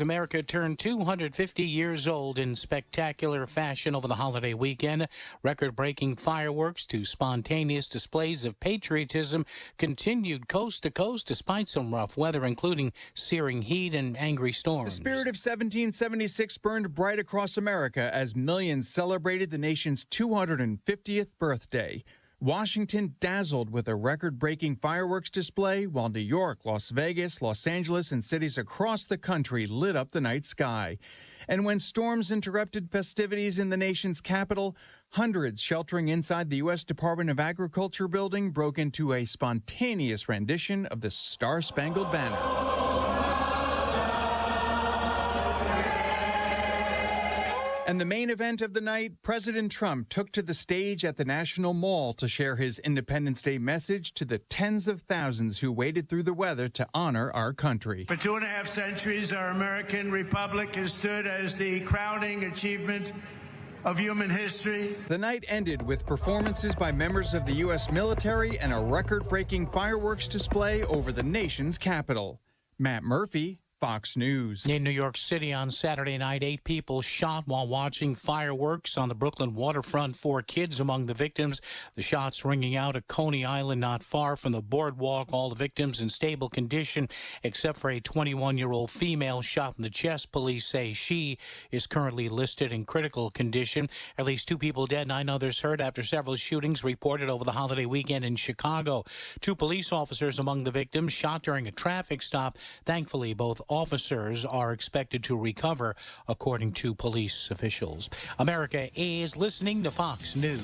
America turned 250 years old in spectacular fashion over the holiday weekend. Record-breaking fireworks to spontaneous displays of patriotism continued coast to coast despite some rough weather, including searing heat and angry storms. The spirit of 1776 burned bright across America as millions celebrated the nation's 250th birthday. Washington dazzled with a record-breaking fireworks display, while New York, Las Vegas, Los Angeles, and cities across the country lit up the night sky. And when storms interrupted festivities in the nation's capital, hundreds sheltering inside the U.S. Department of Agriculture building broke into a spontaneous rendition of the Star-Spangled Banner. And the main event of the night, President Trump took to the stage at the National Mall to share his Independence Day message to the tens of thousands who waded through the weather to honor our country. For 2.5 centuries, our American republic has stood as the crowning achievement of human history. The night ended with performances by members of the U.S. military and a record-breaking fireworks display over the nation's capital. Matt Murphy, Fox News. In New York City on Saturday night, 8 people shot while watching fireworks on the Brooklyn waterfront. 4 kids among the victims. The shots ringing out at Coney Island, not far from the boardwalk. All the victims in stable condition, except for a 21-year-old female shot in the chest. Police say she is currently listed in critical condition. At least 2 people dead, 9 others hurt after several shootings reported over the holiday weekend in Chicago. 2 police officers among the victims shot during a traffic stop. Thankfully, both officers are expected to recover, according to police officials. America is listening to Fox News.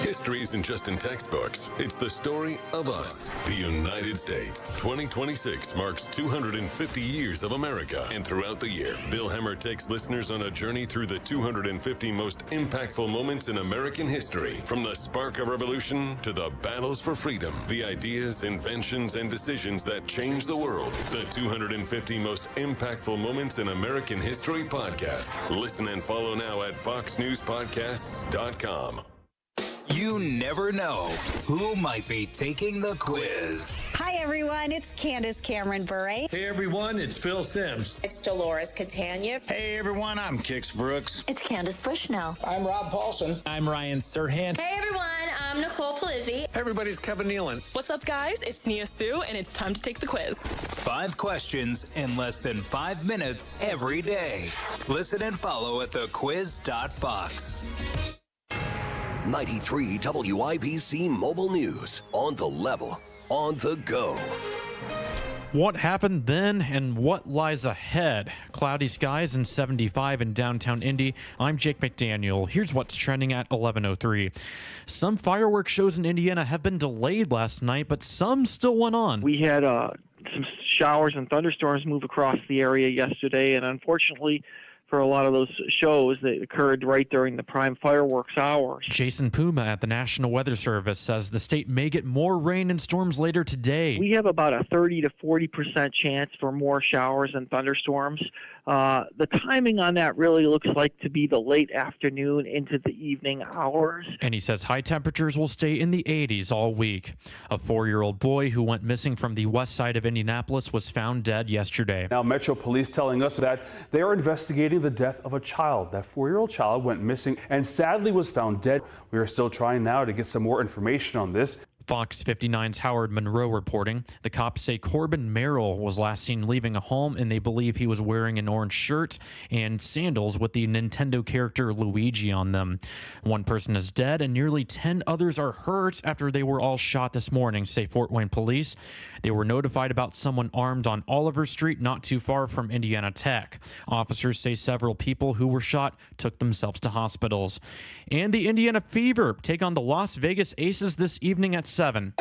History isn't just in textbooks. It's the story of us, the United States. 2026 marks 250 years of America. And throughout the year, Bill Hemmer takes listeners on a journey through the 250 most impactful moments in American history. From the spark of revolution to the battles for freedom, the ideas, inventions, and decisions that changed the world. The 250 most impactful moments in American history podcast. Listen and follow now at foxnewspodcasts.com. You never know who might be taking the quiz. Hi, everyone. It's Candace Cameron Bure. Hey, everyone. It's Phil Sims. It's Dolores Catania. Hey, everyone. I'm Kix Brooks. It's Candace Bushnell. I'm Rob Paulson. I'm Ryan Serhant. Hey, everyone. I'm Nicole Palizzi. Hey, everybody's Kevin Nealon. What's up, guys? It's Nia Sue, and it's time to take the quiz. 5 questions in less than 5 minutes every day. Listen and follow at thequiz.fox. 93 WIBC Mobile News. On the level, on the go. What happened then and what lies ahead? Cloudy skies and 75 in downtown Indy. I'm Jake McDaniel. Here's what's trending at 11:03. Some fireworks shows in Indiana have been delayed last night, but some still went on. We had some showers and thunderstorms move across the area yesterday, and unfortunately, for a lot of those shows that occurred right during the prime fireworks hours. Jason Puma at the National Weather Service says the state may get more rain and storms later today. We have about a 30 to 40% chance for more showers and thunderstorms. The timing on that really looks like to be the late afternoon into the evening hours. And he says high temperatures will stay in the 80s all week. A 4-year-old boy who went missing from the west side of Indianapolis was found dead yesterday. Now, Metro Police telling us that they are investigating the death of a child. That 4-year-old child went missing and sadly was found dead. We are still trying now to get some more information on this. Fox 59's Howard Monroe reporting. The cops say Corbin Merrill was last seen leaving a home, and they believe he was wearing an orange shirt and sandals with the Nintendo character Luigi on them. 1 person is dead, and nearly 10 others are hurt after they were all shot this morning, say Fort Wayne police. They were notified about someone armed on Oliver Street, not too far from Indiana Tech. Officers say several people who were shot took themselves to hospitals. And the Indiana Fever take on the Las Vegas Aces this evening at 7.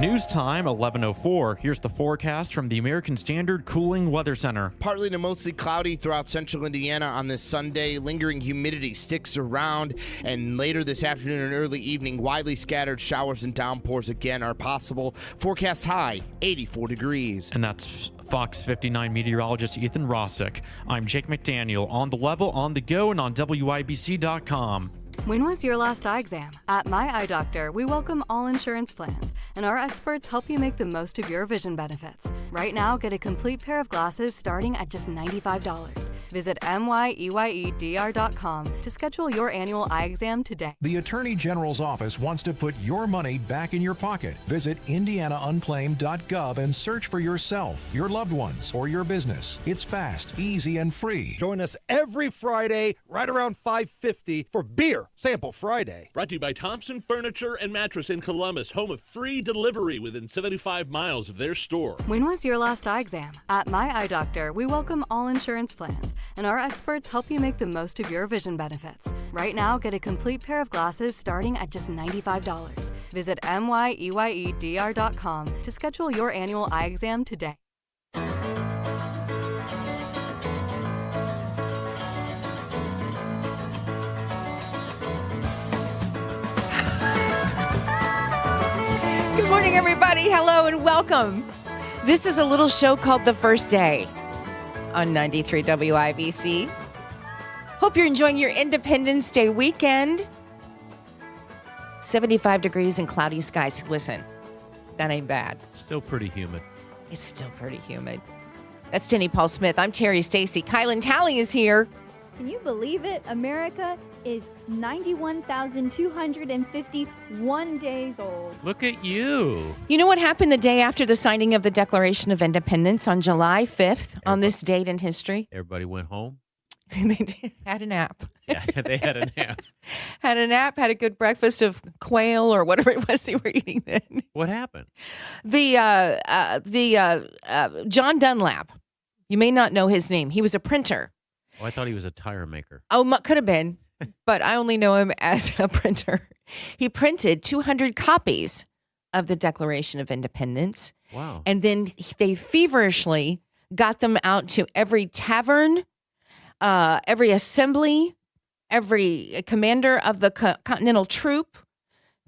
News time, 11:04. Here's the forecast from the American Standard Cooling Weather Center. Partly to mostly cloudy throughout central Indiana on this Sunday. Lingering humidity sticks around, and later this afternoon and early evening, widely scattered showers and downpours again are possible. Forecast high, 84 degrees. And that's Fox 59 meteorologist Ethan Rossick. I'm Jake McDaniel, on the level, on the go, and on WIBC.com. When was your last eye exam? At My Eye Doctor, we welcome all insurance plans, and our experts help you make the most of your vision benefits. Right now, get a complete pair of glasses starting at just $95. Visit MYEYEDR.com to schedule your annual eye exam today. The Attorney General's office wants to put your money back in your pocket. Visit IndianaUnclaimed.gov and search for yourself, your loved ones, or your business. It's fast, easy, and free. Join us every Friday right around 5:50 for Beer Sample Friday. Brought to you by Thompson Furniture and Mattress in Columbus, home of free delivery within 75 miles of their store. When was your last eye exam? At My Eye Doctor, we welcome all insurance plans, and our experts help you make the most of your vision benefits. Right now, get a complete pair of glasses starting at just $95. Visit MYEYEDR.com to schedule your annual eye exam today. Good morning, everybody. Hello and welcome. This is a little show called The First Day on 93 WIBC. Hope you're enjoying your Independence Day weekend. 75 degrees and cloudy skies. Listen, that ain't bad. Still pretty humid. It's still pretty humid. That's Denny Paul Smith. I'm Terri Stacy. Kielynn Talley is here. Can you believe it? America is 91,251 days old. Look at you. You know what happened the day after the signing of the Declaration of Independence on July 5th, on this date in history? Everybody went home. They had a nap. Yeah, they had a nap. Had a nap, had a good breakfast of quail or whatever it was they were eating then. What happened? John Dunlap. You may not know his name. He was a printer. Oh, I thought he was a tire maker. Oh, could have been, but I only know him as a printer. He printed 200 copies of the Declaration of Independence. Wow. And then they feverishly got them out to every tavern, every assembly, every commander of the Continental Troop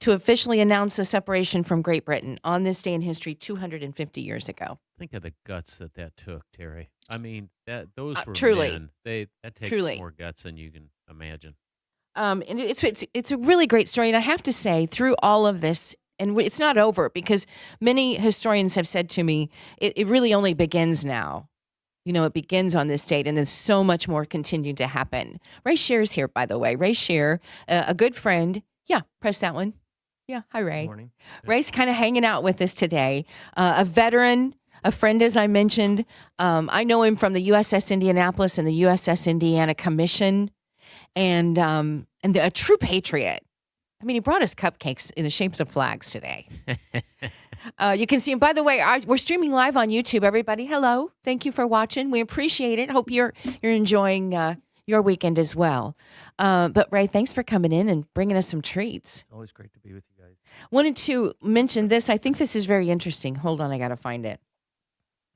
to officially announce the separation from Great Britain on this day in history 250 years ago. Think of the guts that took, Terry. I mean, those were truly men. That takes more guts than you can imagine. And it's a really great story. And I have to say, through all of this, and it's not over because many historians have said to me, it really only begins now. You know, it begins on this date, and then so much more continued to happen. Ray Shearer's here, by the way. Ray Shearer, a good friend. Yeah, press that one. Yeah, hi, Ray. Good morning. Ray's kind of hanging out with us today. A veteran, a friend, as I mentioned. I know him from the USS Indianapolis and the USS Indiana Commission, and a true patriot. I mean, he brought us cupcakes in the shapes of flags today. You can see him. By the way, we're streaming live on YouTube, everybody. Hello. Thank you for watching. We appreciate it. Hope you're enjoying your weekend as well. But, Ray, thanks for coming in and bringing us some treats. Always great to be with you guys. Wanted to mention this. I think this is very interesting. Hold on. I got to find it.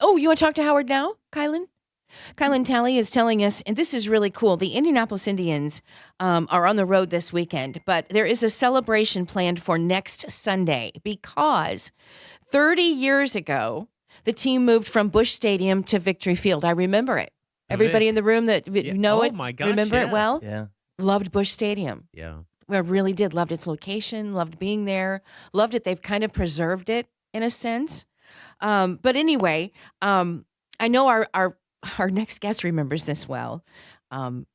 Oh, you want to talk to Howard now, Kielynn? Kielynn Talley is telling us, and this is really cool, the Indianapolis Indians are on the road this weekend, but there is a celebration planned for next Sunday because 30 years ago, the team moved from Busch Stadium to Victory Field. I remember it. Everybody in the room that know it, my gosh, remember it well? Yeah. Loved Busch Stadium. Yeah. I really did. Loved its location, loved being there, loved it. They've kind of preserved it in a sense. But anyway, I know our next guest remembers this well.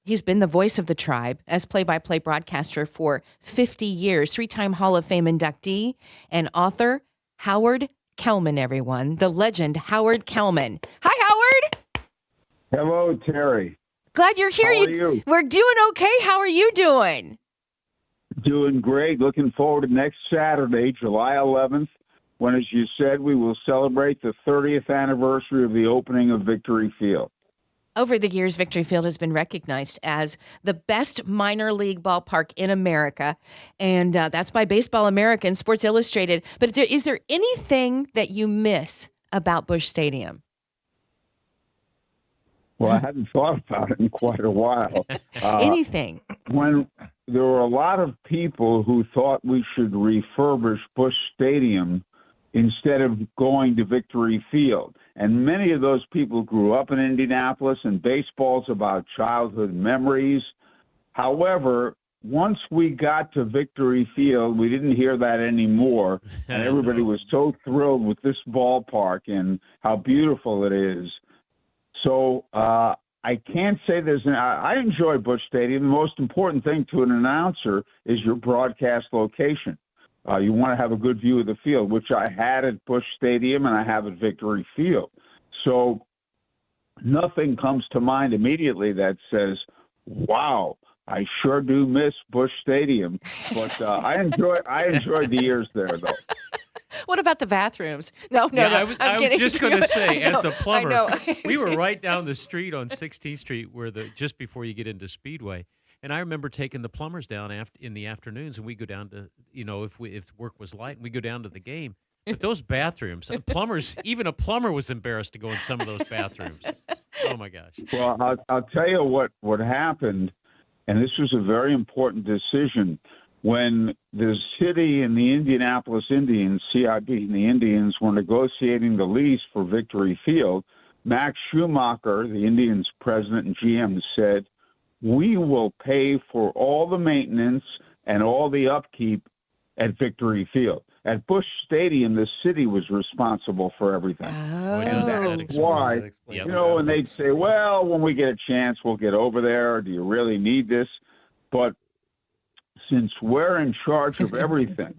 He's been the voice of the tribe as play-by-play broadcaster for 50 years, 3-time Hall of Fame inductee and author, Howard Kellman, everyone. The legend, Howard Kellman. Hi, Howard. Hello, Terry. Glad you're here. How are you? We're doing okay. How are you doing? Doing great. Looking forward to next Saturday, July 11th, when, as you said, we will celebrate the 30th anniversary of the opening of Victory Field. Over the years, Victory Field has been recognized as the best minor league ballpark in America, and that's by Baseball America and Sports Illustrated. But is there anything that you miss about Busch Stadium? Well, I hadn't thought about it in quite a while. Anything? When there were a lot of people who thought we should refurbish Busch Stadium instead of going to Victory Field. And many of those people grew up in Indianapolis, and baseball's about childhood memories. However, once we got to Victory Field, we didn't hear that anymore. And everybody was so thrilled with this ballpark and how beautiful it is. So I can't say I enjoy Busch Stadium. The most important thing to an announcer is your broadcast location. You want to have a good view of the field, which I had at Busch Stadium and I have at Victory Field. So nothing comes to mind immediately that says, wow, I sure do miss Busch Stadium. But I enjoyed the years there, though. What about the bathrooms? No. I was just going to say, as a I plumber, know. we were right down the street on 16th Street, just before you get into Speedway. And I remember taking the plumbers down in the afternoons, and we go down to, if work was light, we go down to the game. But those bathrooms, even a plumber was embarrassed to go in some of those bathrooms. Oh my gosh. Well, I'll tell you what happened, and this was a very important decision. When the city and the Indianapolis Indians, CIB and the Indians, were negotiating the lease for Victory Field, Max Schumacher, the Indians president and GM, said, we will pay for all the maintenance and all the upkeep at Victory Field. At Busch Stadium, the city was responsible for everything. And that's why, and they'd say, well, when we get a chance, we'll get over there. Do you really need this? But since we're in charge of everything,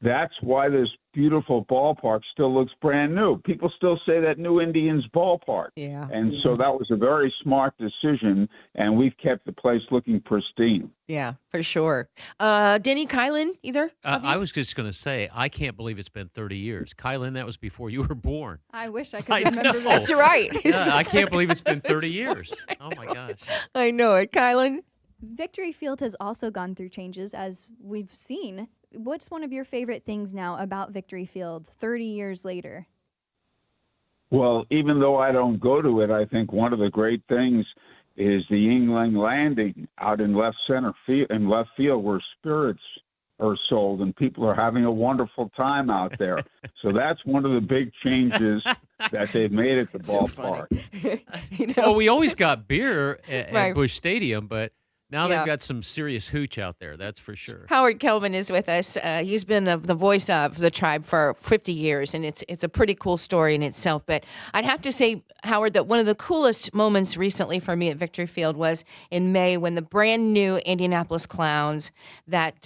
that's why this beautiful ballpark still looks brand new. People still say that new Indians ballpark. Yeah. And so that was a very smart decision, and we've kept the place looking pristine. Yeah, for sure. Denny, Kielynn, either? I was just going to say, I can't believe it's been 30 years. Kielynn, that was before you were born. I wish I could remember that. That's right. Yeah, I can't believe it's been 30 years. Oh, my gosh. I know it. Kielynn? Victory Field has also gone through changes, as we've seen. What's one of your favorite things now about Victory Field 30 years later? Well, even though I don't go to it, I think one of the great things is the Yingling Landing out in left field where spirits are sold and people are having a wonderful time out there. So that's one of the big changes that they've made at the ballpark. Well, we always got beer at Busch Stadium, but now Yeah. they've got some serious hooch out there, that's for sure. Howard Kellman is with us. He's been the voice of the tribe for 50 years, and it's a pretty cool story in itself. But I'd have to say, Howard, that one of the coolest moments recently for me at Victory Field was in May when the brand new Indianapolis Clowns that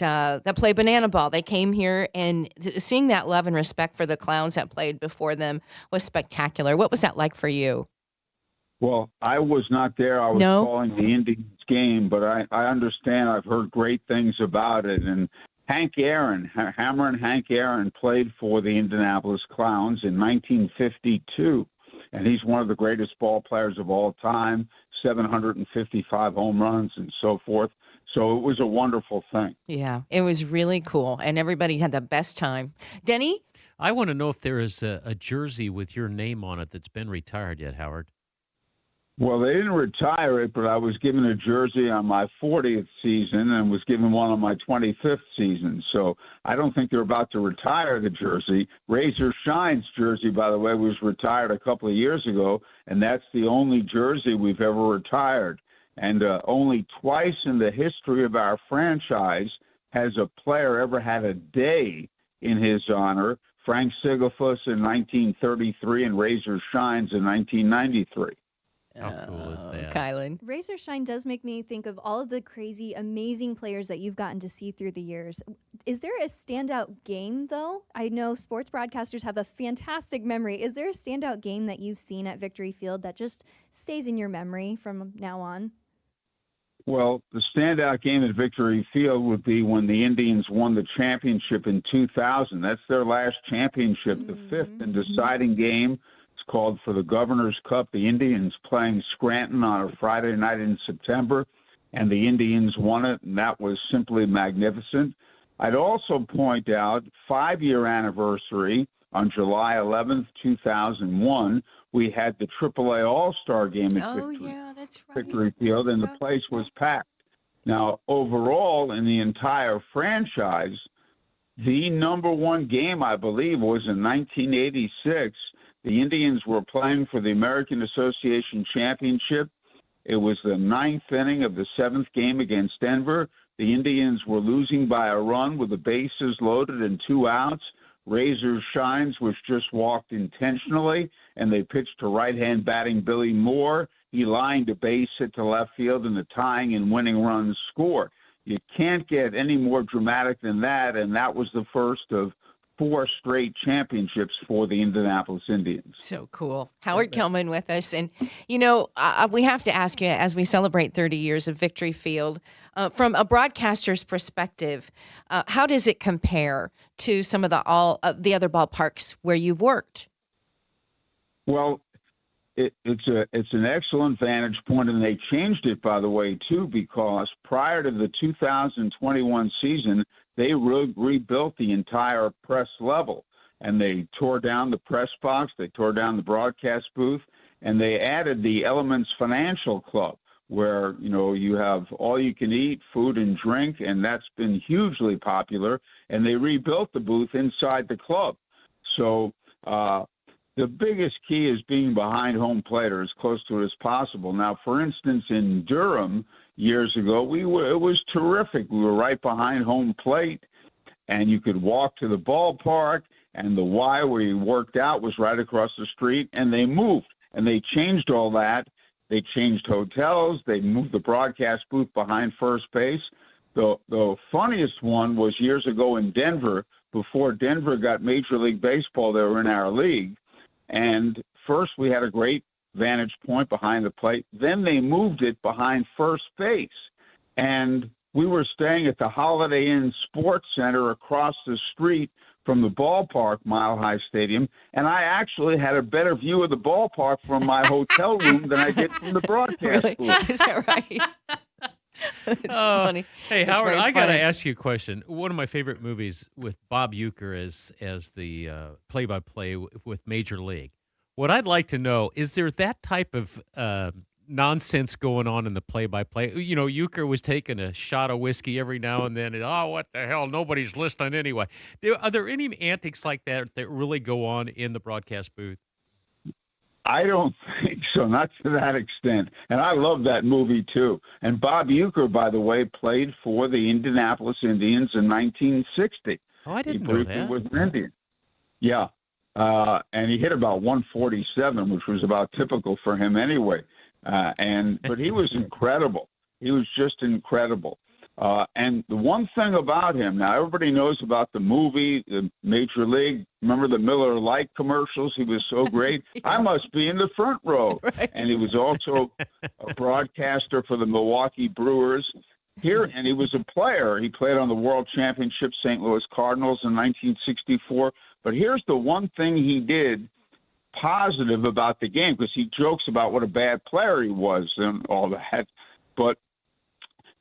play Banana Ball, they came here, and seeing that love and respect for the Clowns that played before them was spectacular. What was that like for you? Well, I was not there. I was calling the Indians game, but I understand. I've heard great things about it. And Hank Aaron, Hammer and Hank Aaron played for the Indianapolis Clowns in 1952. And he's one of the greatest ball players of all time, 755 home runs and so forth. So it was a wonderful thing. Yeah, it was really cool. And everybody had the best time. Denny? I want to know if there is a jersey with your name on it that's been retired yet, Howard. Well, they didn't retire it, but I was given a jersey on my 40th season and was given one on my 25th season. So I don't think they're about to retire the jersey. Razor Shine's jersey, by the way, was retired a couple of years ago, and that's the only jersey we've ever retired. And only twice in the history of our franchise has a player ever had a day in his honor. Frank Sigelfuss in 1933 and Razor Shines in 1993. How cool is that? Kielynn? Razor Shine does make me think of all of the crazy, amazing players that you've gotten to see through the years. Is there a standout game, though? I know sports broadcasters have a fantastic memory. Is there a standout game that you've seen at Victory Field that just stays in your memory from now on? Well, the standout game at Victory Field would be when the Indians won the championship in 2000. That's their last championship, the fifth and deciding game. It's called for the Governor's Cup. The Indians playing Scranton on a Friday night in September, and the Indians won it, and that was simply magnificent. I'd also point out 5-year anniversary on July 11th, 2001, we had the AAA All-Star game at Victory Field, and the place was packed. Now, overall, in the entire franchise, the number one game, I believe, was in 1986. The Indians were playing for the American Association Championship. It was the 9th inning of the 7th game against Denver. The Indians were losing by a run with the bases loaded and 2 outs. Razor Shines was just walked intentionally, and they pitched to right-hand batting Billy Moore. He lined a base hit to left field, and the tying and winning runs scored. You can't get any more dramatic than that, and that was the first of 4 straight championships for the Indianapolis Indians. So cool. Howard Kellman with us. And, we have to ask you, as we celebrate 30 years of Victory Field, from a broadcaster's perspective, how does it compare to some of the other ballparks where you've worked? Well, it's an excellent vantage point, and they changed it, by the way, too, because prior to the 2021 season, they rebuilt the entire press level, and they tore down the press box, they tore down the broadcast booth, and they added the Elements Financial Club, where, you have all you can eat, food and drink, and that's been hugely popular, and they rebuilt the booth inside the club. So the biggest key is being behind home plate or as close to it as possible. Now, for instance, in Durham years ago, it was terrific. We were right behind home plate, and you could walk to the ballpark, and the Y where you worked out was right across the street, and they moved, and they changed all that. They changed hotels. They moved the broadcast booth behind first base. The funniest one was years ago in Denver. Before Denver got Major League Baseball, they were in our league. And first we had a great vantage point behind the plate. Then they moved it behind first base. And we were staying at the Holiday Inn Sports Center across the street from the ballpark, Mile High Stadium, and I actually had a better view of the ballpark from my hotel room than I did from the broadcast Really? booth. Is that right? It's funny. Hey, It's Howard, very I got to funny. ask you a question. One of my favorite movies with Bob Uecker as the play-by-play with Major League. What I'd like to know, is there that type of nonsense going on in the play-by-play? Uecker was taking a shot of whiskey every now and then, and what the hell, nobody's listening anyway. Are there any antics like that really go on in the broadcast booth? I don't think so, not to that extent. And I love that movie, too. And Bob Uecker, by the way, played for the Indianapolis Indians in 1960. Oh, I didn't he know briefly that. was an Indian. Yeah. And he hit about 147, which was about typical for him anyway. But he was incredible. He was just incredible. And the one thing about him, now everybody knows about the movie, the Major League. Remember the Miller Lite commercials? He was so great. I must be in the front row. Right. And he was also a broadcaster for the Milwaukee Brewers. And he was a player. He played on the World Championship St. Louis Cardinals in 1964. But here's the one thing he did positive about the game, because he jokes about what a bad player he was and all that. But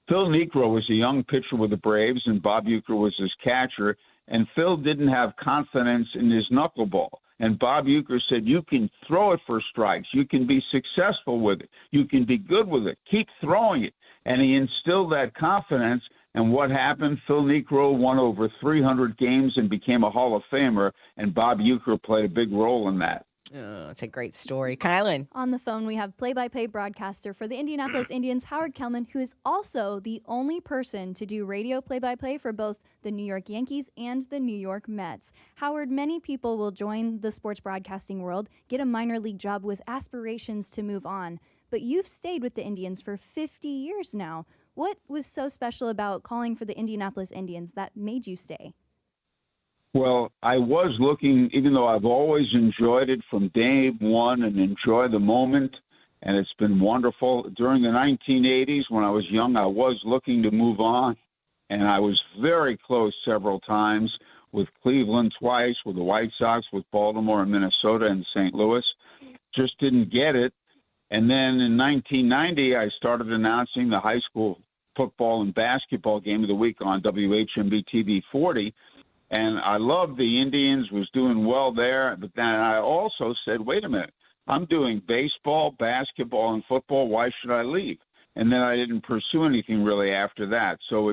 Phil Niekro was a young pitcher with the Braves, and Bob Uecker was his catcher, and Phil didn't have confidence in his knuckleball. And Bob Uecker said, you can throw it for strikes. You can be successful with it. You can be good with it. Keep throwing it. And he instilled that confidence. And what happened? Phil Niekro won over 300 games and became a Hall of Famer, and Bob Uecker played a big role in that. Oh, it's a great story. Kielynn. On the phone, we have play-by-play broadcaster for the Indianapolis Indians, Howard Kellman, who is also the only person to do radio play-by-play for both the New York Yankees and the New York Mets. Howard, many people will join the sports broadcasting world, get a minor league job with aspirations to move on. But you've stayed with the Indians for 50 years now. What was so special about calling for the Indianapolis Indians that made you stay? Well, I was looking, even though I've always enjoyed it from day one and enjoy the moment, and it's been wonderful. During the 1980s, when I was young, I was looking to move on, and I was very close several times with Cleveland twice, with the White Sox, with Baltimore and Minnesota and St. Louis. Just didn't get it. And then in 1990, I started announcing the high school football and basketball game of the week on WHMB TV 40. And I loved the Indians, was doing well there. But then I also said, wait a minute, I'm doing baseball, basketball, and football. Why should I leave? And then I didn't pursue anything really after that. So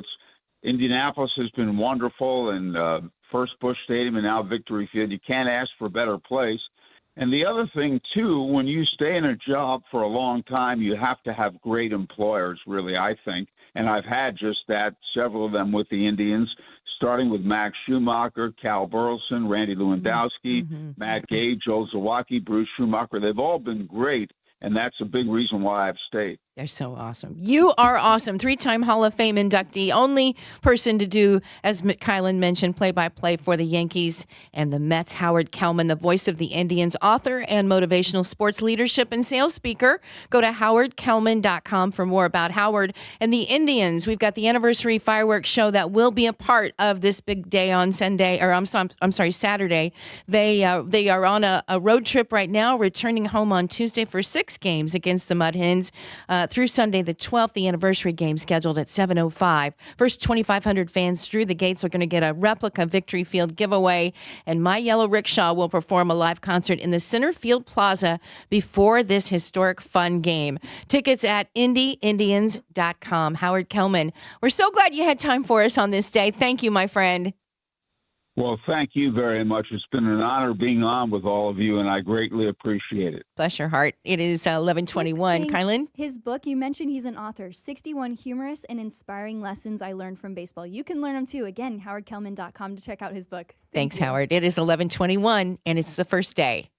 Indianapolis has been wonderful, and first Busch Stadium and now Victory Field. You can't ask for a better place. And the other thing, too, when you stay in a job for a long time, you have to have great employers, really, I think. And I've had just that, several of them with the Indians, starting with Max Schumacher, Cal Burleson, Randy Lewandowski, Matt Gay, Joe Zawacki, Bruce Schumacher. They've all been great, and that's a big reason why I've stayed. They're so awesome. You are awesome. 3-time Hall of Fame inductee, only person to do, as Kielynn mentioned, play-by-play for the Yankees and the Mets. Howard Kellman, the voice of the Indians, author and motivational sports leadership and sales speaker. Go to howardkellman.com for more about Howard and the Indians. We've got the anniversary fireworks show that will be a part of this big day on Saturday. They are on a road trip right now, returning home on Tuesday for 6 games against the Mud Hens. Through Sunday the 12th, the anniversary game scheduled at 7:05. First 2,500 fans through the gates are going to get a replica Victory Field giveaway, and My Yellow Rickshaw will perform a live concert in the Center Field Plaza before this historic fun game. Tickets at IndyIndians.com. Howard Kellman, we're so glad you had time for us on this day. Thank you, my friend. Well, thank you very much. It's been an honor being on with all of you, and I greatly appreciate it. Bless your heart. It is 11:21. Kielynn? His book, you mentioned he's an author, 61 Humorous and Inspiring Lessons I Learned from Baseball. You can learn them too. Again, howardkellman.com to check out his book. Thanks, Howard. It is 11:21, and it's the first day.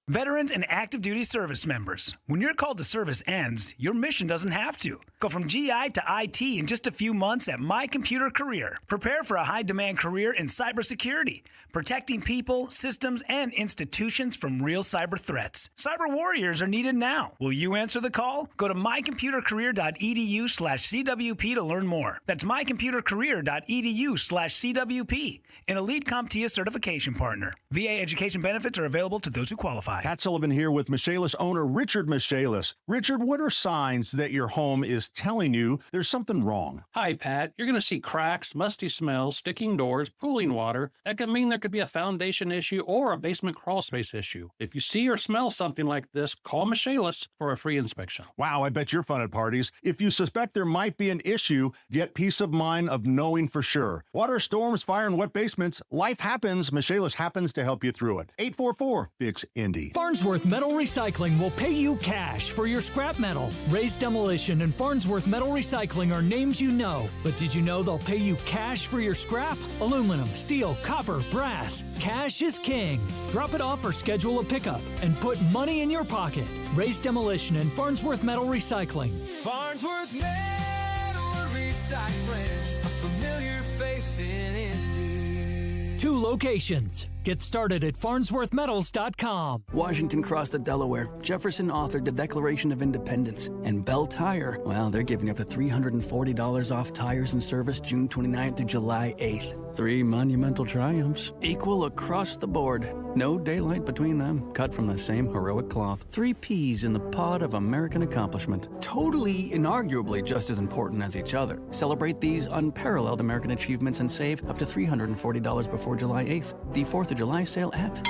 Veterans and active duty service members, when your call to service ends, your mission doesn't have to. Go from GI to IT in just a few months at My Computer Career. Prepare for a high-demand career in cybersecurity, protecting people, systems, and institutions from real cyber threats. Cyber warriors are needed now. Will you answer the call? Go to mycomputercareer.edu/CWP to learn more. That's mycomputercareer.edu/CWP, an elite CompTIA certification partner. VA education benefits are available to those who qualify. Pat Sullivan here with Michaelis owner Richard Michaelis. Richard, what are signs that your home is telling you there's something wrong? Hi, Pat. You're going to see cracks, musty smells, sticking doors, pooling water. That could mean there could be a foundation issue or a basement crawl space issue. If you see or smell something like this, call Michaelis for a free inspection. Wow, I bet you're fun at parties. If you suspect there might be an issue, get peace of mind of knowing for sure. Water, storms, fire, and wet basements, life happens. Michaelis happens to help you through it. 844-FIX-INDY. Farnsworth Metal Recycling will pay you cash for your scrap metal. Ray's Demolition and Farnsworth Metal Recycling are names you know, but did you know they'll pay you cash for your scrap? Aluminum, steel, copper, brass. Cash is king. Drop it off or schedule a pickup and put money in your pocket. Ray's Demolition and Farnsworth Metal Recycling. Farnsworth Metal Recycling, a familiar face in Indy. 2 locations. Get started at farnsworthmetals.com. Washington crossed the Delaware. Jefferson authored the Declaration of Independence. And Bell Tire, well, they're giving up to $340 off tires and service June 29th through July 8th. 3 monumental triumphs, equal across the board. No daylight between them, cut from the same heroic cloth. 3 peas in the pod of American accomplishment. Totally, inarguably just as important as each other. Celebrate these unparalleled American achievements and save up to $340 before July 8th. The 4th of July sale at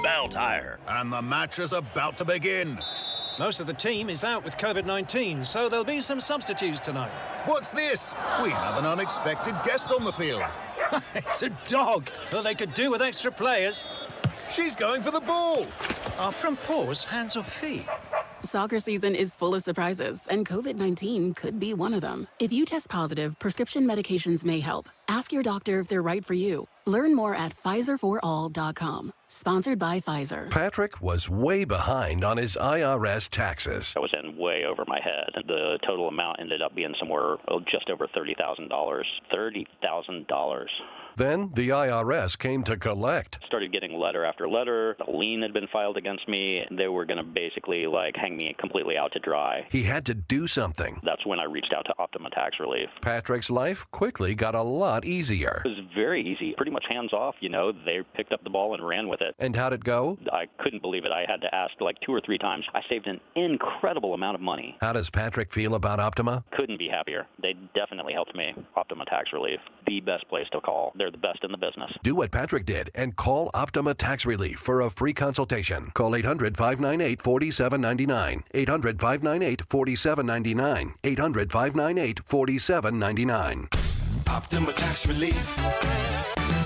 Bell Tire. And the match is about to begin. Most of the team is out with COVID-19, so there'll be some substitutes tonight. What's this? We have an unexpected guest on the field. It's a dog. Well, they could do with extra players. She's going for the ball. Are front paws hands or feet? Soccer season is full of surprises, and COVID-19 could be one of them. If you test positive, prescription medications may help. Ask your doctor if they're right for you. Learn more at PfizerForAll.com. Sponsored by Pfizer. Patrick was way behind on his IRS taxes. I was in way over my head. The total amount ended up being somewhere just over $30,000. $30,000. Then the IRS came to collect. Started getting letter after letter. A lien had been filed against me. They were going to basically hang me completely out to dry. He had to do something. That's when I reached out to Optima Tax Relief. Patrick's life quickly got a lot easier. It was very easy. Pretty much hands off. They picked up the ball and ran with it. And how'd it go? I couldn't believe it. I had to ask 2 or 3 times. I saved an incredible amount of money. How does Patrick feel about Optima? Couldn't be happier. They definitely helped me. Optima Tax Relief. The best place to call. They're the best in the business. Do what Patrick did and call Optima Tax Relief for a free consultation. Call 800-598-4799. 800-598-4799. 800-598-4799. Optima Tax Relief.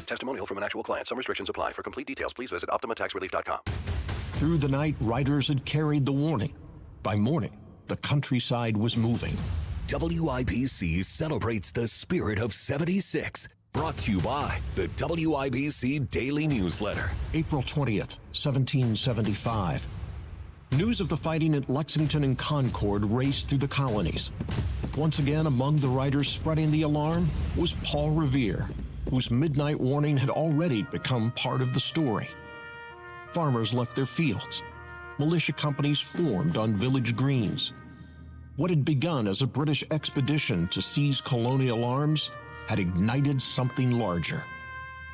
Testimonial from an actual client. Some restrictions apply. For complete details, please visit OptimaTaxRelief.com. Through the night, riders had carried the warning. By morning, the countryside was moving. WIBC celebrates the spirit of 76. Brought to you by the WIBC Daily Newsletter. April 20th, 1775. News of the fighting at Lexington and Concord raced through the colonies. Once again, among the riders spreading the alarm was Paul Revere, whose midnight warning had already become part of the story. Farmers left their fields. Militia companies formed on village greens. What had begun as a British expedition to seize colonial arms had ignited something larger.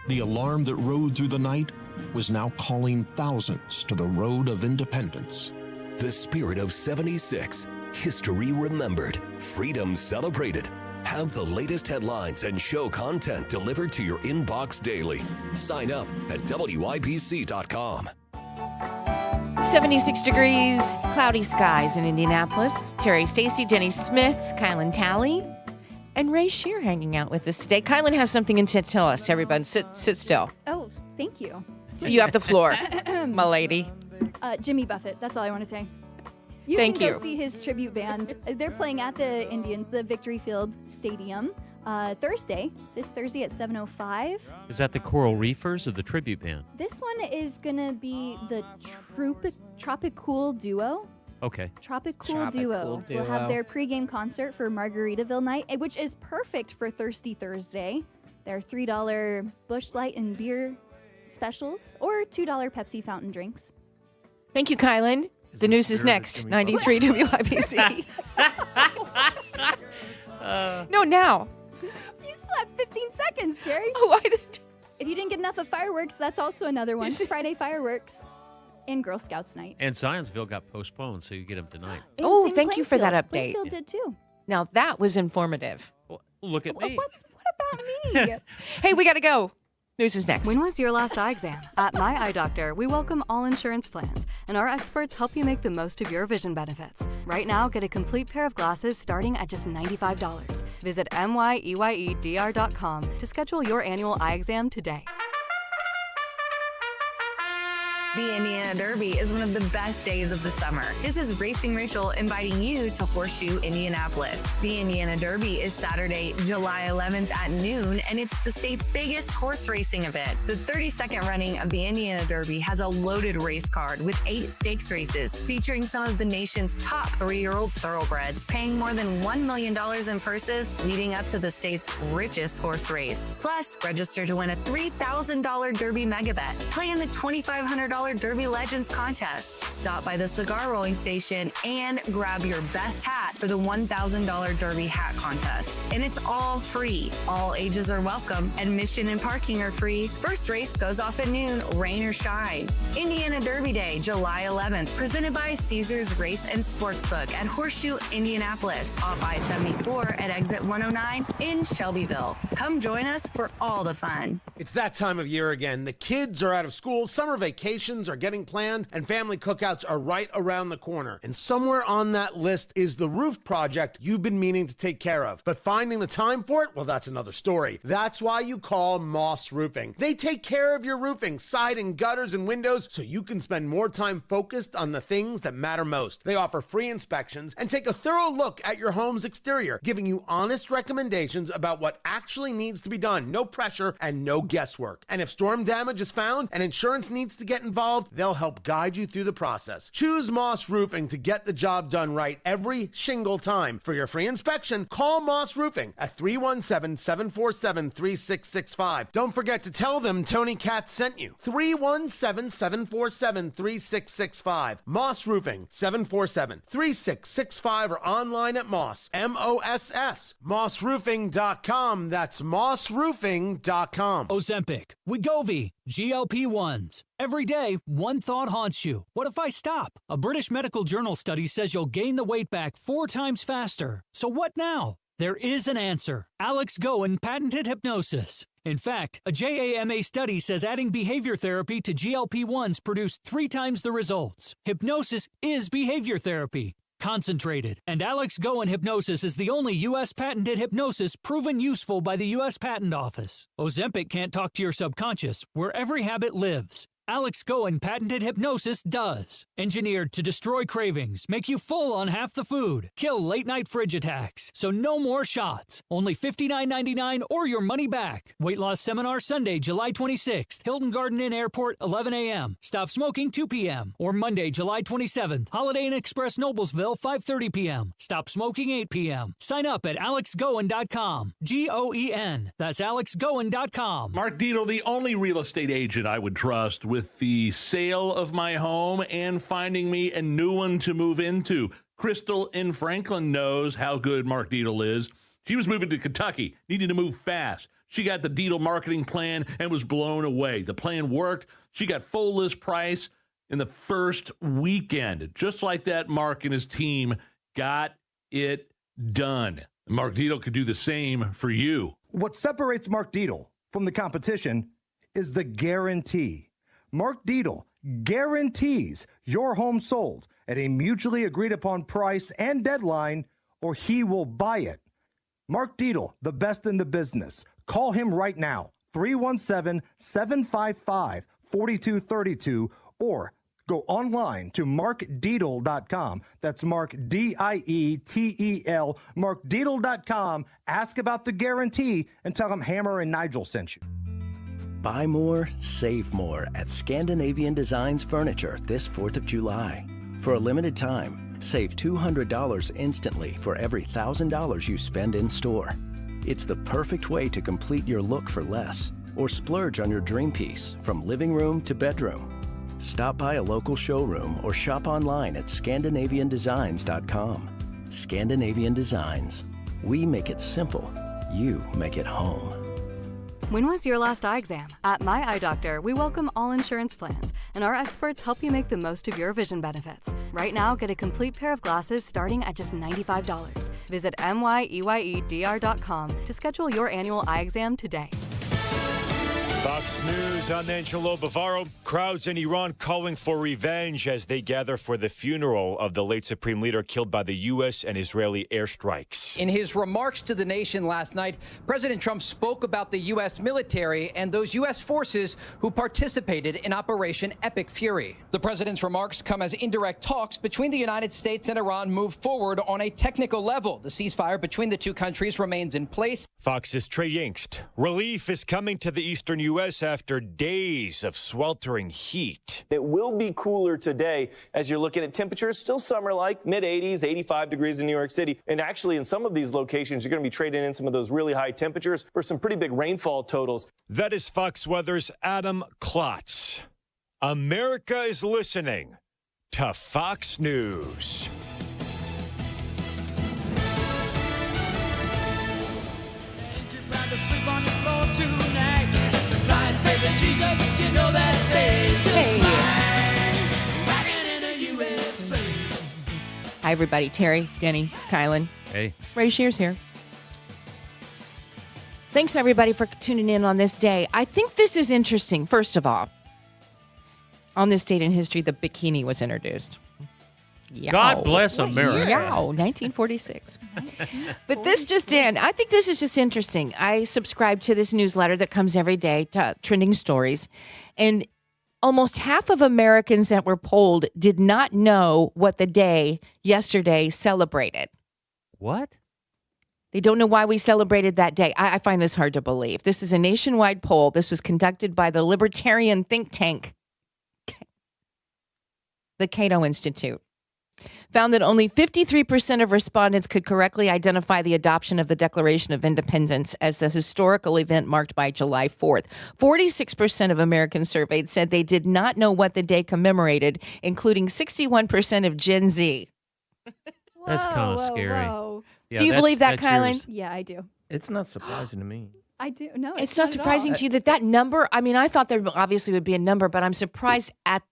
The alarm that rode through the night was now calling thousands to the road of independence. The spirit of 76. History remembered. Freedom celebrated. Have the latest headlines and show content delivered to your inbox daily. Sign up at WIBC.com. 76 degrees, cloudy skies in Indianapolis. Terri Stacy, Denny Smith, Kielynn Talley, and Ray Shearer hanging out with us today. Kielynn has something to tell us. Everybody, sit still. Oh, thank you. You have the floor, my lady. Jimmy Buffett. That's all I want to say. You Thank can you. go see his tribute band. They're playing at the Indians, the Victory Field Stadium, this Thursday at 7:05. Is that the Coral Reefers or the tribute band? This one is going to be the Tropicool Duo. Okay. Tropicool Duo will have their pregame concert for Margaritaville night, which is perfect for Thirsty Thursday. Their $3 Busch Light and beer specials or $2 Pepsi fountain drinks. Thank you, Kielynn. The news is next. 93 WIBC. No, now. You still have 15 seconds, Terry. Oh, if you didn't get enough of fireworks, that's also another one. Friday fireworks and Girl Scouts night. And Zionsville got postponed, so you get them tonight. And Oh, same thank you for that Plainfield. update. Plainfield did too. Now, that was informative. Well, look at me. What about me? Hey, we got to go. News is next. When was your last eye exam? At My Eye Doctor, we welcome all insurance plans, and our experts help you make the most of your vision benefits. Right now, get a complete pair of glasses starting at just $95. Visit MYEYEDR.com to schedule your annual eye exam today. The Indiana Derby is one of the best days of the summer. This is Racing Rachel inviting you to Horseshoe, Indianapolis. The Indiana Derby is Saturday, July 11th at noon, and it's the state's biggest horse racing event. The 32nd running of the Indiana Derby has a loaded race card with 8 stakes races featuring some of the nation's top 3-year-old thoroughbreds, paying more than $1 million in purses leading up to the state's richest horse race. Plus, register to win a $3,000 Derby mega bet. Play in the $2,500 Derby Legends contest. Stop by the cigar rolling station and grab your best hat for the $1,000 Derby hat contest. And it's all free. All ages are welcome. Admission and parking are free. First race goes off at noon, rain or shine. Indiana Derby Day, July 11th, presented by Caesars Race and Sportsbook at Horseshoe, Indianapolis, off I-74 at exit 109 in Shelbyville. Come join us for all the fun. It's that time of year again. The kids are out of school, summer vacations are getting planned, and family cookouts are right around the corner. And somewhere on that list is the roof project you've been meaning to take care of. But finding the time for it, well, that's another story. That's why you call Moss Roofing. They take care of your roofing, siding, gutters, and windows so you can spend more time focused on the things that matter most. They offer free inspections and take a thorough look at your home's exterior, giving you honest recommendations about what actually needs to be done. No pressure and no guesswork. And if storm damage is found and insurance needs to get involved, they'll help guide you through the process. Choose Moss Roofing to get the job done right every shingle time. For your free inspection, call Moss Roofing at 317-747-3665. Don't forget to tell them Tony Katz sent you. 317-747-3665. Moss Roofing, 747-3665, or online at Moss, M-O-S-S, mossroofing.com. That's mossroofing.com. Ozempic, Wegovy, GLP-1s. Every day, one thought haunts you. What if I stop? A British medical journal study says you'll gain the weight back 4 times faster. So what now? There is an answer. Alex Goen patented hypnosis. In fact, a JAMA study says adding behavior therapy to GLP-1s produced 3 times the results. Hypnosis is behavior therapy. Concentrated. And Alex Goen Hypnosis is the only U.S. patented hypnosis proven useful by the U.S. Patent Office. Ozempic can't talk to your subconscious, where every habit lives. Alex Goen patented hypnosis does. Engineered to destroy cravings, make you full on half the food, kill late-night fridge attacks. So no more shots. Only $59.99 or your money back. Weight loss seminar Sunday, July 26th. Hilton Garden Inn Airport, 11 a.m. Stop smoking, 2 p.m. Or Monday, July 27th. Holiday Inn Express, Noblesville, 5:30 p.m. Stop smoking, 8 p.m. Sign up at alexgoen.com. Goen. That's alexgoen.com. Mark Dietel, the only real estate agent I would trust with the sale of my home and finding me a new one to move into. Crystal in Franklin knows how good Mark Dietel is. She was moving to Kentucky, needed to move fast. She got the Dietel marketing plan and was blown away. The plan worked. She got full list price in the first weekend. Just like that, Mark and his team got it done. Mark Dietel could do the same for you. What separates Mark Dietel from the competition is the guarantee. Mark Dietel guarantees your home sold at a mutually agreed upon price and deadline, or he will buy it. Mark Dietel, the best in the business. Call him right now, 317-755-4232, or go online to markdietel.com. That's Mark, D-I-E-T-E-L, markdietel.com. Ask about the guarantee and tell him Hammer and Nigel sent you. Buy more, save more at Scandinavian Designs Furniture this 4th of July. For a limited time, save $200 instantly for every $1,000 you spend in store. It's the perfect way to complete your look for less or splurge on your dream piece from living room to bedroom. Stop by a local showroom or shop online at ScandinavianDesigns.com. Scandinavian Designs. We make it simple. You make it home. When was your last eye exam? At My Eye Doctor, we welcome all insurance plans, and our experts help you make the most of your vision benefits. Right now, get a complete pair of glasses starting at just $95. Visit myeyedr.com to schedule your annual eye exam today. Fox News, I'm Angelo Bavaro. Crowds in Iran calling for revenge as they gather for the funeral of the late Supreme Leader killed by the U.S. and Israeli airstrikes. In his remarks to the nation last night, President Trump spoke about the U.S. military and those U.S. forces who participated in Operation Epic Fury. The president's remarks come as indirect talks between the United States and Iran move forward on a technical level. The ceasefire between the two countries remains in place. Fox's Trey Yingst. Relief is coming to the eastern U.S. after days of sweltering heat. It will be cooler today as you're looking at temperatures still summer-like, mid-80s, 85 degrees in New York City. And actually, in some of these locations, you're going to be trading in some of those really high temperatures for some pretty big rainfall totals. That is Fox Weather's Adam Klotz. America is listening to Fox News. To sleep on the floor tonight. Flying favorite Jesus, did you know that they just might? Rockin' in the USA. Hi, everybody. Terry, Denny, Kielynn. Hey. Ray Shearer's here. Thanks, everybody, for tuning in on this day. I think this is interesting. First of all, on this date in history, the bikini was introduced. Yow. God bless America. Yow, 1946. But this just in. I think this is just interesting. I subscribe to this newsletter that comes every day to Trending Stories. And almost half of Americans that were polled did not know what the day yesterday celebrated. What? They don't know why we celebrated that day. I find this hard to believe. This is a nationwide poll. This was conducted by the libertarian think tank, the Cato Institute. Found that only 53% of respondents could correctly identify the adoption of the Declaration of Independence as the historical event marked by July 4th. 46% of Americans surveyed said they did not know what the day commemorated, including 61% of Gen Z. That's kind of scary. Whoa. Yeah, do you believe that, Kielynn? yours. Yeah, I do. It's not surprising to me. I do. No, It's not surprising to you that number, I mean, I thought there obviously would be a number, but I'm surprised at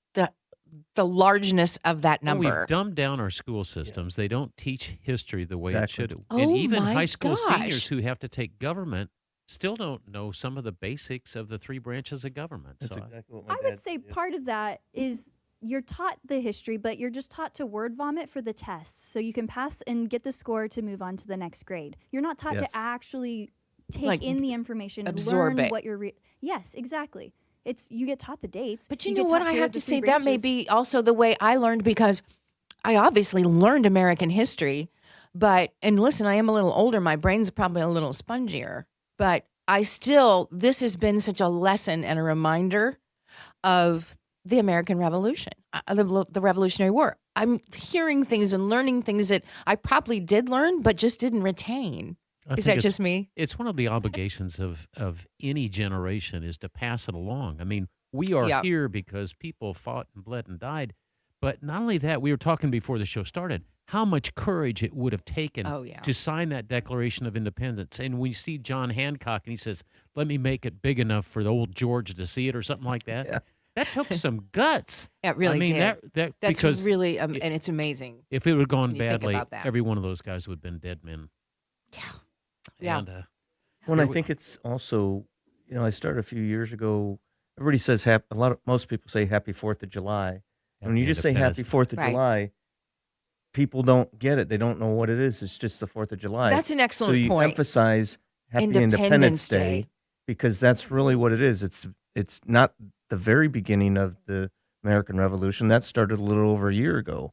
the largeness of that Well, number. we've dumbed down our school systems. They don't teach history the way Exactly. it should. Oh, and even my high school gosh. seniors who have to take government still don't know some of the basics of the three branches of government. That's So exactly what my I dad would say did. part of that is you're taught the history, but you're just taught to word vomit for the tests. So you can pass and get the score to move on to the next grade. You're not taught Yes. to actually take Like, in the information, absorb learn it. what you're Yes, exactly. you get taught the dates. But you get know what? taught I here have are the to three say that may branches. be also the way I learned, because I obviously learned American history. And listen, I am a little older. My brain's probably a little spongier. But this has been such a lesson and a reminder of the American Revolution, the Revolutionary War. I'm hearing things and learning things that I probably did learn, but just didn't retain. Is that just me? It's one of the obligations of any generation is to pass it along. I mean, we are here because people fought and bled and died. But not only that, we were talking before the show started, how much courage it would have taken to sign that Declaration of Independence. And we see John Hancock, and he says, let me make it big enough for the old George to see it, or something like that. Yeah. That took some guts. It really did. That's because really, and it's amazing. If it would have gone when you think badly, about that. every one of those guys would have been dead men. Yeah. And, Well, I think it's also, I started a few years ago. Everybody says most people say Happy 4th of July. And when you just say Happy 4th of July, people don't get it. They don't know what it is. It's just the 4th of July. That's an excellent point. So you point. emphasize Happy Independence Day because that's really what it is. It's not the very beginning of the American Revolution. That started a little over a year ago.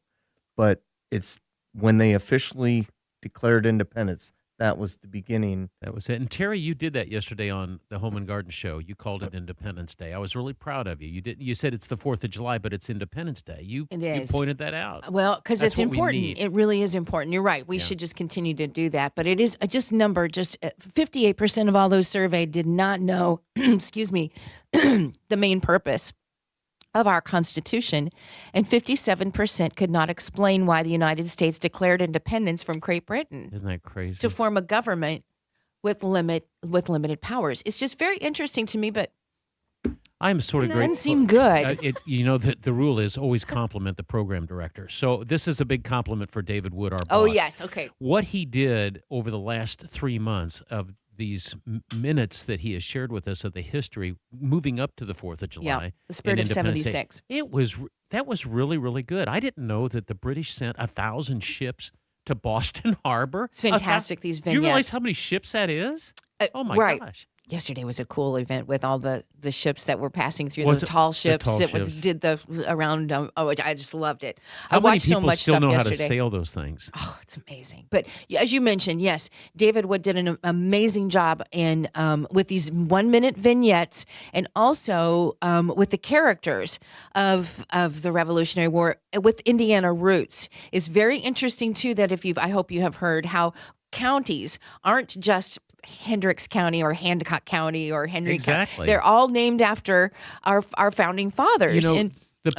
But it's when they officially declared independence. That was the beginning. That was it. And Terry, you did that yesterday on the Home and Garden Show. You called it Independence Day. I was really proud of you. You said it's the 4th of July, but it's Independence Day. You pointed that out. Well, because it's important. It really is important. You're right. We should just continue to do that. But it is just 58% of all those surveyed did not know, excuse me, the main purpose of our Constitution, and 57% could not explain why the United States declared independence from Great Britain. Isn't that crazy? To form a government with limited powers. It's just very interesting to me, but I'm sort of grateful. Doesn't seem good. The rule is always compliment the program director. So this is a big compliment for David Wood, our boss. Oh, yes. Okay. What he did over the last 3 months of these minutes that he has shared with us of the history moving up to the 4th of July. The spirit of 76. That was really, really good. I didn't know that the British sent 1,000 ships to Boston Harbor. It's fantastic, these vignettes. Do you realize how many ships that is? Oh, my gosh. Yesterday was a cool event with all the ships that were passing through, Was the it tall ships the tall that ships? did the around. I just loved it. How I many watched people so much still stuff know yesterday. how to sail those things? Oh, it's amazing. But as you mentioned, yes, David Wood did an amazing job in with these 1-minute vignettes, and also with the characters of the Revolutionary War with Indiana roots. It's very interesting too that I hope you have heard how counties aren't just Hendricks County or Hancock County or Henry County. They're all named after our founding fathers.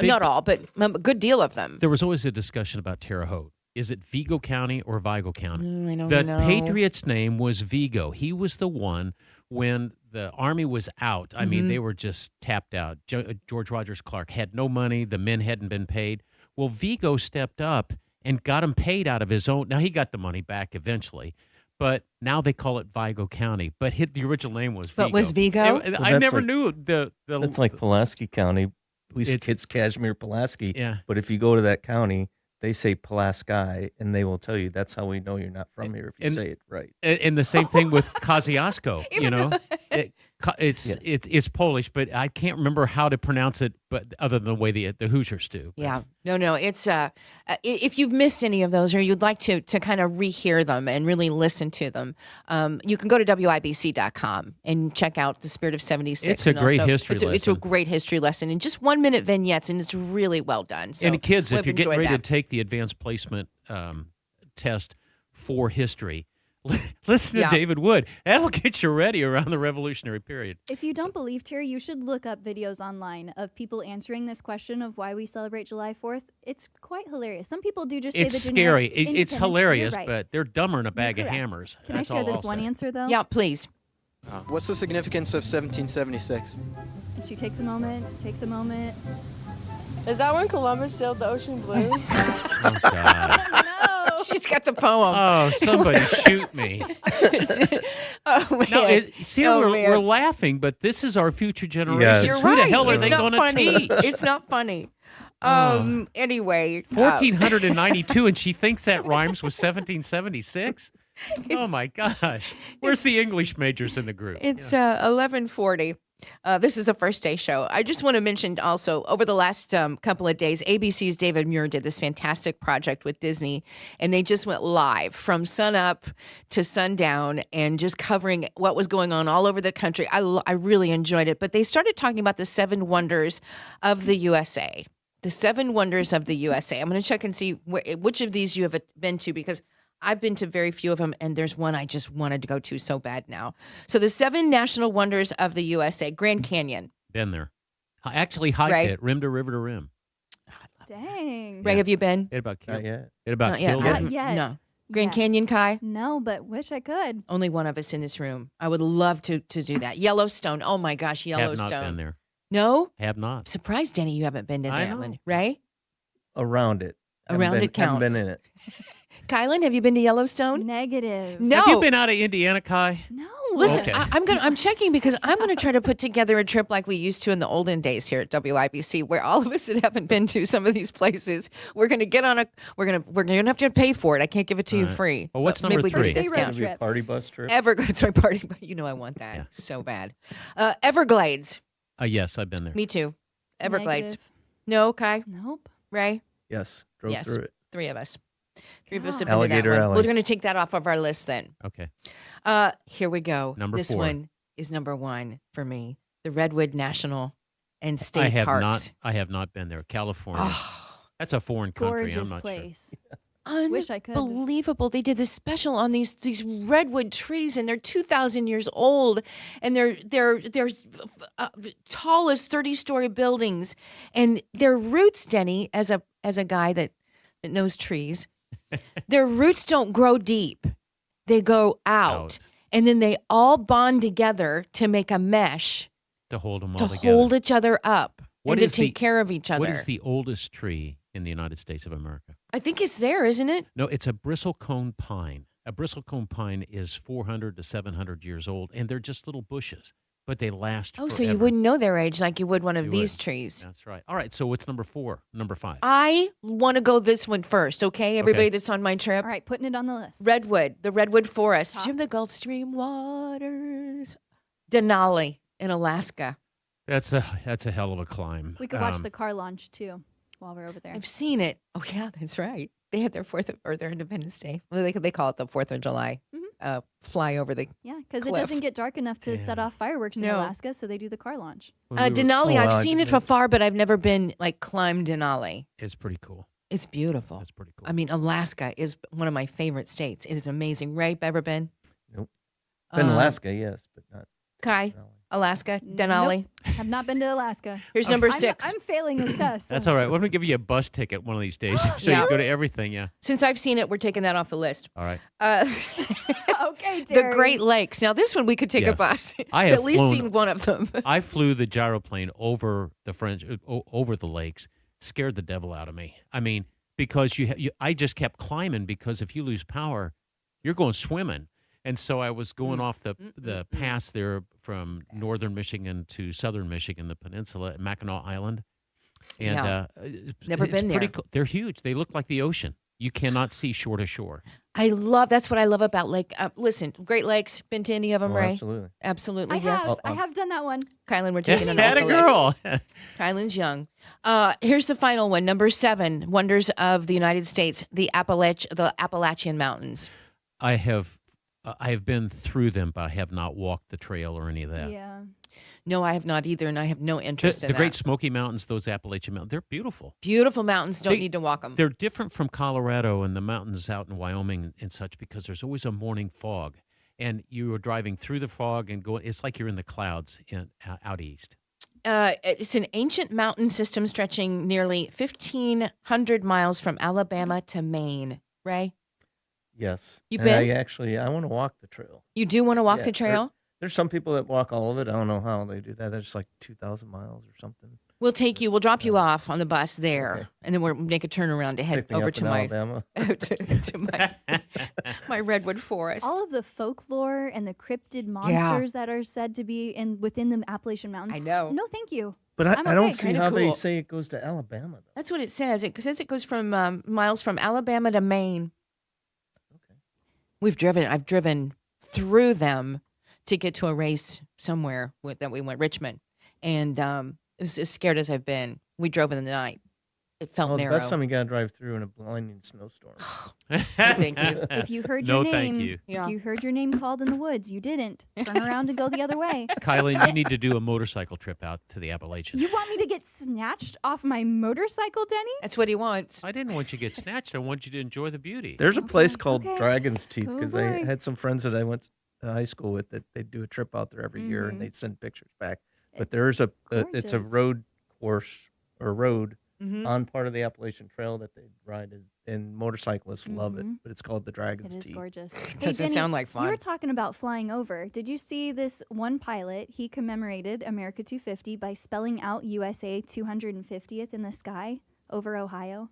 Not all, but a good deal of them. There was always a discussion about Terre Haute. Is it Vigo County or Vigo County? I don't the know. Patriot's name was Vigo. He was the one when the army was out. I mean, they were just tapped out. George Rogers Clark had no money. The men hadn't been paid. Well, Vigo stepped up and got him paid out of his own. Now, he got the money back eventually, but now they call it Vigo County. But the original name was Vigo. But was Vigo? I never knew the... That's like Pulaski County. It's Kashmir Pulaski. Yeah. But if you go to that county, they say Pulaski, and they will tell you that's how we know you're not from here if you say it right. And the same thing with Kosciuszko, It's Polish, but I can't remember how to pronounce it, but other than the way the Hoosiers do. Yeah. No. It's if you've missed any of those or you'd like to kind of rehear them and really listen to them, you can go to WIBC.com and check out The Spirit of 76. It's a great history lesson. It's a great history lesson in just 1-minute vignettes, and it's really well done. So and kids, if you're getting ready that. to take the advanced placement test for history, listen to David Wood. That'll get you ready around the Revolutionary period. If you don't believe Terry, you should look up videos online of people answering this question of why we celebrate July 4th. It's quite hilarious. Some people do just say It's the scary. generic It's independence. hilarious, You're right. but they're dumber than a bag You're of correct. hammers. Can That's I share all this I'll one say. answer, though? Yeah, please. What's the significance of 1776? And she takes a moment. Is that when Columbus sailed the ocean blue? Oh, God. No. She's got the poem. Oh, somebody shoot me. Oh, man. No, man. we're laughing, but this is our future generation. Yes. You're Who right. the hell are It's they not going to funny. teach? It's not funny. Anyway. 1492, and she thinks that rhymes with 1776? Oh, my gosh. Where's the English majors in the group? It's 11:40. This is the first day show. I just want to mention also, over the last couple of days, ABC's David Muir did this fantastic project with Disney, and they just went live from sunup to sundown and just covering what was going on all over the country. I really enjoyed it. But they started talking about the 7 wonders of the USA. The 7 wonders of the USA. I'm going to check and see which of these you have been to, because I've been to very few of them, and there's one I just wanted to go to so bad now. So the 7 national wonders of the USA. Grand Canyon. Been there. I actually hiked it, rim to river to rim. Dang. Ray, have you been? It about Not yet. It about Not yet. Kielynn. Not yet. No. Grand Yes. Canyon, Kai? No, but wish I could. Only one of us in this room. I would love to do that. Yellowstone. Oh, my gosh, Have Yellowstone. not been there. No? Have not. Surprised, Denny, you haven't been to I that know. one. Ray? Around it. Around it counts. Haven't been in it. Kylan, have you been to Yellowstone? Negative. No. Have you been out of Indiana, Kai? No. Listen, Okay. I'm checking because I'm going to try to put together a trip like we used to in the olden days here at WIBC, where all of us that haven't been to some of these places, we're going to get on we're going to have to pay for it. I can't give it to you All right. free. Well, what's But maybe number we can 3? discount. It'll be a party bus trip. Sorry, party, but you know I want that so bad. Everglades. Yes, I've been there. Me too. Everglades. Negative. No, Kai. Nope. Ray. Yes. Drove through it. 3 of us. 3 of us Wow. have been Alligator to that one. Alley. We're going to take that off of our list then. Okay. Here we go. Number this 4. one is number 1 for me. The Redwood National and State I have Parks. not been there. California. Oh, That's a foreign country. I'm Gorgeous not place. Wish I could. Unbelievable. They did this special on these redwood trees, and they're 2,000 years old, and they're tall as 30-story buildings, and their roots, Denny, as a guy that knows trees, their roots don't grow deep. They go out, and then they all bond together to make a mesh to hold them all to together. hold each other up What and to is take care of each other. What is the oldest tree in the United States of America? I think it's there, isn't it? No, it's a bristlecone pine. A bristlecone pine is 400 to 700 years old, and they're just little bushes, but they last Oh, forever. so you wouldn't know their age like you would one of You these wouldn't. trees. That's right. All right, so what's number 4? Number 5? I want to go this one first, okay? Everybody Okay. that's on my trip. All right, putting it on the list. Redwood, the Redwood Forest. Do you have the Gulf Stream waters? Denali in Alaska. That's a hell of a climb. We could watch the car launch too while we're over there. I've seen it. Oh, yeah, that's right. They had their their Independence Day. Well, they call it the 4th of July. Fly over the Yeah, because it cliff. doesn't get dark enough to set off fireworks in No. Alaska, so they do the car launch. Denali, I've seen it from far, but I've never been climbed Denali. It's pretty cool. It's beautiful. That's pretty cool. I mean, Alaska is one of my favorite states. It is amazing. Ray, ever been? Nope. Been Alaska, yes, but not. Kai, Alaska, Denali. Nope. Have not been to Alaska. Here's number I'm- 6. I'm failing this test. That's all right. We're going to give you a bus ticket one of these days, so Yeah. you go to everything. Yeah. Since I've seen it, we're taking that off the list. All right. Okay, The Terry. Great Lakes. Now, this one we could take a Yes. bus. I I've have at least flown- seen one of them. I flew the gyroplane over the over the lakes. Scared the devil out of me. I mean, because I just kept climbing, because if you lose power, you're going swimming. And so I was going off the pass there from northern Michigan to southern Michigan, the peninsula at Mackinac Island. And Yeah. Never it's been pretty there. Cool. They're huge. They look like the ocean. You cannot see shore to shore. That's what I love about listen, Great Lakes, been to any of them, Oh, Ray? absolutely. Absolutely, I yes. have. I have done that one. Kylan, we're taking it off Had the a list. girl. Kylan's young. Here's the final one, number 7, Wonders of the United States, the Appalachian Mountains. I have been through them, but I have not walked the trail or any of that. Yeah. No, I have not either, and I have no interest The in that. Great Smoky Mountains, those Appalachian Mountains, they're beautiful. Beautiful mountains, don't need to walk them. They're different from Colorado and the mountains out in Wyoming and such, because there's always a morning fog, and you are driving through the fog and going. It's like you're in the clouds out east. It's an ancient mountain system stretching nearly 1,500 miles from Alabama to Maine. Ray? Yes. You And been? I want to walk the trail. You do want to walk Yeah, the trail? There's some people that walk all of it. I don't know how they do that. That's like 2,000 miles or something. We'll drop you off on the bus there, Okay. and then we'll make a turnaround to head Pick me over up to in my Alabama. to my redwood forest. All of the folklore and the cryptid monsters that are said to be within the Appalachian Mountains. I know. No, thank you. But I'm I don't okay. see Kinda how they cool. say it goes to Alabama, though. That's what it says. It says it goes from miles from Alabama to Maine. Okay. I've driven through them to get to a race somewhere that we went, Richmond. And it was as scared as I've been. We drove in the night. It felt narrow. That's time you got to drive through in a blinding snowstorm. Thank you. If you heard your No, name, thank you. if you heard your name called in the woods, you didn't. Turn around and go the other way. Kielynn, you need to do a motorcycle trip out to the Appalachians. You want me to get snatched off my motorcycle, Denny? That's what he wants. I didn't want you to get snatched. I want you to enjoy the beauty. There's a place called Dragon's Teeth Oh, because I boy. had some friends that I went to high school with that they'd do a trip out there every year and they'd send pictures back. But there's it's a road course or road on part of the Appalachian Trail that they ride, and motorcyclists love it. But it's called the Dragon's It is Teeth. gorgeous. Doesn't Denny, sound like fun. You were talking about flying over. Did you see this one pilot? He commemorated America 250 by spelling out USA 250th in the sky over Ohio.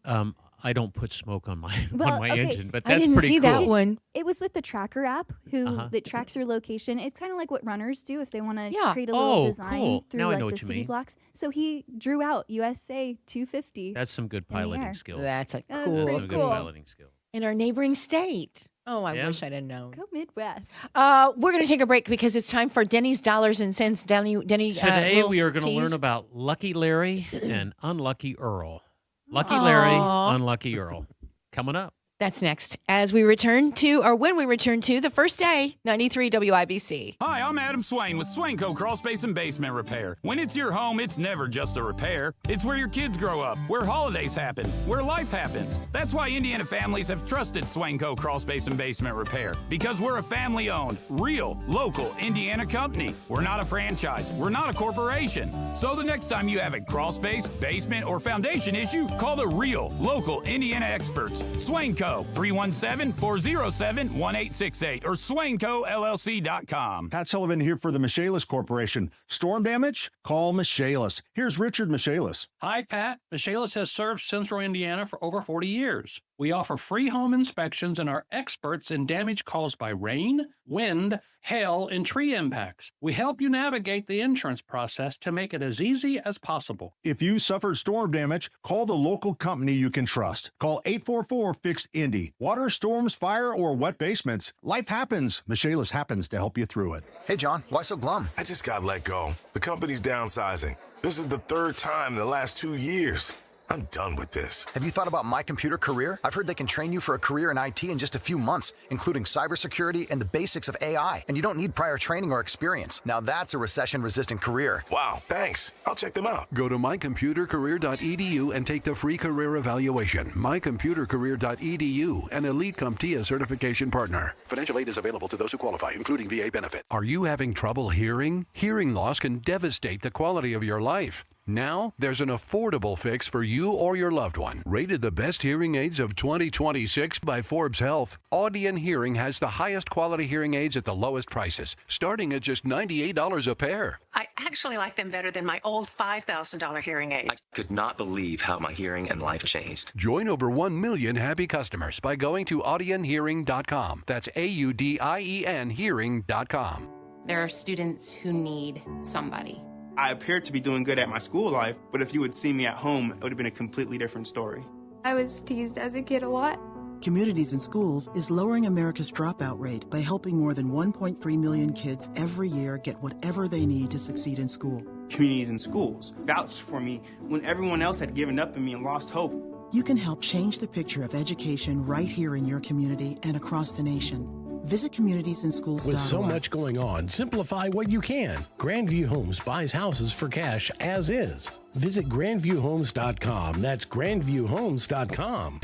I don't put smoke on my Okay. engine, but I that's didn't pretty see cool. that one. It was with the Tracker app that tracks your location. It's kind of like what runners do if they want to create a little design cool. through Now I like know the what you city mean. blocks. So he drew out USA 250. That's some good in the air. piloting skills. That's a That was cool. That's pretty some good cool. piloting skills. In our neighboring state. Oh, I Yeah. wish I'd have known. Go Midwest. We're going to take a break because it's time for Denny's Dollars and Cents. Denny, Today we are going to learn tease. about Lucky Larry and Unlucky Earl. Lucky Larry, Aw. Unlucky Earl. Coming up. That's next as we return to, or when we return to, the first day, 93 WIBC. Hi, I'm Adam Swain with Swainco Crawl Space and Basement Repair. When it's your home, it's never just a repair. It's where your kids grow up, where holidays happen, where life happens. That's why Indiana families have trusted Swainco Crawl Space and Basement Repair, because we're a family-owned, real, local Indiana company. We're not a franchise. We're not a corporation. So the next time you have a crawl space, basement, or foundation issue, call the real, local Indiana experts. Swainco, 317-407-1868 or SwaincoLLC.com. Pat Sullivan here for the Michaelis Corporation. Storm damage? Call Michaelis. Here's Richard Michaelis. Hi, Pat. Michaelis has served Central Indiana for over 40 years. We offer free home inspections and are experts in damage caused by rain, wind, hail, and tree impacts. We help you navigate the insurance process to make it as easy as possible. If you suffered storm damage, call the local company you can trust. Call 844-FIX-INDY. Water, storms, fire, or wet basements. Life happens. Michaelis happens to help you through it. Hey, John, why so glum? I just got let go. The company's downsizing. This is the third time in the last 2 years. I'm done with this. Have you thought about My Computer Career? I've heard they can train you for a career in IT in just a few months, including cybersecurity and the basics of AI. And you don't need prior training or experience. Now that's a recession-resistant career. Wow, thanks. I'll check them out. Go to mycomputercareer.edu and take the free career evaluation. mycomputercareer.edu, an Elite CompTIA certification partner. Financial aid is available to those who qualify, including VA benefit. Are you having trouble hearing? Hearing loss can devastate the quality of your life. Now, there's an affordable fix for you or your loved one. Rated the best hearing aids of 2026 by Forbes Health, Audion Hearing has the highest quality hearing aids at the lowest prices, starting at just $98 a pair. I actually like them better than my old $5,000 hearing aid. I could not believe how my hearing and life changed. Join over 1 million happy customers by going to audionhearing.com. That's AUDIEN hearing.com. There are students who need somebody. I appeared to be doing good at my school life, but if you had seen me at home, it would have been a completely different story. I was teased as a kid a lot. Communities in Schools is lowering America's dropout rate by helping more than 1.3 million kids every year get whatever they need to succeed in school. Communities in Schools vouched for me when everyone else had given up on me and lost hope. You can help change the picture of education right here in your community and across the nation. Visit communitiesinschools.org. With so much going on, simplify what you can. Grandview Homes buys houses for cash as is. Visit grandviewhomes.com. That's grandviewhomes.com.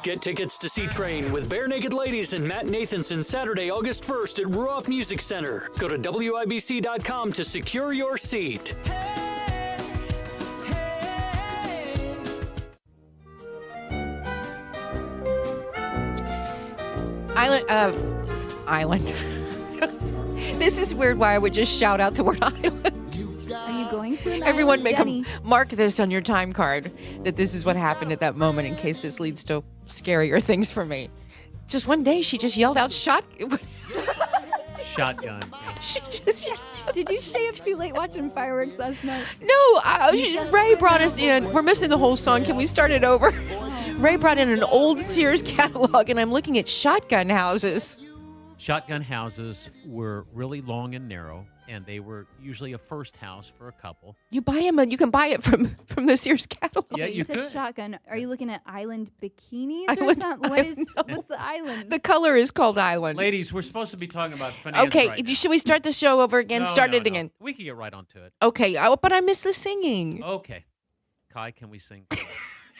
Get tickets to see Train with Bare Naked Ladies and Matt Nathanson Saturday, August 1st at Ruoff Music Center. Go to WIBC.com to secure your seat. Island. This is weird why I would just shout out the word island. Are you going to an Everyone island, make Denny? mark this on your time card that this is what happened at that moment in case this leads to scarier things for me. Just one day she just yelled out shotgun. She just Did you stay up too late watching fireworks last night? No, Ray brought us in. We're missing the whole song. Can we start it over? Ray brought in an old Sears catalog, and I'm looking at shotgun houses. Shotgun houses were really long and narrow, and they were usually a first house for a couple. You buy them, and you can buy it from the Sears catalog. Yeah, Okay, you you said could. shotgun. Are you looking at island bikinis I or would- something? I know. What's the island? The color is called Island. Ladies, we're supposed to be talking about finance Okay, right now. should we start the show over again? No, Start no, it no. again. We can get right onto it. Okay, but I missed the singing. Okay. Kai, can we sing?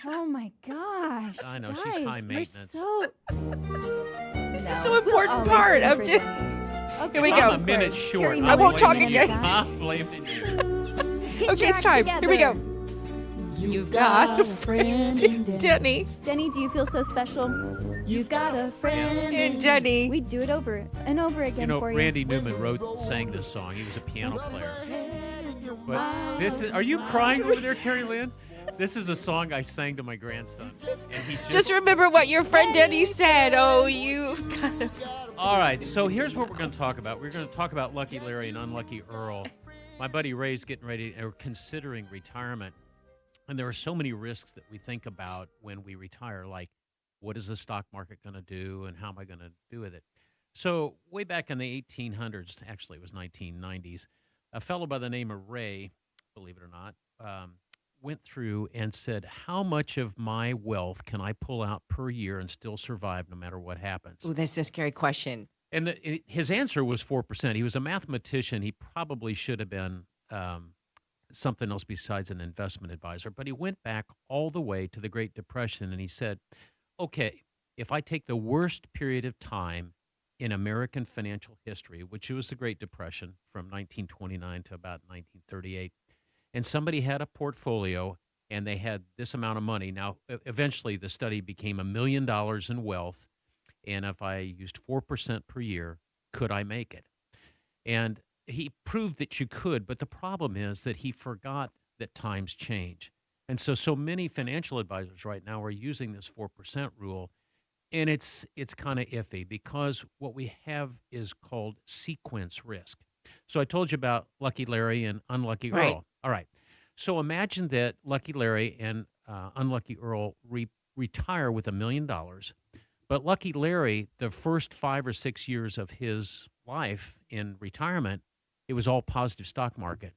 Oh my gosh! I know, guys, she's high you're maintenance. So... This No, is so we'll important always part sing of for it. Denny. Here we Okay, go. I'm a minute Terri short. Miller, I won't talk blaming again. you. I'm blaming you. Get Okay, your it's act time. Here we go. together. You've got a friend in Denny. Denny, do you feel so special? You've got a friend in Denny. We do it over and over again You know, for Randy Newman sang this song. He was a piano player. But this is, are you crying over there, Terry Lynn? This is a song I sang to my grandson. And he Just remember what your friend Denny said. Oh, you've got a... All right, so here's what we're going to talk about. We're going to talk about Lucky Larry and Unlucky Earl. My buddy Ray's getting ready, or considering retirement. And there are so many risks that we think about when we retire, like what is the stock market going to do and how am I going to do with it? So way back in the 1800s, actually it was 1990s, a fellow by the name of Ray, believe it or not, went through and said, how much of my wealth can I pull out per year and still survive no matter what happens? Oh, that's a scary question. And his answer was 4%. He was a mathematician. He probably should have been something else besides an investment advisor. But he went back all the way to the Great Depression, and he said, okay, if I take the worst period of time in American financial history, which was the Great Depression from 1929 to about 1938, and somebody had a portfolio and they had this amount of money. Now, eventually the study became $1 million in wealth. And if I used 4% per year, could I make it? And he proved that you could, but the problem is that he forgot that times change. And so many financial advisors right now are using this 4% rule, and it's kind of iffy because what we have is called sequence risk. So I told you about Lucky Larry and Unlucky Right. Earl. All right. So imagine that Lucky Larry and Unlucky Earl retire with $1 million. But Lucky Larry, the first 5 or 6 years of his life in retirement, it was all positive stock market.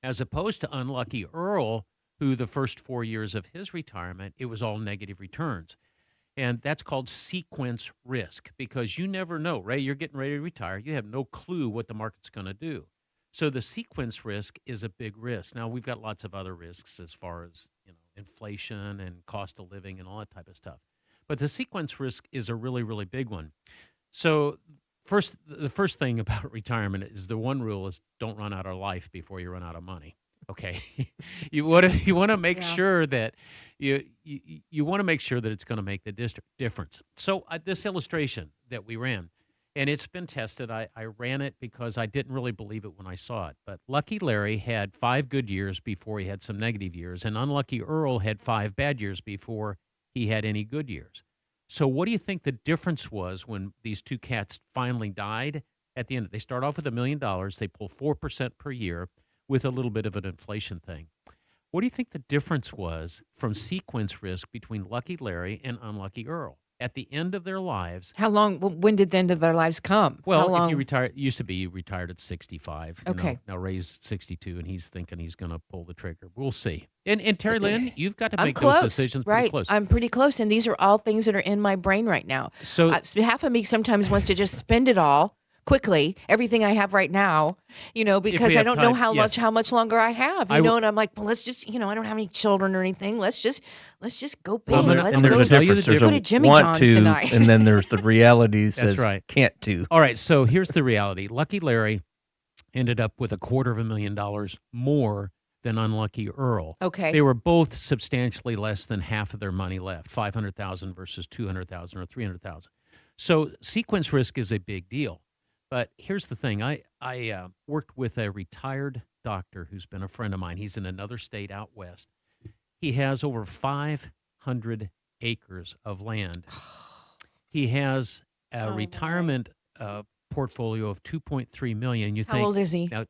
As opposed to Unlucky Earl, who the first 4 years of his retirement, it was all negative returns. And that's called sequence risk because you never know. Ray, you're getting ready to retire. You have no clue what the market's going to do. So the sequence risk is a big risk. Now, we've got lots of other risks as far as, inflation and cost of living and all that type of stuff. But the sequence risk is a really, really big one. So the first thing about retirement is the one rule is don't run out of life before you run out of money. Okay, you want to make sure that you want to make sure that it's going to make the difference. So this illustration that we ran, and it's been tested. I ran it because I didn't really believe it when I saw it. But Lucky Larry had 5 good years before he had some negative years, and Unlucky Earl had 5 bad years before he had any good years. So what do you think the difference was when these two cats finally died? At the end, they start off with $1 million. They pull 4% per year with a little bit of an inflation thing. What do you think the difference was from sequence risk between Lucky Larry and Unlucky Earl? At the end of their lives. How long? When did the end of their lives come? Well, How long? if you retire, it used to be you retired at 65. Okay. Now Ray's 62, and he's thinking he's going to pull the trigger. We'll see. And Terry Lynn, you've got to I'm make close, those decisions pretty right? close. I'm pretty close, and these are all things that are in my brain right now. So half of me sometimes wants to just spend it all quickly, everything I have right now, because I don't know how much longer I have, and I'm like, well, let's just, I don't have any children or anything. Let's just go big. Let's go to Jimmy John's tonight. And then there's the reality says That's right. can't to. All right, so here's the reality. Lucky Larry ended up with $250,000 more than Unlucky Earl. Okay. They were both substantially less than half of their money left, $500,000 versus $200,000 or $300,000. So sequence risk is a big deal. But here's the thing. I worked with a retired doctor who's been a friend of mine. He's in another state out west. He has over 500 acres of land. He has a retirement portfolio of $2.3 million. You think, how old is he? Now,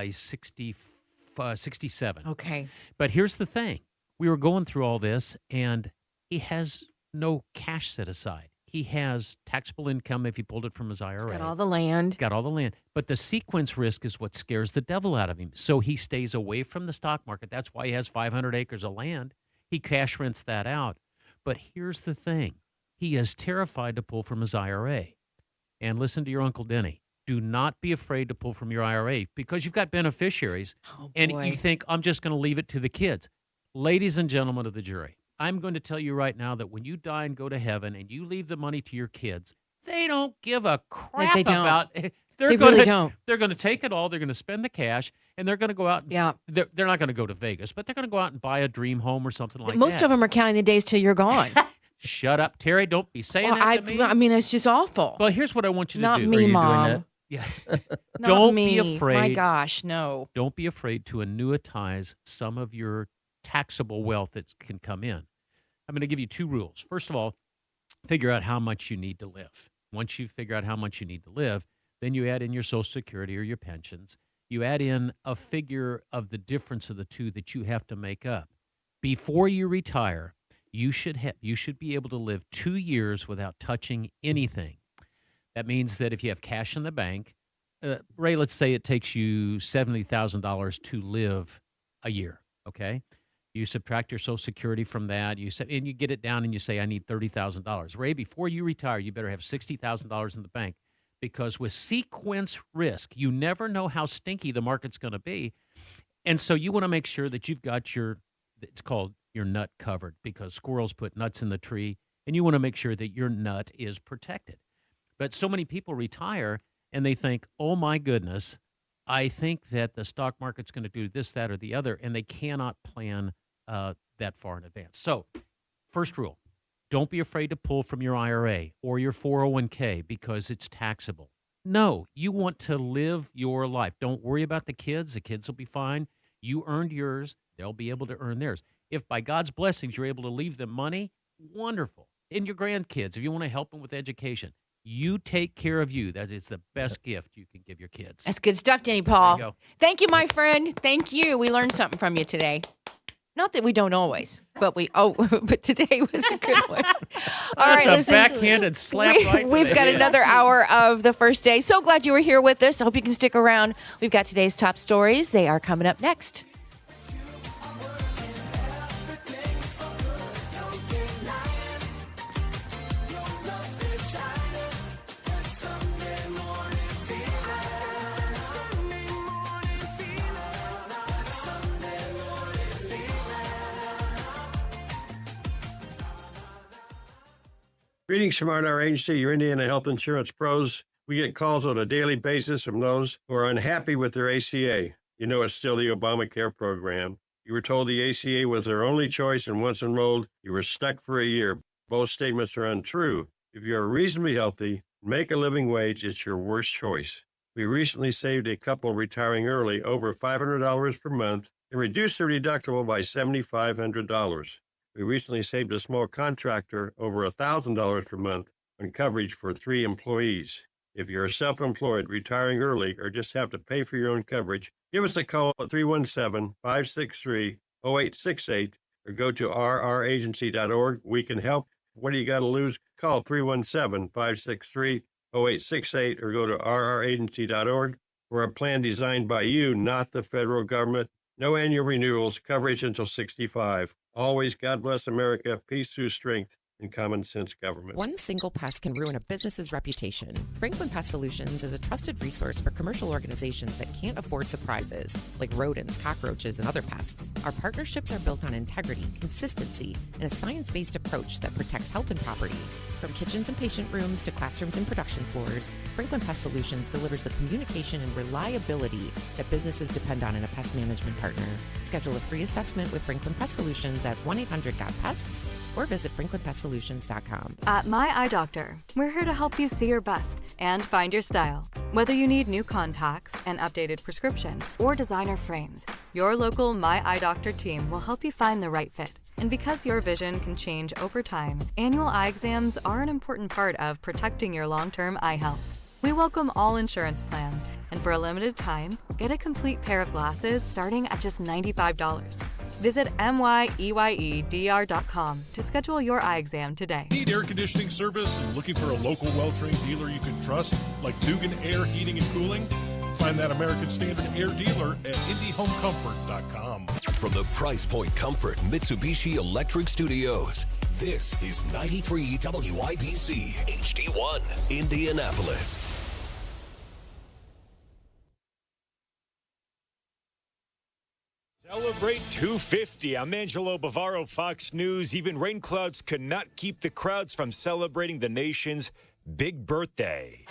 he's 67. Okay. But here's the thing. We were going through all this, and he has no cash set aside. He has taxable income if he pulled it from his IRA. Got all the land. Got all the land. But the sequence risk is what scares the devil out of him. So he stays away from the stock market. That's why he has 500 acres of land. He cash rents that out. But here's the thing. He is terrified to pull from his IRA. And listen to your Uncle Denny. Do not be afraid to pull from your IRA because you've got beneficiaries. And you think, I'm just going to leave it to the kids. Ladies and gentlemen of the jury, I'm going to tell you right now that when you die and go to heaven and you leave the money to your kids, they don't give a crap about it. They really don't. They're going to take it all. They're going to spend the cash, and they're going to go out. And, they're not going to go to Vegas, but they're going to go out and buy a dream home or something like that. Most of them are counting the days till you're gone. Shut up, Terry. Don't be saying that to me. I mean, it's just awful. Well, here's what I want you to Not do. me, Mom. Yeah. Don't be afraid. My gosh, no. Don't be afraid to annuitize some of your taxable wealth that can come in. I'm going to give you 2 rules. First of all, figure out how much you need to live. Once you figure out how much you need to live, then you add in your Social Security or your pensions. You add in a figure of the difference of the two that you have to make up. Before you retire, you should be able to live 2 years without touching anything. That means that if you have cash in the bank, Ray, let's say it takes you $70,000 to live a year, okay? You subtract your Social Security from that, and you get it down and you say, I need $30,000. Ray, before you retire, you better have $60,000 in the bank because with sequence risk, you never know how stinky the market's going to be. And so you want to make sure that you've got it's called your nut covered because squirrels put nuts in the tree, and you want to make sure that your nut is protected. But so many people retire and they think, oh my goodness, I think that the stock market's going to do this, that, or the other, and they cannot plan that far in advance. So first rule, don't be afraid to pull from your IRA or your 401k because it's taxable. No, you want to live your life. Don't worry about the kids. The kids will be fine. You earned yours. They'll be able to earn theirs. If by God's blessings you're able to leave them money, wonderful. And your grandkids, if you want to help them with education, you take care of you. That is the best gift you can give your kids. That's good stuff, Denny Paul. There you go. Thank you, my friend. Thank you. We learned something from you today. Not that we don't always, but but today was a good one. All right, that's a listen. backhanded slap right to We've the got head. another hour of the first day. So glad you were here with us. I hope you can stick around. We've got today's top stories. They are coming up next. Greetings from our agency, your Indiana Health Insurance Pros. We get calls on a daily basis from those who are unhappy with their ACA. You know it's still the Obamacare program. You were told the ACA was their only choice, and once enrolled, you were stuck for a year. Both statements are untrue. If you are reasonably healthy, make a living wage, it's your worst choice. We recently saved a couple retiring early over $500 per month and reduced their deductible by $7,500. We recently saved a small contractor over $1,000 per month on coverage for 3 employees. If you're self-employed, retiring early, or just have to pay for your own coverage, give us a call at 317-563-0868 or go to rragency.org. We can help. What do you got to lose? Call 317-563-0868 or go to rragency.org for a plan designed by you, not the federal government. No annual renewals, coverage until 65. Always, God bless America, peace through strength, and common sense government. One single pest can ruin a business's reputation. Franklin Pest Solutions is a trusted resource for commercial organizations that can't afford surprises, like rodents, cockroaches, and other pests. Our partnerships are built on integrity, consistency, and a science-based approach that protects health and property. From kitchens and patient rooms to classrooms and production floors, Franklin Pest Solutions delivers the communication and reliability that businesses depend on in a pest management partner. Schedule a free assessment with Franklin Pest Solutions at 1-800-GOT-PESTS or visit franklinpestsolutions.com. At My Eye Doctor, we're here to help you see your best and find your style. Whether you need new contacts, an updated prescription, or designer frames, your local My Eye Doctor team will help you find the right fit. And because your vision can change over time, annual eye exams are an important part of protecting your long-term eye health. We welcome all insurance plans, and for a limited time, get a complete pair of glasses starting at just $95. Visit myeyedr.com to schedule your eye exam today. Need air conditioning service and looking for a local well-trained dealer you can trust, like Dugan Air Heating and Cooling? Find that American Standard Air dealer at IndyHomeComfort.com. From the Price Point Comfort Mitsubishi Electric Studios, this is 93 WIBC HD1, Indianapolis. Celebrate 250. I'm Angelo Bavaro, Fox News. Even rain clouds could not keep the crowds from celebrating the nation's big birthday.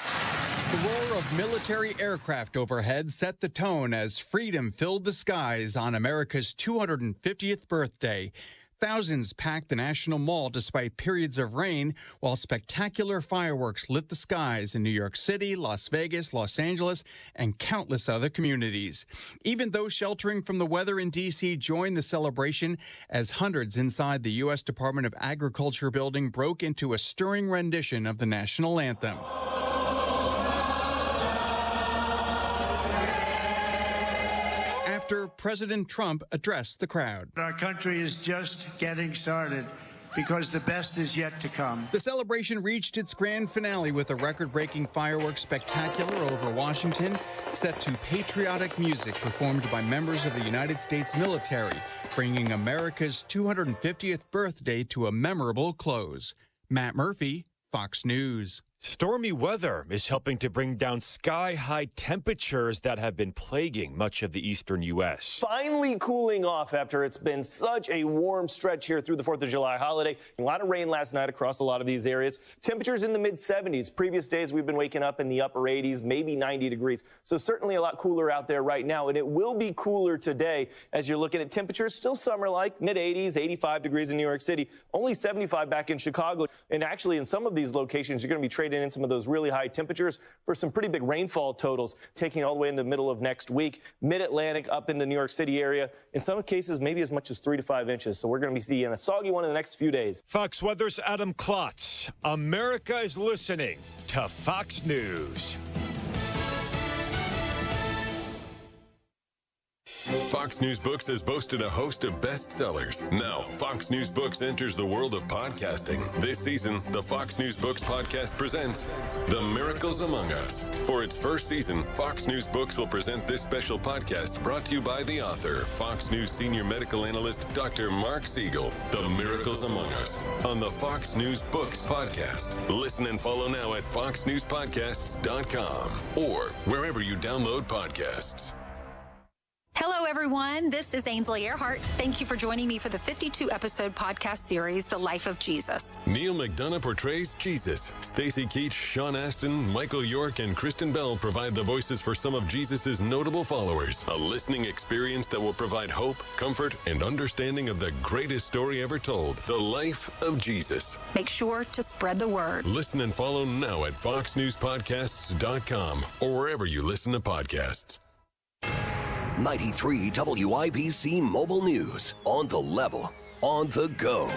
The roar of military aircraft overhead set the tone as freedom filled the skies on America's 250th birthday. Thousands packed the National Mall despite periods of rain, while spectacular fireworks lit the skies in New York City, Las Vegas, Los Angeles, and countless other communities. Even those sheltering from the weather in D.C. joined the celebration as hundreds inside the U.S. Department of Agriculture building broke into a stirring rendition of the national anthem. After President Trump addressed the crowd. Our country is just getting started because the best is yet to come. The celebration reached its grand finale with a record-breaking fireworks spectacular over Washington, set to patriotic music performed by members of the United States military, bringing America's 250th birthday to a memorable close. Matt Murphy, Fox News. Stormy weather is helping to bring down sky-high temperatures that have been plaguing much of the eastern U.S. Finally cooling off after it's been such a warm stretch here through the 4th of July holiday. A lot of rain last night across a lot of these areas. Temperatures in the mid-70s. Previous days we've been waking up in the upper 80s, maybe 90 degrees. So certainly a lot cooler out there right now, and it will be cooler today as you're looking at temperatures still summer-like, mid-80s, 85 degrees in New York City, only 75 back in Chicago. And actually in some of these locations you're going to be trading in some of those really high temperatures for some pretty big rainfall totals, taking all the way into the middle of next week. Mid-Atlantic up in the New York City area. In some cases, maybe as much as 3 to 5 inches. So we're going to be seeing a soggy one in the next few days. Fox Weather's Adam Klotz. America is listening to Fox News. Fox News Books has boasted a host of bestsellers. Now, Fox News Books enters the world of podcasting. This season, the Fox News Books podcast presents The Miracles Among Us. For its first season, Fox News Books will present this special podcast brought to you by the author, Fox News senior medical analyst, Dr. Mark Siegel. The Miracles Among Us on the Fox News Books podcast. Listen and follow now at foxnewspodcasts.com or wherever you download podcasts. Hello, everyone. This is Ainsley Earhart. Thank you for joining me for the 52-episode podcast series, The Life of Jesus. Neil McDonough portrays Jesus. Stacy Keach, Sean Astin, Michael York, and Kristen Bell provide the voices for some of Jesus' notable followers. A listening experience that will provide hope, comfort, and understanding of the greatest story ever told, The Life of Jesus. Make sure to spread the word. Listen and follow now at foxnewspodcasts.com or wherever you listen to podcasts. 93 WIBC Mobile News. On the level, on the go.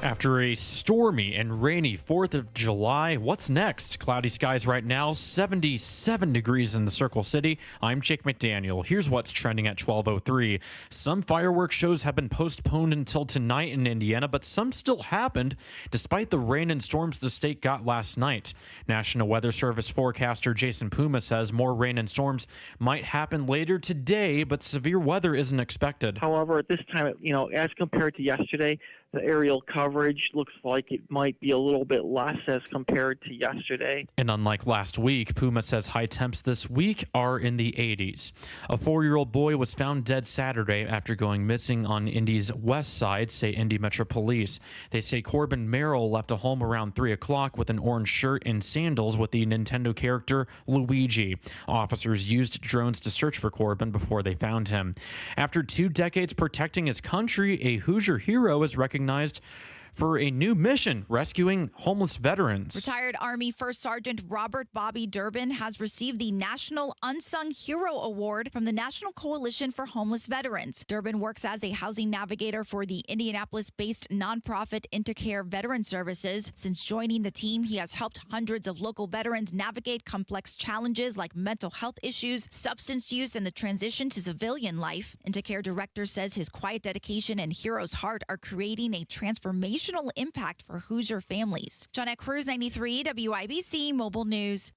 After a stormy and rainy 4th of July, what's next? Cloudy skies right now, 77 degrees in the Circle City. I'm Jake McDaniel. Here's what's trending at 12:03. Some fireworks shows have been postponed until tonight in Indiana, but some still happened despite the rain and storms the state got last night. National Weather Service forecaster Jason Puma says more rain and storms might happen later today, but severe weather isn't expected. However, at this time, as compared to yesterday, the aerial coverage looks like it might be a little bit less as compared to yesterday. And unlike last week, Puma says high temps this week are in the 80s. A 4-year-old boy was found dead Saturday after going missing on Indy's west side, say Indy Metro Police. They say Corbin Merrill left a home around 3 o'clock with an orange shirt and sandals with the Nintendo character Luigi. Officers used drones to search for Corbin before they found him. After 2 decades protecting his country, a Hoosier hero is recognized for a new mission rescuing homeless veterans. Retired Army First Sergeant Robert Bobby Durbin has received the National Unsung Hero Award from the National Coalition for Homeless Veterans. Durbin works as a housing navigator for the Indianapolis-based nonprofit Intercare Veteran Services. Since joining the team, he has helped hundreds of local veterans navigate complex challenges like mental health issues, substance use, and the transition to civilian life. Intercare director says his quiet dedication and hero's heart are creating a transformational impact for Hoosier families. Jeanette Cruz, 93 WIBC Mobile News.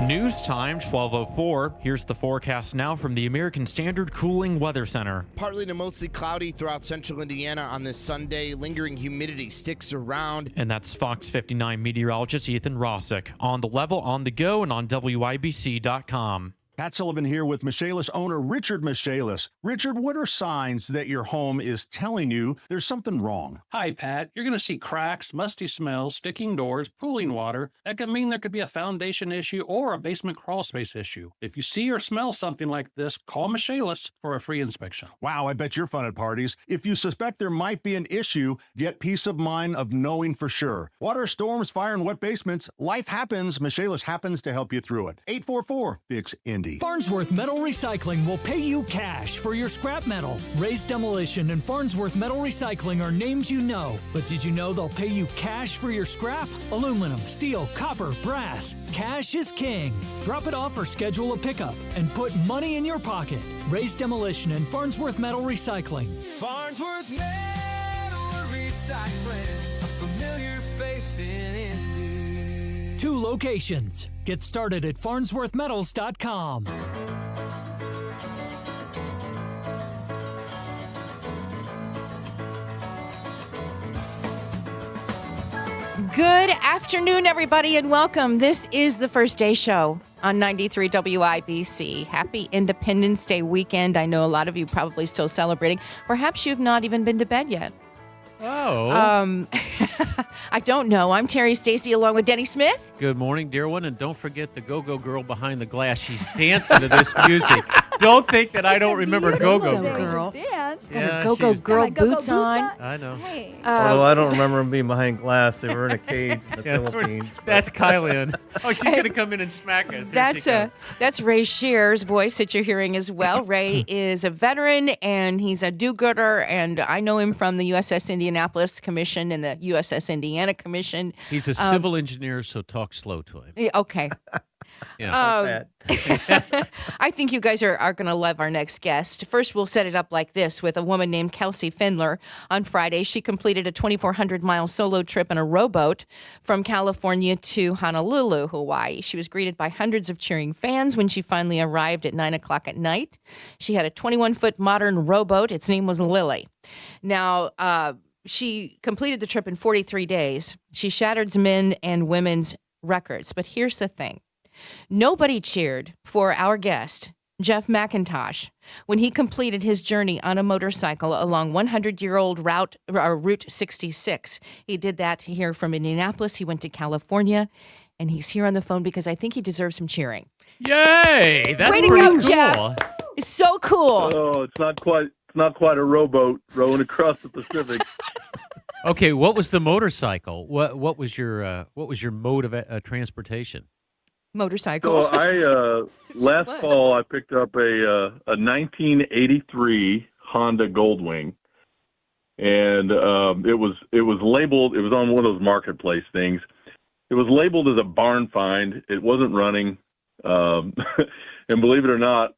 News time, 12:04. Here's the forecast now from the American Standard Cooling Weather Center. Partly to mostly cloudy throughout central Indiana on this Sunday. Lingering humidity sticks around. And that's Fox 59 meteorologist Ethan Rossick. On the level, on the go, and on WIBC.com. Pat Sullivan here with Michaelis owner Richard Michaelis. Richard, what are signs that your home is telling you there's something wrong? Hi, Pat. You're going to see cracks, musty smells, sticking doors, pooling water. That could mean there could be a foundation issue or a basement crawl space issue. If you see or smell something like this, call Michaelis for a free inspection. Wow, I bet you're fun at parties. If you suspect there might be an issue, get peace of mind of knowing for sure. Water, storms, fire, and wet basements, life happens. Michaelis happens to help you through it. 844-FIX-INDY. Farnsworth Metal Recycling will pay you cash for your scrap metal. Ray's Demolition and Farnsworth Metal Recycling are names you know. But did you know they'll pay you cash for your scrap? Aluminum, steel, copper, brass. Cash is king. Drop it off or schedule a pickup and put money in your pocket. Ray's Demolition and Farnsworth Metal Recycling. Farnsworth Metal Recycling, a familiar face in Indy. 2 locations. Get started at farnsworthmetals.com. Good afternoon, everybody, and welcome. This is the First Day Show on 93 WIBC. Happy Independence Day weekend. I know a lot of you probably still celebrating. Perhaps you've not even been to bed yet. Oh. I don't know. I'm Terri Stacy along with Denny Smith. Good morning, dear one. And don't forget the go-go girl behind the glass. She's dancing to this music. Don't think that I don't remember go-go girl. Yeah, go-go girl boots on. I know. Hey. Although I don't remember them being behind glass. They were in a cage in the Philippines. That's Kielynn. Oh, she's going to come in and smack us. That's Ray Shearer's voice that you're hearing as well. Ray is a veteran, and he's a do-gooder, and I know him from the USS Indianapolis Commission and the USS Indiana Commission. He's a civil engineer, so talk slow to him. Okay. Yeah. I think you guys are going to love our next guest. First, we'll set it up like this with a woman named Kelsey Findler. On Friday, she completed a 2,400-mile solo trip in a rowboat from California to Honolulu, Hawaii. She was greeted by hundreds of cheering fans when she finally arrived at 9 o'clock at night. She had a 21-foot modern rowboat. Its name was Lily. Now, she completed the trip in 43 days. She shattered men and women's records. But here's the thing. Nobody cheered for our guest, Jeff McIntosh, when he completed his journey on a motorcycle along 100-year-old Route 66. He did that here from Indianapolis. He went to California, and he's here on the phone because I think he deserves some cheering. Yay! That's Way to pretty go, cool. Jeff. It's so cool. Oh, it's not quite a rowboat rowing across the Pacific. Okay, what was the motorcycle? What was your mode of transportation? Motorcycle. So last fall I picked up a 1983 Honda Goldwing, and it was labeled. It was on one of those marketplace things. It was labeled as a barn find. It wasn't running, and believe it or not,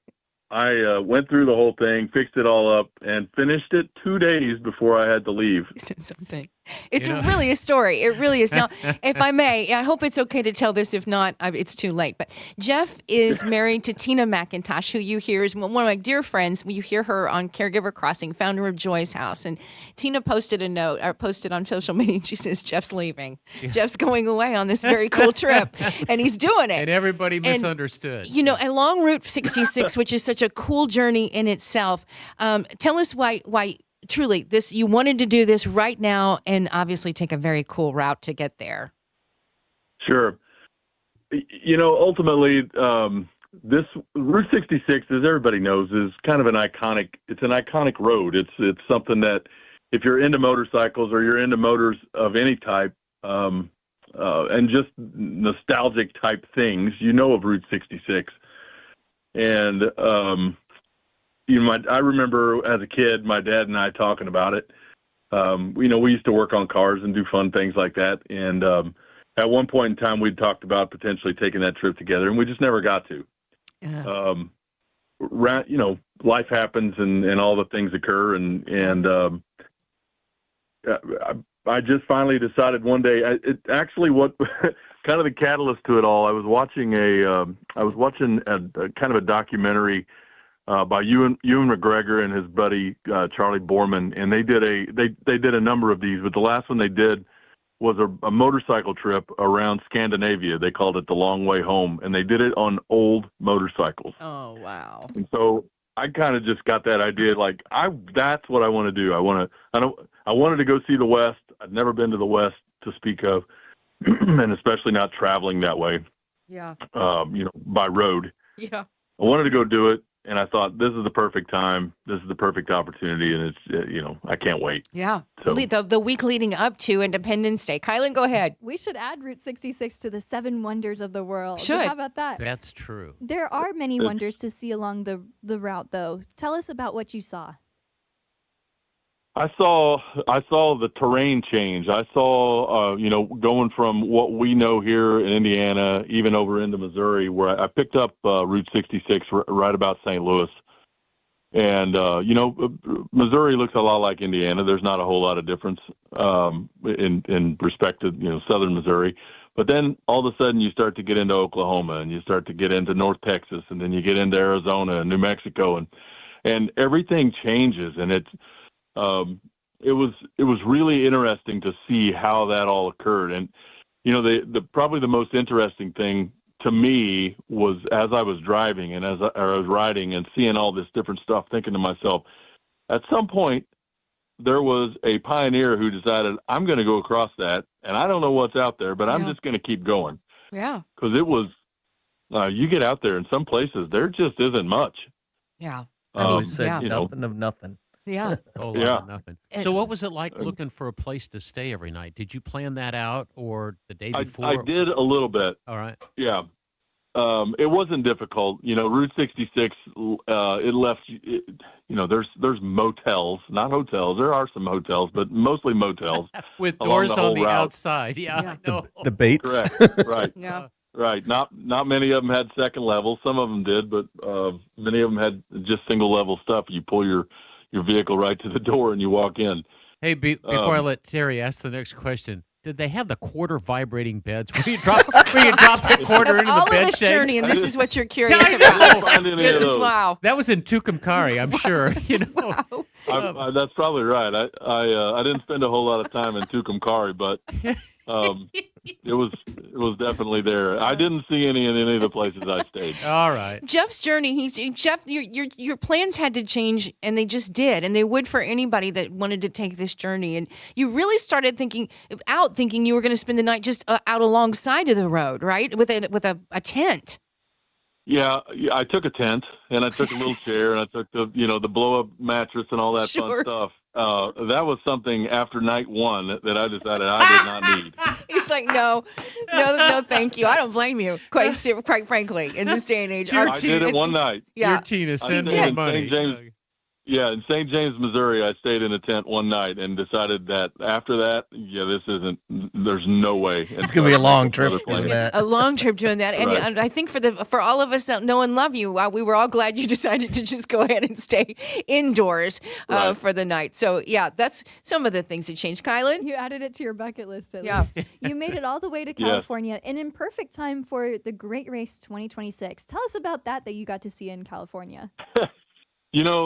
I went through the whole thing, fixed it all up, and finished it 2 days before I had to leave. Something. It's really a story. It really is. Now, if I may, I hope it's okay to tell this. If not, it's too late. But Jeff is married to Tina McIntosh, who you hear is one of my dear friends. You hear her on Caregiver Crossing, founder of Joy's House. And Tina posted a note, or posted on social media, and she says, Jeff's leaving. Yeah. Jeff's going away on this very cool trip, and he's doing it. And everybody misunderstood. And, along Route 66, which is such a cool journey in itself, tell us why truly you wanted to do this right now and obviously take a very cool route to get there. Sure. Ultimately, this Route 66, as everybody knows, is kind of an iconic road. It's something that if you're into motorcycles or you're into motors of any type, and just nostalgic type things, of Route 66. And, I remember as a kid, my dad and I talking about it. We used to work on cars and do fun things like that. And at one point in time, we'd talked about potentially taking that trip together, and we just never got to. Yeah. Life happens and all the things occur. I just finally decided one day, what kind of the catalyst to it all, I was watching a kind of a documentary by Ewan McGregor and his buddy Charlie Borman, and they did a number of these, but the last one they did was a motorcycle trip around Scandinavia. They called it the Long Way Home, and they did it on old motorcycles. Oh, wow. And so I kind of just got that idea, that's what I want to do. I wanted to go see the West. I'd never been to the West to speak of, and especially not traveling that way. Yeah. By road. Yeah. I wanted to go do it, and I thought, this is the perfect time. This is the perfect opportunity, and it's, I can't wait. Yeah. So, The week leading up to Independence Day. Kielynn, go ahead. We should add Route 66 to the 7 wonders of the world. Should. How about that? That's true. There are many wonders to see along the route, though. Tell us about what you saw. I saw the terrain change. I saw, going from what we know here in Indiana, even over into Missouri, where I picked up Route 66 right about St. Louis. And, Missouri looks a lot like Indiana. There's not a whole lot of difference in respect to, southern Missouri. But then all of a sudden you start to get into Oklahoma, and you start to get into North Texas, and then you get into Arizona and New Mexico, and everything changes. And it was really interesting to see how that all occurred. And, the probably the most interesting thing to me was, as I was driving and as I was riding and seeing all this different stuff, thinking to myself, at some point there was a pioneer who decided, I'm going to go across that, and I don't know what's out there, but I'm just going to keep going. Yeah. Because it was, you get out there in some places, there just isn't much. Yeah. Nothing of nothing. Yeah. Nothing. So what was it like looking for a place to stay every night? Did you plan that out, or the day before? I did a little bit. All right. Yeah. It wasn't difficult. Route 66, it left, there's motels, not hotels. There are some hotels, but mostly motels. With doors on the outside. Yeah, I know. The Bates. Correct. Right. Yeah. Right. Not many of them had second level. Some of them did, but many of them had just single level stuff. You pull your vehicle right to the door and you walk in. Hey, before I let Terry ask the next question, did they have the quarter vibrating beds where you drop the quarter into the bed? All of this journey, and this is what you're curious I about. find any This of is those. wow. That was in Tucumcari, I'm sure. Wow. That's probably right. I didn't spend a whole lot of time in Tucumcari, but it was definitely there. I didn't see any in any of the places I stayed. All right. Jeff's journey, Jeff, your plans had to change, and they just did, and they would for anybody that wanted to take this journey. And you really started thinking you were going to spend the night just out alongside of the road, right, with a tent. Yeah, I took a tent, and I took a little chair, and I took the blow up mattress and all that fun stuff. That was something after night one that I decided I did not need. He's like, no, thank you. I don't blame you, quite frankly, in this day and age. I did it one night. Yeah. Your Tina sent me money. In St. James, Missouri, I stayed in a tent one night and decided that after that, there's no way. It's going to be a long trip, isn't it? A long trip doing that. And, Right. and I think for all of us that know and love you, we were all glad you decided to just go ahead and stay indoors for the night. So, yeah, that's some of the things that changed. Kielynn? You added it to your bucket list at Yeah. least. You made it all the way to California and in perfect time for the Great Race 2026. Tell us about that you got to see in California.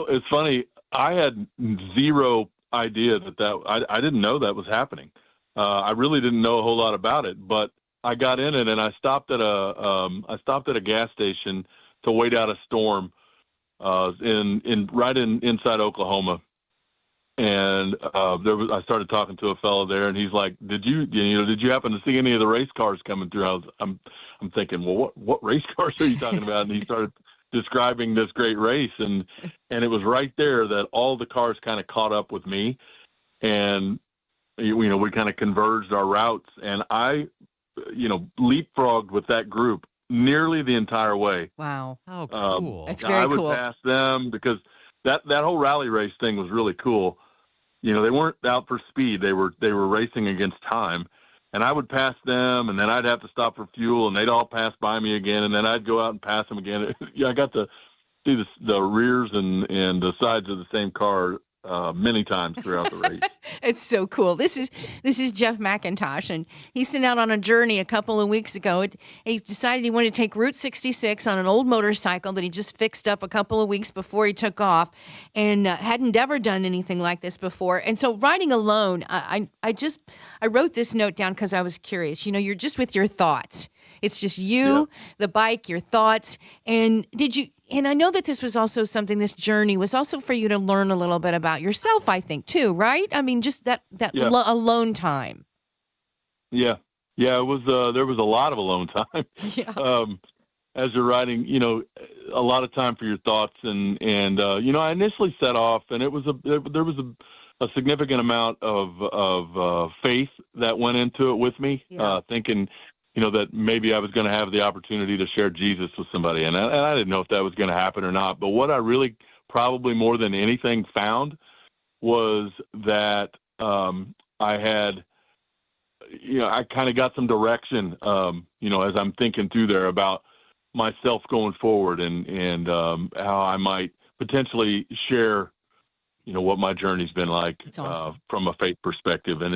It's funny. I had zero idea that I didn't know that was happening. I really didn't know a whole lot about it, but I got in it and I stopped at a gas station to wait out a storm inside Oklahoma. And I started talking to a fellow there, and he's like, "Did you happen to see any of the race cars coming through?" I'm thinking, well, what race cars are you talking about? And he started describing this great race, and it was right there that all the cars kind of caught up with me. and we kind of converged our routes, and I, leapfrogged with that group nearly the entire way. Wow. How cool. That's very I would cool. pass them because that whole rally race thing was really cool. They weren't out for speed. They were racing against time. And I would pass them, and then I'd have to stop for fuel, and they'd all pass by me again, and then I'd go out and pass them again. I got to see the rears and the sides of the same car many times throughout the race. It's so cool. This is Jeff McIntosh, and he sent out on a journey a couple of weeks ago. He decided he wanted to take Route 66 on an old motorcycle that he just fixed up a couple of weeks before he took off, and hadn't ever done anything like this before. And so riding alone, I wrote this note down because I was curious. You're just with your thoughts. It's just you, the bike, your thoughts. And I know that this was also something, this journey was also for you to learn a little bit about yourself, I think, too, right? I mean, just that alone time. Yeah. It was, there was a lot of alone time. Yeah. As you're riding, a lot of time for your thoughts. And I initially set off, and there was a significant amount of faith that went into it with me, thinking, that maybe I was going to have the opportunity to share Jesus with somebody. And I didn't know if that was going to happen or not. But what I really probably more than anything found was that I had, I kind of got some direction, as I'm thinking through there about myself going forward and how I might potentially share, what my journey's been like from a faith perspective. And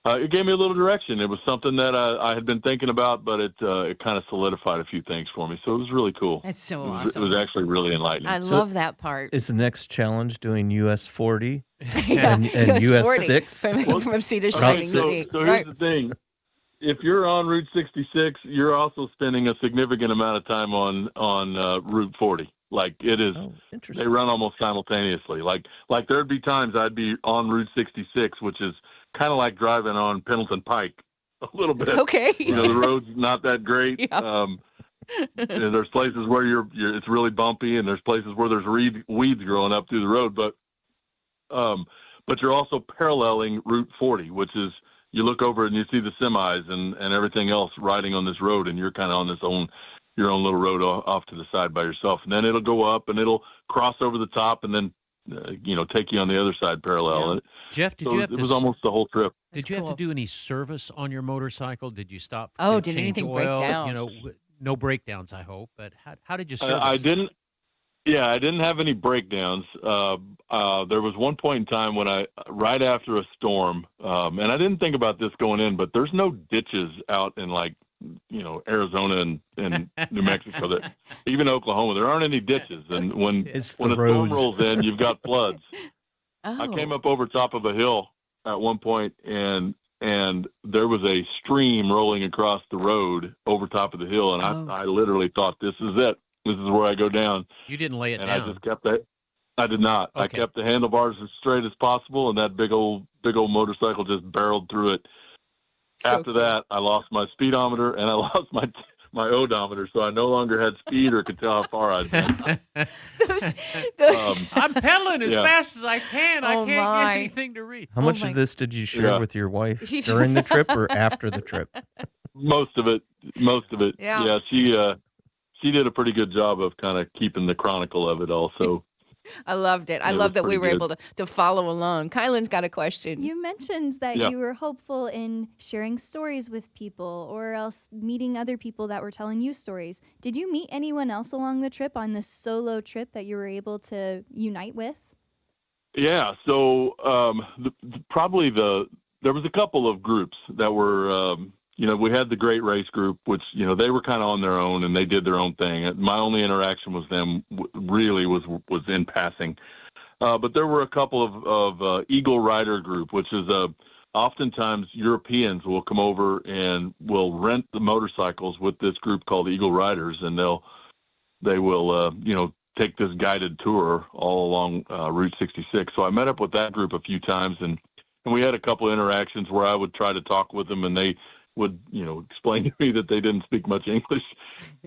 it gave me a little direction. It was something that I had been thinking about, but it kind of solidified a few things for me. So it was really cool. That's so awesome. It was actually really enlightening. I love that part. Is the next challenge doing US 40 Yeah, and US US 40 6? from sea to shining sea. So here's the thing. If you're on Route 66, you're also spending a significant amount of time on Route 40. Like it is, they run almost simultaneously. Like there'd be times I'd be on Route 66, which is kind of like driving on Pendleton Pike a little bit. Okay. The road's not that great. Yeah. And there's places where it's really bumpy, and there's places where there's weeds growing up through the road. But you're also paralleling Route 40, which is you look over and you see the semis and everything else riding on this road, and you're kind of on your own little road off to the side by yourself. And then it'll go up and it'll cross over the top and then take you on the other side parallel. Yeah. Jeff, it was almost the whole trip. Did you have to do any service on your motorcycle? Did you stop? Did change anything oil? break down? No breakdowns, I hope. But how did you service? I didn't. Yeah, I didn't have any breakdowns. There was one point in time when right after a storm, and I didn't think about this going in, but there's no ditches out in Arizona and New Mexico, even Oklahoma, there aren't any ditches. And when a storm rolls in, you've got floods. I came up over top of a hill at one point, and there was a stream rolling across the road over top of the hill, and I literally thought, this is it. This is where I go down. You didn't lay it down. And I just kept that. I did not. Okay. I kept the handlebars as straight as possible, and that big old motorcycle just barreled through it. After that, I lost my speedometer and I lost my odometer, so I no longer had speed or could tell how far I'd been. I'm pedaling as fast as I can. I can't get anything to read. How much of this did you share with your wife during the trip or after the trip? Most of it. Yeah. She did a pretty good job of kind of keeping the chronicle of it also. I loved it. I love that we were able to follow along. Kylan's got a question. You mentioned that you were hopeful in sharing stories with people or else meeting other people that were telling you stories. Did you meet anyone else along the trip on this solo trip that you were able to unite with? Yeah. So there was a couple of groups that were, we had the Great Race group, which, they were kind of on their own and they did their own thing. My only interaction with them really was in passing. But there were a couple of Eagle Rider group, which is oftentimes Europeans will come over and will rent the motorcycles with this group called Eagle Riders, and they will take this guided tour all along Route 66. So I met up with that group a few times, and we had a couple of interactions where I would try to talk with them, and they would, explain to me that they didn't speak much English.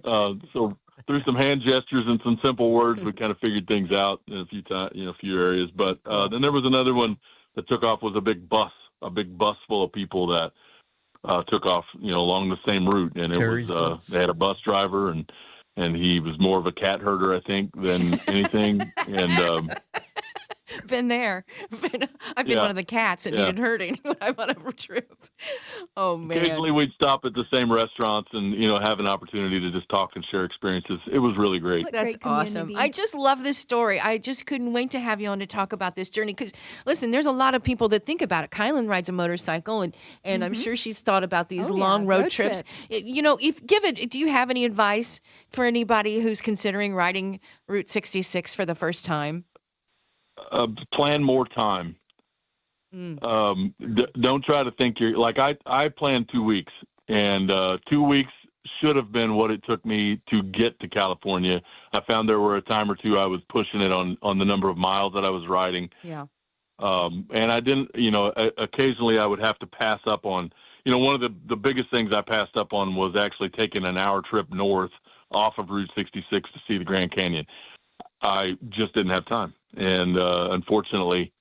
So through some hand gestures and some simple words, we kind of figured things out in a few times, a few areas. But then there was another one that took off, was a big bus full of people that took off, along the same route. And it was, they had a bus driver and he was more of a cat herder, I think, than anything. And, been there. I've been one of the cats that needed herding when I'm on a trip. Oh, man. Occasionally we'd stop at the same restaurants and, have an opportunity to just talk and share experiences. It was really great. That's awesome. I just love this story. I just couldn't wait to have you on to talk about this journey because, listen, there's a lot of people that think about it. Kielynn rides a motorcycle, and I'm sure she's thought about these long road trips. Do you have any advice for anybody who's considering riding Route 66 for the first time? Plan more time. Don't try to think you're like I planned 2 weeks, and 2 weeks should have been what it took me to get to California. I found there were a time or two I was pushing it on the number of miles that I was riding. Yeah. And I didn't, occasionally I would have to pass up on, one of the biggest things I passed up on was actually taking an hour trip north off of Route 66 to see the Grand Canyon. I just didn't have time. And unfortunately,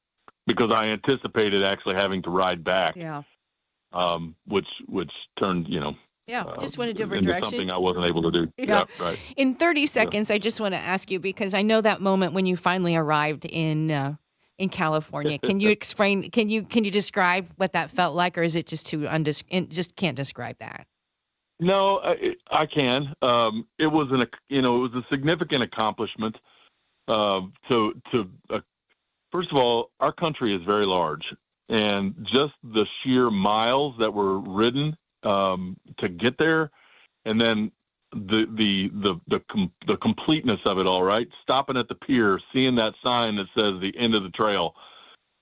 because I anticipated actually having to ride back, which turned, just went a different into direction. something I wasn't able to do. Yeah. Right. In 30 seconds, I just want to ask you, because I know that moment when you finally arrived in California. Can you explain? Can you describe what that felt like, or is it just too just can't describe that? No, I can. It was it was a significant accomplishment. First of all, our country is very large, and just the sheer miles that were ridden to get there, and then the completeness of it all, right? Stopping at the pier, seeing that sign that says the end of the trail,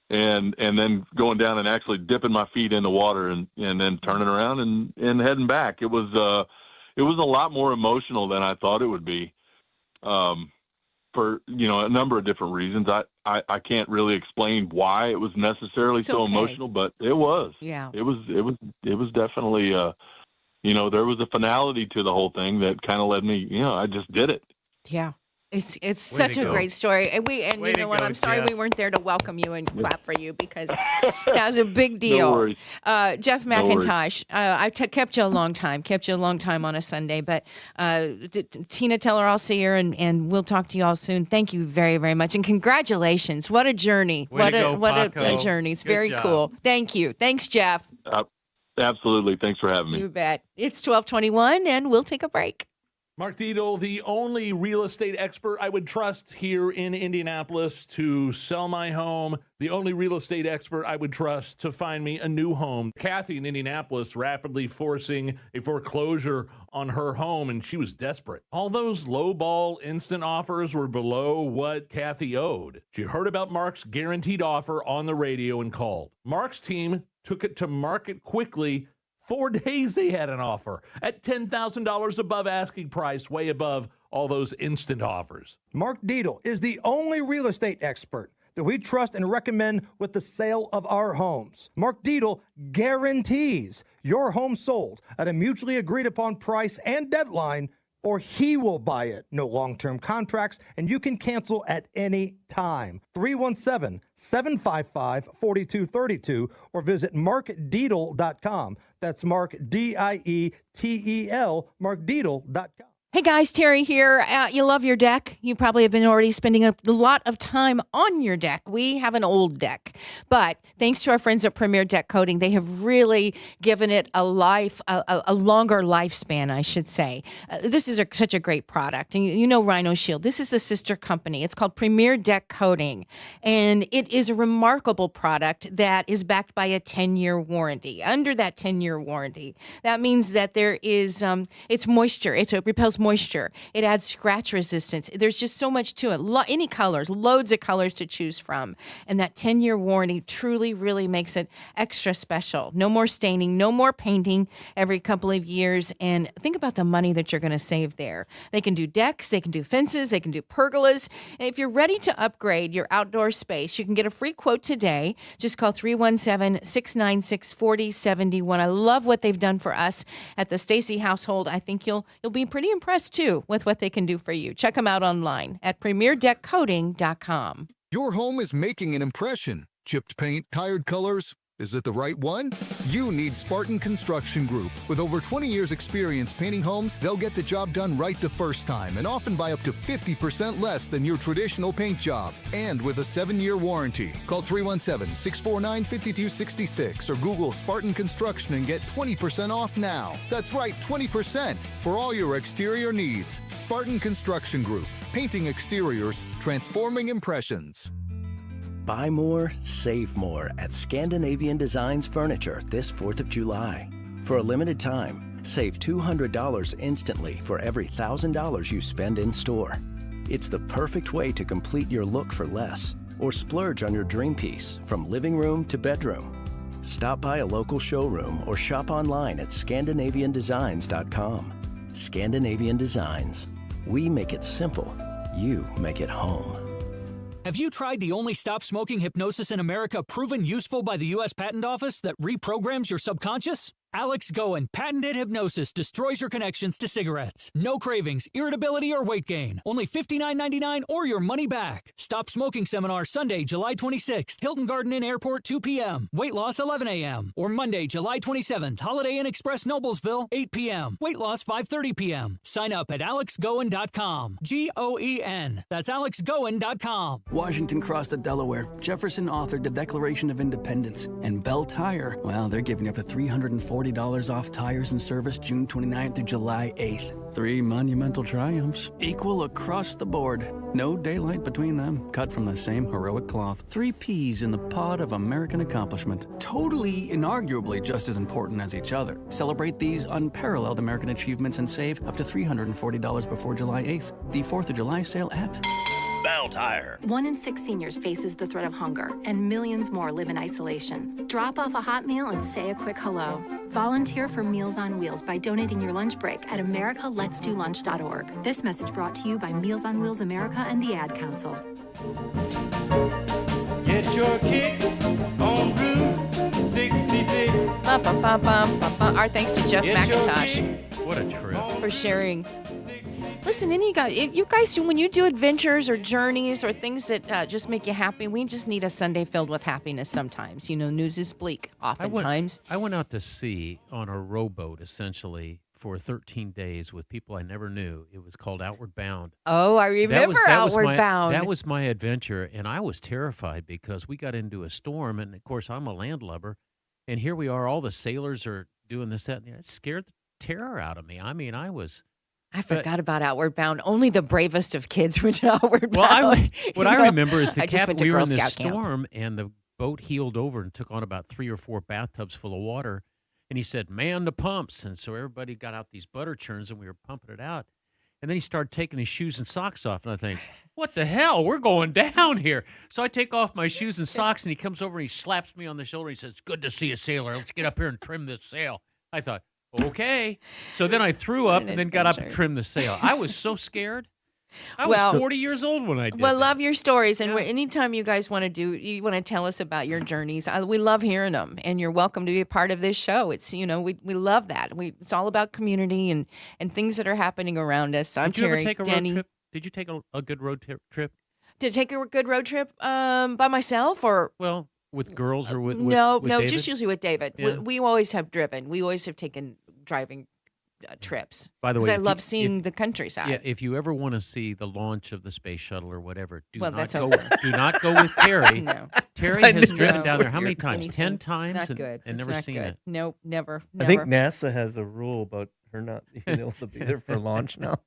and then going down and actually dipping my feet in the water and then turning around and heading back. It was a lot more emotional than I thought it would be. For a number of different reasons. I can't really explain why it was necessarily so emotional, but it was. Yeah. It was definitely there was a finality to the whole thing that kind of led me, I just did it. Yeah. It's such a great story. And you know what? I'm sorry we weren't there to welcome you and clap for you, because that was a big deal. No worries. Jeff McIntosh, I kept you a long time on a Sunday, but Tina, tell her I'll see her, and we'll talk to you all soon. Thank you very, very much. And congratulations. What a journey. What a journey. It's very cool. Thank you. Thanks, Jeff. Absolutely. Thanks for having me. You bet. It's 12:21, and we'll take a break. Mark Dietel, the only real estate expert I would trust here in Indianapolis to sell my home, the only real estate expert I would trust to find me a new home. Kathy in Indianapolis rapidly forcing a foreclosure on her home, and she was desperate. All those low-ball instant offers were below what Kathy owed. She heard about Mark's guaranteed offer on the radio and called. Mark's team took it to market quickly. 4 days they had an offer at $10,000 above asking price, way above all those instant offers. Mark Dietel is the only real estate expert that we trust and recommend with the sale of our homes. Mark Dietel guarantees your home sold at a mutually agreed upon price and deadline, or he will buy it. No long-term contracts, and you can cancel at any time. 317-755-4232 or visit markdietel.com. That's Mark, D-I-E-T-E-L, markdietel.com. Hey guys, Terri here. You love your deck. You probably have been already spending a lot of time on your deck. We have an old deck, but thanks to our friends at Premier Deck Coating, they have really given it a longer lifespan, I should say. This is such a great product. And you know Rhino Shield. This is the sister company. It's called Premier Deck Coating, and it is a remarkable product that is backed by a 10-year warranty. Under that 10-year warranty, that means that there is it's moisture. It repels moisture. It adds scratch resistance. There's just so much to it. Any colors, loads of colors to choose from. And that 10-year warranty truly, really makes it extra special. No more staining, no more painting every couple of years. And think about the money that you're going to save there. They can do decks, they can do fences, they can do pergolas. And if you're ready to upgrade your outdoor space, you can get a free quote today. Just call 317-696-4071. I love what they've done for us at the Stacy household. I think you'll be pretty impressed impressed, too, with what they can do for you. Check them out online at premierdeckcoating.com. Your home is making an impression. Chipped paint, tired colors. Is it the right one? You need Spartan Construction Group. With over 20 years experience painting homes, they'll get the job done right the first time and often by up to 50% less than your traditional paint job. And with a 7-year warranty. Call 317-649-5266 or Google Spartan Construction and get 20% off now. That's right, 20% for all your exterior needs. Spartan Construction Group. Painting exteriors, transforming impressions. Buy more, save more at Scandinavian Designs Furniture this 4th of July. For a limited time, save $200 instantly for every $1,000 you spend in store. It's the perfect way to complete your look for less or splurge on your dream piece from living room to bedroom. Stop by a local showroom or shop online at ScandinavianDesigns.com. Scandinavian Designs. We make it simple. You make it home. Have you tried the only stop-smoking hypnosis in America proven useful by the U.S. Patent Office that reprograms your subconscious? Alex Goen patented hypnosis destroys your connections to cigarettes. No cravings, irritability, or weight gain. Only $59.99 or your money back. Stop Smoking Seminar Sunday, July 26th. Hilton Garden Inn Airport, 2 p.m. Weight loss, 11 a.m. Or Monday, July 27th. Holiday Inn Express Noblesville, 8 p.m. Weight loss, 5:30 p.m. Sign up at alexgoen.com. Goen. That's alexgoen.com. Washington crossed the Delaware. Jefferson authored the Declaration of Independence. And Bell Tire, well, they're giving up to $340 off tires and service June 29th through July 8th. 3 monumental triumphs, equal across the board. No daylight between them, cut from the same heroic cloth. 3 Ps in the pod of American accomplishment. Totally, inarguably just as important as each other. Celebrate these unparalleled American achievements and save up to $340 before July 8th. The 4th of July sale at Bell Tire. 1 in 6 seniors faces the threat of hunger, and millions more live in isolation. Drop off a hot meal and say a quick hello. Volunteer for Meals on Wheels by donating your lunch break at americaletsdolunch.org. This message brought to you by Meals on Wheels America and the Ad Council. Get your kicks on Route 66. Our thanks to Jeff McIntosh. What a trip. For sharing. Listen, and you guys, when you do adventures or journeys or things that just make you happy, we just need a Sunday filled with happiness sometimes. You know, news is bleak oftentimes. I went out to sea on a rowboat, essentially, for 13 days with people I never knew. It was called Outward Bound. Oh, I remember Outward Bound. That was my adventure, and I was terrified because we got into a storm, and, of course, I'm a landlubber, and here we are, all the sailors are doing this, that, and the other. It scared the terror out of me. I mean, I forgot about Outward Bound. Only the bravest of kids went to Outward Bound. What I remember is we were in this Scout storm, and the boat heeled over and took on about 3 or 4 bathtubs full of water. And he said, man the pumps. And so everybody got out these butter churns, and we were pumping it out. And then he started taking his shoes and socks off. And I think, what the hell? We're going down here. So I take off my shoes and socks, and he comes over and he slaps me on the shoulder. He says, it's good to see you, sailor. Let's get up here and trim this sail. I thought, okay. So then I threw up and then got up and trimmed the sail. I was so scared. I was 40 years old when I did that. Love your stories. And anytime you guys want to tell us about your journeys, we love hearing them. And you're welcome to be a part of this show. It's, we love that. It's all about community and things that are happening around us. I'm Terri, Denny. Road trip? Did you take a good road trip? Did I take a good road trip by myself or? Well, with girls or with No, David? just usually with David. Yeah. We always have driven. We always have taken driving trips. By the way, because I love seeing the countryside. Yeah, if you ever want to see the launch of the space shuttle or whatever, do not that's go. over. Do not go with Terri. No. Terri has driven down there how many times? 10 times, Not good. and It's never not seen good. it. Nope, never. I think NASA has a rule about her not being able to be there for launch now.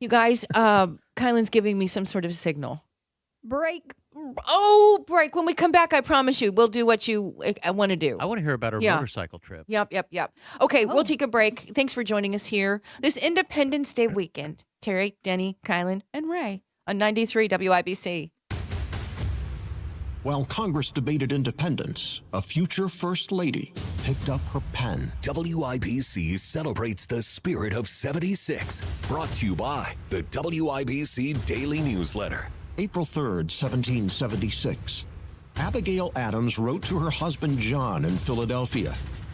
You guys, Kielyn's giving me some sort of signal. Break. Oh, break. When we come back, I promise you, we'll do what you want to do. I want to hear about her motorcycle trip. Yep. Okay, we'll take a break. Thanks for joining us here this Independence Day weekend. Terri, Denny, Kielynn, and Ray on 93 WIBC. While Congress debated independence, a future First Lady picked up her pen. WIBC celebrates the spirit of 76. Brought to you by the WIBC Daily Newsletter. April 3rd, 1776. Abigail Adams wrote to her husband John in Philadelphia,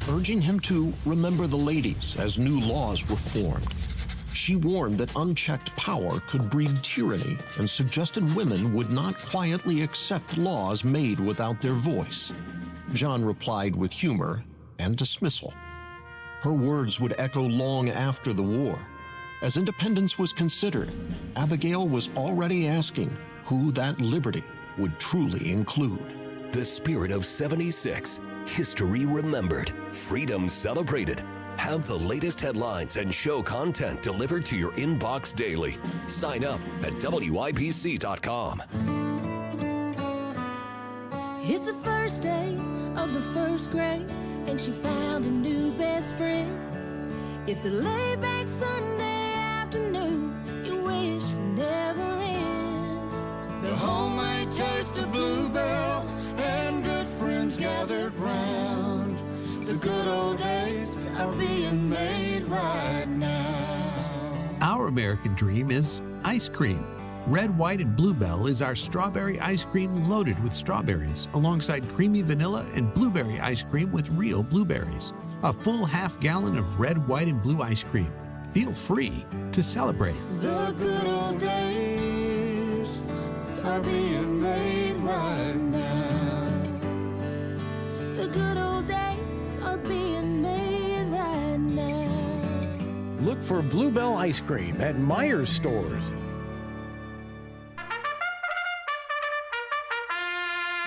urging him to remember the ladies as new laws were formed. She warned that unchecked power could breed tyranny and suggested women would not quietly accept laws made without their voice. John replied with humor and dismissal. Her words would echo long after the war. As independence was considered, Abigail was already asking who that liberty would truly include. The spirit of 76. History remembered. Freedom celebrated. Have the latest headlines and show content delivered to your inbox daily. Sign up at WIBC.com. It's the first day of the first grade, and she found a new best friend. It's a laid-back Sunday afternoon you wish would never end. The homemade taste of Bluebell and good friends gathered round. The good old days are being made right now. Our American dream is ice cream. Red, White, and Bluebell is our strawberry ice cream loaded with strawberries, alongside creamy vanilla and blueberry ice cream with real blueberries. A full half-gallon of red, white, and blue ice cream. Feel free to celebrate. The good old days are being made right now. The good old days are being made right now. Look for Bluebell ice cream at Meijer's stores.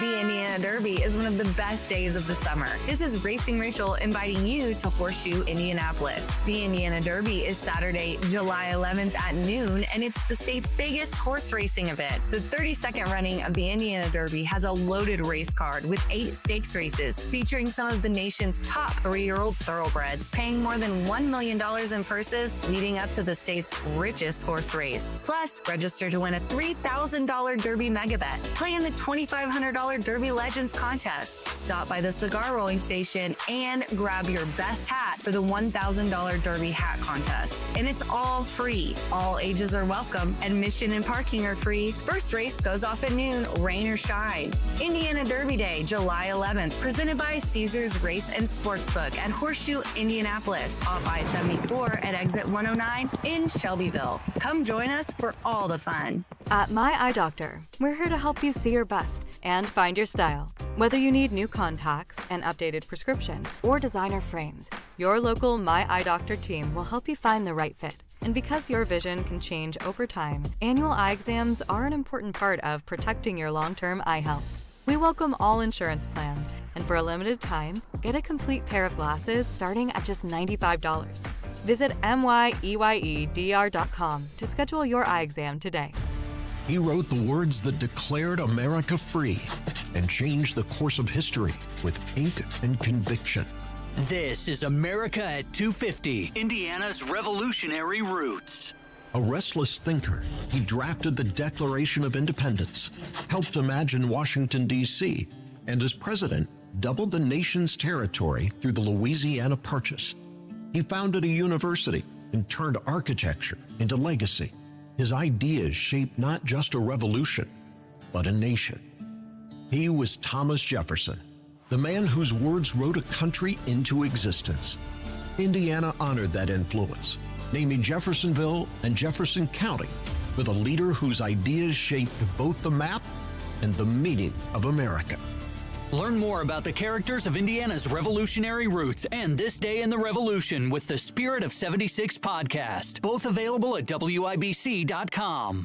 The Indiana Derby is one of the best days of the summer. This is Racing Rachel inviting you to Horseshoe, Indianapolis. The Indiana Derby is Saturday, July 11th at noon, and it's the state's biggest horse racing event. The 32nd running of the Indiana Derby has a loaded race card with 8 stakes races, featuring some of the nation's top 3-year-old thoroughbreds, paying more than $1 million in purses, leading up to the state's richest horse race. Plus, register to win a $3,000 Derby mega bet. Play in the $2,500 Derby Legends contest. Stop by the cigar rolling station and grab your best hat for the $1,000 Derby hat contest. And it's all free. All ages are welcome. Admission and parking are free. First race goes off at noon, rain or shine. Indiana Derby Day, July 11th, presented by Caesars Race and Sportsbook at Horseshoe, Indianapolis, off I-74 at exit 109 in Shelbyville. Come join us for all the fun. At My Eye Doctor, we're here to help you see your best and find your style. Whether you need new contacts, an updated prescription, or designer frames, your local My Eye Doctor team will help you find the right fit. And because your vision can change over time, annual eye exams are an important part of protecting your long-term eye health. We welcome all insurance plans, and for a limited time, get a complete pair of glasses starting at just $95. Visit MYEYEDR.com to schedule your eye exam today. He wrote the words that declared America free and changed the course of history with ink and conviction. This is America at 250, Indiana's revolutionary roots. A restless thinker, he drafted the Declaration of Independence, helped imagine Washington, D.C., and as president, doubled the nation's territory through the Louisiana Purchase. He founded a university and turned architecture into legacy. His ideas shaped not just a revolution, but a nation. He was Thomas Jefferson, the man whose words wrote a country into existence. Indiana honored that influence, naming Jeffersonville and Jefferson County with a leader whose ideas shaped both the map and the meaning of America. Learn more about the characters of Indiana's revolutionary roots and This Day in the Revolution with the Spirit of 76 podcast, both available at WIBC.com.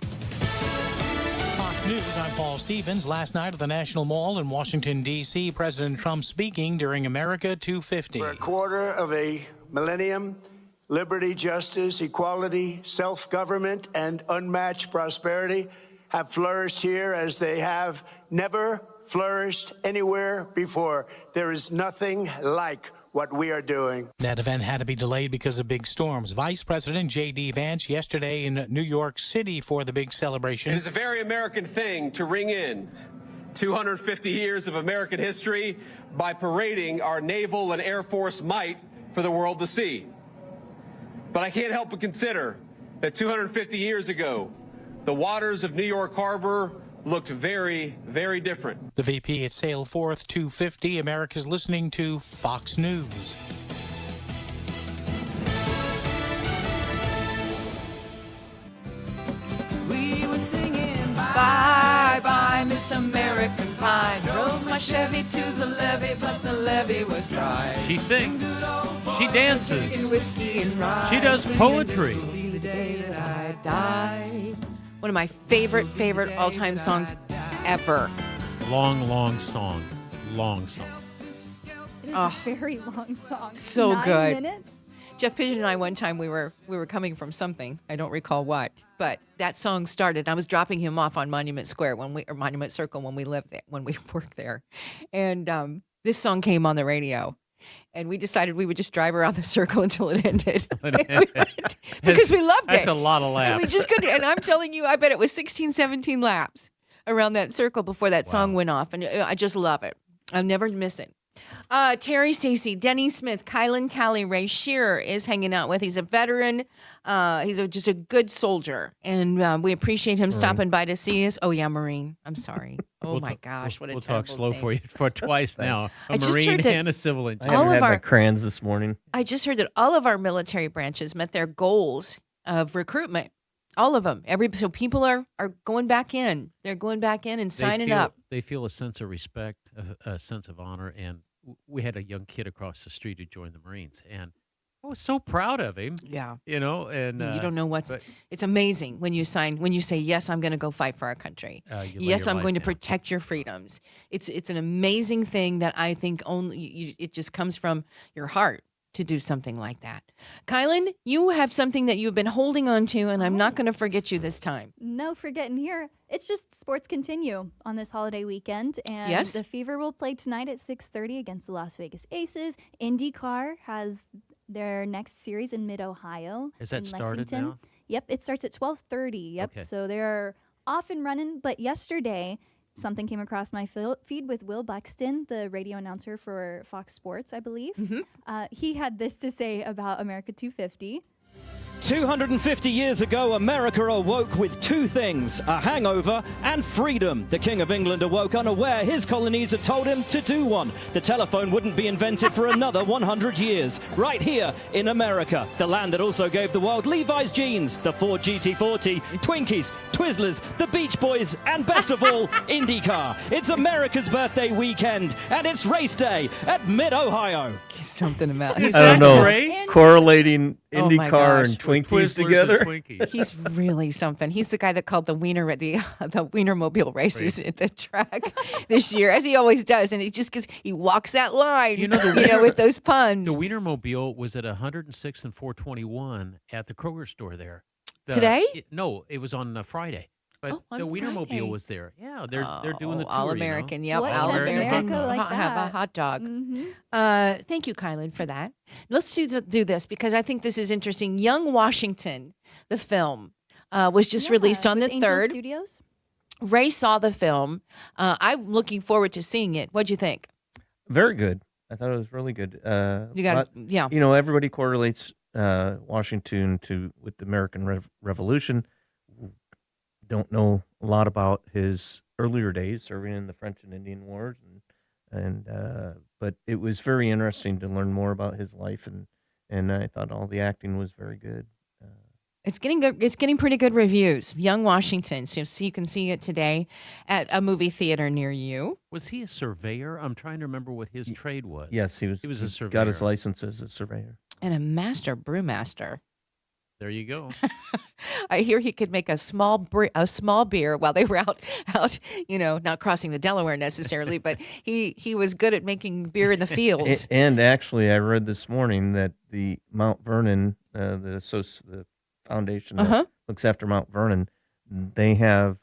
Fox News, I'm Paul Stevens. Last night at the National Mall in Washington, D.C., President Trump speaking during America 250. For a quarter of a millennium, liberty, justice, equality, self-government, and unmatched prosperity have flourished here as they have never flourished anywhere before. There is nothing like what we are doing. That event had to be delayed because of big storms. Vice President J.D. Vance yesterday in New York City for the big celebration. It is a very American thing to ring in 250 years of American history by parading our naval and air force might for the world to see. But I can't help but consider that 250 years ago, the waters of New York Harbor looked very, very different. The VP at Sail Forth 250. America's listening to Fox News. pine. Drove my Chevy to the levee, but the levee was dry. She sings. She dances. Whiskey and rye. She does poetry. The day that I died. One of my favorite all-time songs ever. Long song. Long song. It is a very long song. So 9 good. minutes. Jeff Pigeon and I, one time, we were coming from something. I don't recall what, but that song started. I was dropping him off on Monument Square or Monument Circle when we lived there, when we worked there, and this song came on the radio, and we decided we would just drive around the circle until it ended because we loved it. That's a lot of laps. And we just couldn't. And I'm telling you, I bet it was 16, 17 laps around that circle before that song went off, and I just love it. I'll never miss it. Terri Stacy, Denny Smith, Kielynn Talley, Ray Shearer is hanging out with. He's a veteran. He's just a good soldier, and we appreciate him stopping by to see us. Oh, yeah, Marine. I'm sorry. Oh, my gosh, what a We'll terrible talk slow thing. for you for twice now. I A just Marine heard that and a civil I engineer. haven't of had my our- crayons this morning. I just heard that all of our military branches met their goals of recruitment. All of them. So people are going back in. They're going back in and signing up. They feel a sense of respect, a sense of honor, and we had a young kid across the street who joined the Marines, and I was so proud of him. Yeah. You know, and You don't know what's. but- It's amazing when you say yes, I'm going to go fight for our country. You lay Yes, your I'm life going to down. protect your freedoms. It's an amazing thing that I think only it just comes from your heart to do something like that. Kielynn, you have something that you've been holding on to, and I'm not going to forget you this time. No forgetting here. It's just sports continue on this holiday weekend, and Yes. the Fever will play tonight at 6:30 against the Las Vegas Aces. IndyCar has their next series in Mid-Ohio. Has that in started Lexington. now? Yep, it starts at 12:30. Yep, Okay. so they're off and running. But yesterday, something came across my feed with Will Buxton, the radio announcer for Fox Sports, I believe. He had this to say about America 250. 250 years ago, America awoke with two things, a hangover and freedom. The King of England awoke unaware his colonies had told him to do one. The telephone wouldn't be invented for another 100 years. Right here in America, the land that also gave the world Levi's jeans, the Ford GT40, Twinkies, Twizzlers, the Beach Boys, and best of all, IndyCar. It's America's birthday weekend, and it's race day at Mid-Ohio. Something about I don't know. Correlating Oh my IndyCar gosh. and Twinkies Twizzlers and together. Twinkies. He's really something. He's the guy that called the Wiener at the Wienermobile races at the track this year, as he always does, and he walks that line, You know, the with those puns. The Wienermobile was at 106 and 421 at the Kroger store there. Today? No, it was on Friday. But on the Wienermobile Friday. was there. Yeah, they're doing the tour. All American, you know? yep, What all says American. America like Have a that? hot dog. Mhm. Thank you, Kielynn, for that. Let's do this because I think this is interesting. Young Washington, the film, was just released on with the Angel 3rd. Studios. Ray saw the film. I'm looking forward to seeing it. What'd you think? Very good. I thought it was really good. You got yeah. You know, everybody correlates Washington with the American Revolution. Don't know a lot about his earlier days serving in the French and Indian Wars, but it was very interesting to learn more about his life, and I thought all the acting was very good. It's getting good. It's getting pretty good reviews. Young Washington, so you can see it today at a movie theater near you. Was he a surveyor? I'm trying to remember what his trade was. Yes, he was. He was a surveyor. Got his license as a surveyor. And a master brewmaster. There you go. I hear he could make a small beer while they were out, not crossing the Delaware necessarily, but he was good at making beer in the fields. And actually, I read this morning that the Mount Vernon, the foundation that looks after Mount Vernon, they have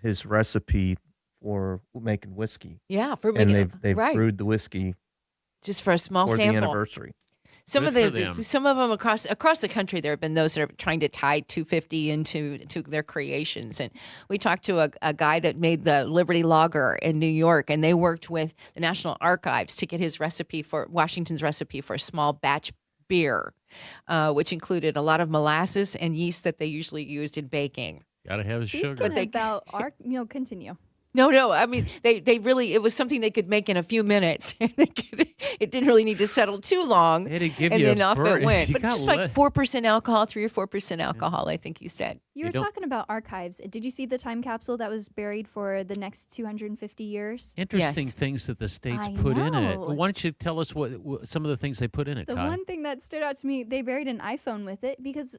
his recipe for making whiskey. Yeah, and they've right. brewed the whiskey just for a small for sample. the anniversary. Some Good of for them. some of them across the country, there have been those that are trying to tie 250 into their creations. And we talked to a guy that made the Liberty Lager in New York, and they worked with the National Archives to get Washington's recipe for a small batch beer, which included a lot of molasses and yeast that they usually used in baking. Gotta have Speaking sugar. about continue. No. I mean, they really, it was something they could make in a few minutes. It didn't really need to settle too long. It'd give and you then a off burn. it went. You But got just like lit. 4% alcohol, 3 or 4% alcohol, I think you said. You were talking about archives. Did you see the time capsule that was buried for the next 250 years? Interesting things that the states I put in it. know. Why don't you tell us what some of the things they put in it, The Kai? one thing that stood out to me, they buried an iPhone with it because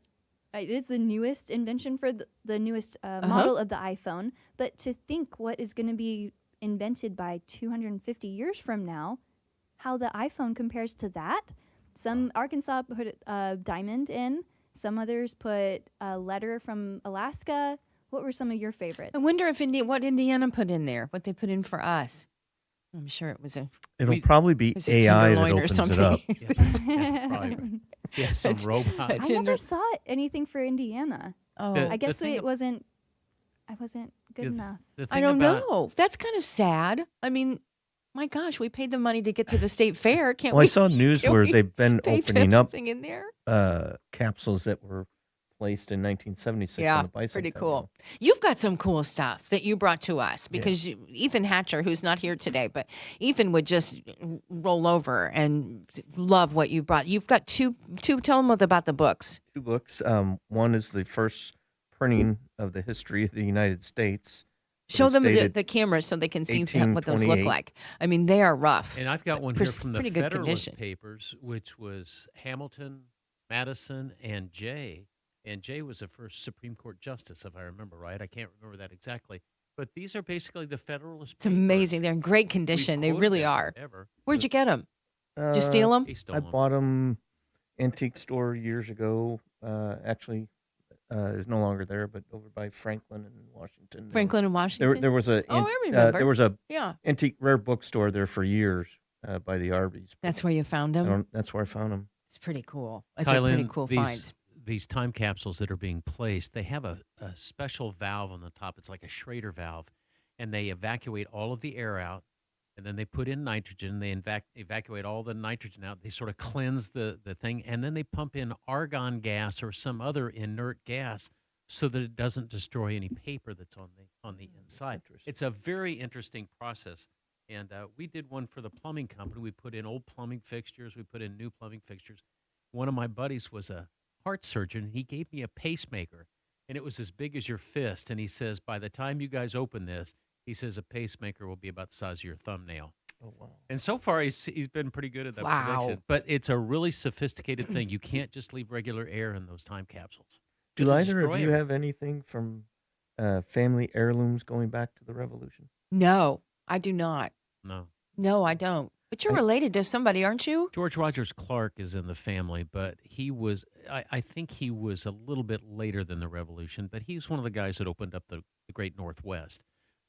it is the newest invention for the newest model of the iPhone. But to think what is going to be invented by 250 years from now, how the iPhone compares to that. Some Arkansas put a diamond in. Some others put a letter from Alaska. What were some of your favorites? I wonder if what Indiana put in there, what they put in for us. I'm sure it was a. It'll probably be was it AI that Tenderloin or opens it something? up. That's probably right. Yeah, some robot. I never saw anything for Indiana. Oh, I guess the thing it wasn't. I wasn't good enough. I don't know. That's kind of sad. I mean, my gosh, we paid the money to get to the state fair. Can't Well, we? I saw news can't where we they've been pay for opening up something in there. capsules that were placed in 1976 Yeah, on the bicentennial. pretty cool. You've got some cool stuff that you brought to us because Ethan Hatcher, who's not here today, but Ethan would just roll over and love what you brought. You've got two. Tell them about the books. 2 books. One is the first printing of the history of the United States. Show them dated the camera so they can see what those look 1828. like. I mean, they are rough. And I've got one here from the pretty good Federalist condition. Papers, which was Hamilton, Madison, and Jay. And Jay was the first Supreme Court justice, if I remember right. I can't remember that exactly. But these are basically the Federalist It's amazing. They're in great condition. They quoted really them are. forever. Where'd you get them? Did you steal them? He stole I 'em. bought them antique store years ago. Actually, is no longer there, but over by Franklin and Washington. Franklin and Washington? There was a Oh, I remember. there was a Yeah. antique rare bookstore there for years by the Arby's. That's where you found them? That's where I found them. It's pretty cool. It's a pretty cool find. These time capsules that are being placed, they have a special valve on the top. It's like a Schrader valve, and they evacuate all of the air out, and then they put in nitrogen. They evacuate all the nitrogen out. They sort of cleanse the thing, and then they pump in argon gas or some other inert gas so that it doesn't destroy any paper that's on the inside. It's a very interesting process. And we did one for the plumbing company. We put in old plumbing fixtures. We put in new plumbing fixtures. One of my buddies was a heart surgeon. He gave me a pacemaker, and it was as big as your fist. And he says, by the time you guys open this, he says a pacemaker will be about the size of your thumbnail. Oh, wow. And so far, he's been pretty good at that Wow. prediction. But it's a really sophisticated thing. You can't just leave regular air in those time capsules. Do It'll either of destroy you them. have anything from family heirlooms going back to the Revolution? No, I do not. No. No, I don't. But you're related to somebody, aren't you? George Rogers Clark is in the family, but he was, I think he was a little bit later than the Revolution, but he's one of the guys that opened up the great Northwest.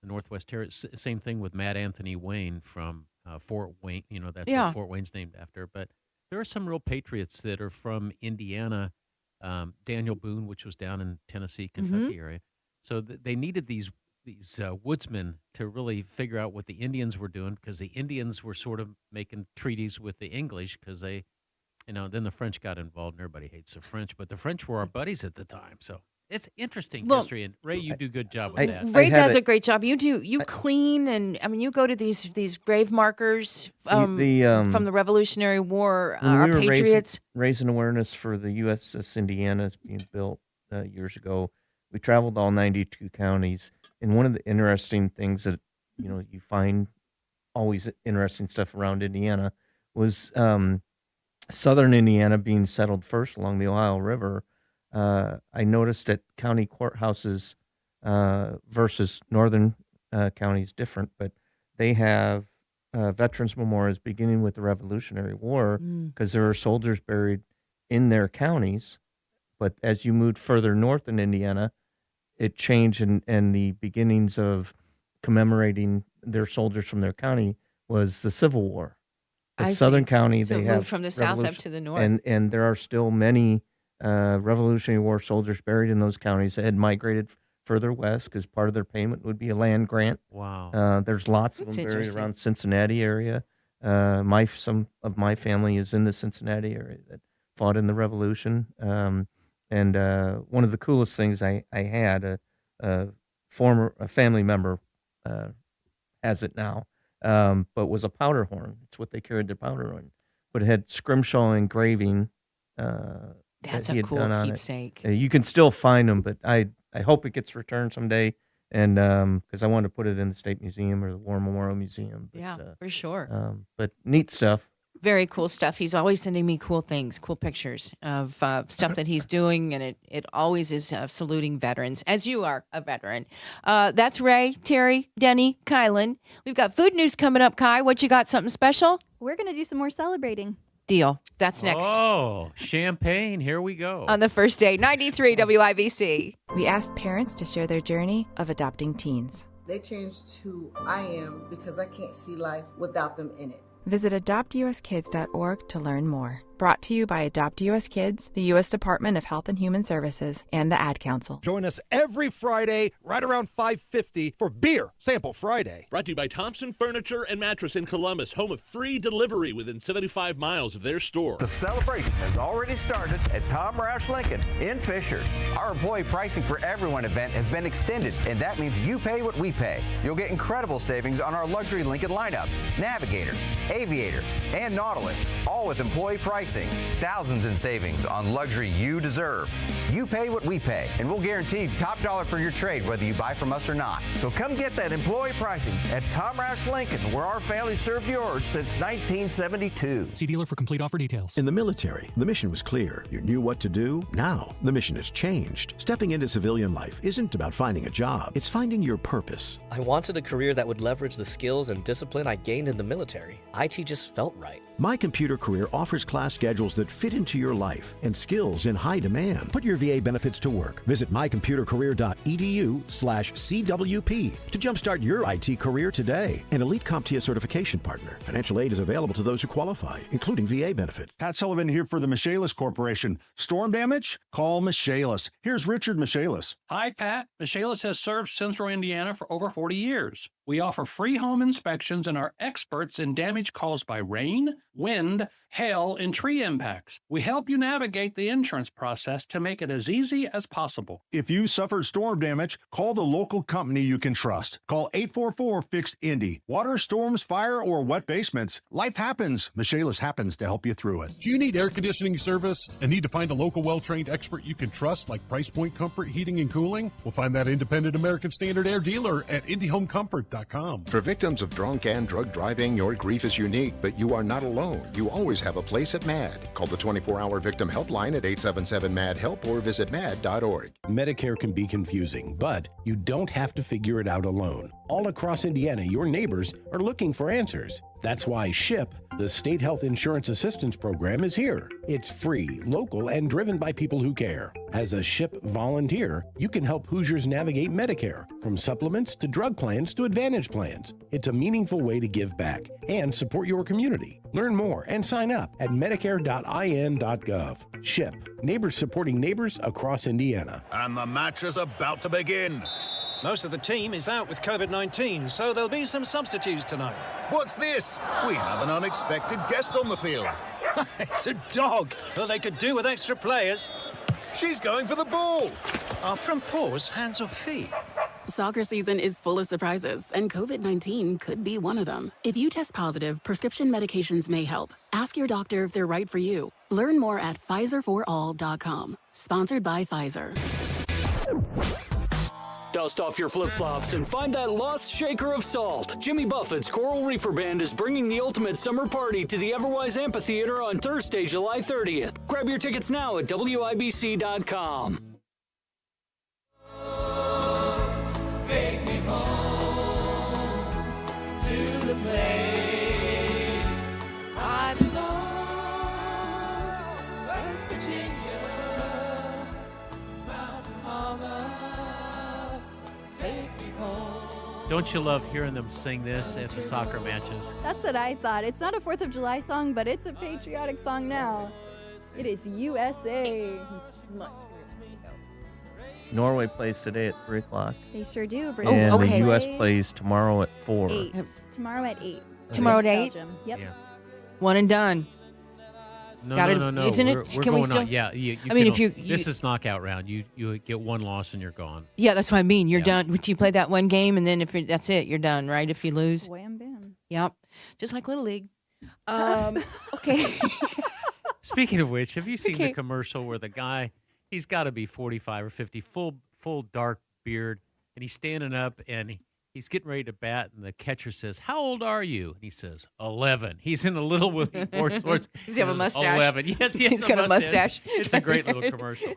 The Northwest Territory, same thing with Matt Anthony Wayne from Fort Wayne. You know, that's what Fort Wayne's named after. But there are some real patriots that are from Indiana. Daniel Boone, which was down in Tennessee, Kentucky area. So they needed these woodsmen to really figure out what the Indians were doing, because the Indians were sort of making treaties with the English because they, then the French got involved, and everybody hates the French, but the French were our buddies at the time. So it's interesting history, and Ray, you do a good job with that. Ray does a great job. You clean, and I mean, you go to these grave markers from the Revolutionary War, when our we were patriots. raising awareness for the USS Indiana being built years ago. We traveled all 92 counties, and one of the interesting things that you find always interesting stuff around Indiana was southern Indiana being settled first along the Ohio River. I noticed that county courthouses versus northern counties different, but they have veterans memorials beginning with the Revolutionary War because there are soldiers buried in their counties. But as you moved further north in Indiana, it changed, and the beginnings of commemorating their soldiers from their county was the Civil War. But Southern County, So they it have moved from the south up revolution- to the north. and there are still many Revolutionary War soldiers buried in those counties that had migrated further west because part of their payment would be a land grant. Wow. There's lots of That's them buried interesting. around Cincinnati area. Some of my family is in the Cincinnati area that fought in the Revolution. And one of the coolest things I had, a family member has it now, but was a powder horn. It's what they carried their powder on. But it had scrimshaw engraving. That's that he a had cool done on it. keepsake. You can still find them, but I hope it gets returned someday. And because I want to put it in the State Museum or the War Memorial Museum. But, Yeah, for sure. But neat stuff. Very cool stuff. He's always sending me cool things, cool pictures of stuff that he's doing, and it always is saluting veterans, as you are a veteran. That's Ray, Terry, Denny, Kielynn. We've got food news coming up, Kai. What you got, something special? We're going to do some more celebrating. Deal. That's next. Oh, champagne. Here we go. On the first day, 93 WIBC. We asked parents to share their journey of adopting teens. They changed who I am because I can't see life without them in it. Visit adoptuskids.org to learn more. Brought to you by Adopt US Kids, the U.S. Department of Health and Human Services, and the Ad Council. Join us every Friday right around 5:50 for Beer Sample Friday. Brought to you by Thompson Furniture and Mattress in Columbus, home of free delivery within 75 miles of their store. The celebration has already started at Tom Roush Lincoln in Fishers. Our employee pricing for everyone event has been extended, and that means you pay what we pay. You'll get incredible savings on our luxury Lincoln lineup, Navigator, Aviator, and Nautilus, all with employee pricing. Thousands in savings on luxury you deserve. You pay what we pay, and we'll guarantee top dollar for your trade whether you buy from us or not. So come get that employee pricing at Tom Roush Lincoln, where our family served yours since 1972. See dealer for complete offer details. In the military, the mission was clear. You knew what to do. Now, the mission has changed. Stepping into civilian life isn't about finding a job. It's finding your purpose. I wanted a career that would leverage the skills and discipline I gained in the military. IT just felt right. My Computer Career offers class schedules that fit into your life and skills in high demand. Put your VA benefits to work. Visit mycomputercareer.edu/CWP to jumpstart your IT career today. An elite CompTIA certification partner. Financial aid is available to those who qualify, including VA benefits. Pat Sullivan here for the Michaelis Corporation. Storm damage? Call Michaelis. Here's Richard Michaelis. Hi, Pat. Michaelis has served Central Indiana for over 40 years. We offer free home inspections and are experts in damage caused by rain, wind, hail, and tree impacts. We help you navigate the insurance process to make it as easy as possible. If you suffered storm damage, call the local company you can trust. Call 844-FIX-INDY. Water, storms, fire, or wet basements. Life happens. Michaelis happens to help you through it. Do you need air conditioning service and need to find a local well-trained expert you can trust like Price Point Comfort Heating and Cooling? We'll find that independent American Standard Air dealer at IndyHomeComfort.com. For victims of drunk and drug driving, your grief is unique, but you are not alone. You always have a place at MAD. Call the 24-hour victim helpline at 877-MAD-HELP or visit mad.org. Medicare can be confusing, but you don't have to figure it out alone. All across Indiana, your neighbors are looking for answers. That's why SHIP, the State Health Insurance Assistance Program, is here. It's free, local, and driven by people who care. As a SHIP volunteer, you can help Hoosiers navigate Medicare, from supplements to drug plans to Advantage plans. It's a meaningful way to give back and support your community. Learn more and sign up at medicare.in.gov. SHIP, neighbors supporting neighbors across Indiana. And the match is about to begin. Most of the team is out with COVID-19, so there'll be some substitutes tonight. What's this? We have an unexpected guest on the field. It's a dog. Well, they could do with extra players. She's going for the ball. Are front paws hands or feet? Soccer season is full of surprises, and COVID-19 could be one of them. If you test positive, prescription medications may help. Ask your doctor if they're right for you. Learn more at PfizerForAll.com. Sponsored by Pfizer. Dust off your flip-flops and find that lost shaker of salt. Jimmy Buffett's Coral Reefer Band is bringing the ultimate summer party to the Everwise Amphitheater on Thursday, July 30th. Grab your tickets now at WIBC.com. Take me home to the place I belong, West Virginia, Mountain Mama. Don't you love hearing them sing this at the soccer matches? That's what I thought. It's not a 4th of July song, but it's a patriotic song now. It is USA. Norway plays today at 3 o'clock. They sure do. And the U.S. plays tomorrow at 4. 8. Tomorrow at 8. Tomorrow at 8? Belgium. Yep. Yeah. One and done. No. Isn't we're it? Can going we still? on. Yeah, you I mean, can if you, this is knockout round. You get one loss and you're gone. Yeah, that's what I mean. You're done. You play that one game, and then that's it. You're done, right? If you lose. Wham bam. Yep. Just like Little League. Okay. Speaking of which, have you seen the commercial where the guy, he's got to be 45 or 50, full dark beard, and he's standing up and he's getting ready to bat, and the catcher says, "How old are you?" And he says, 11. He's in a little Willie Wordsworth. Does he have a mustache? 11. Yes, he's got a mustache. It's a great little commercial.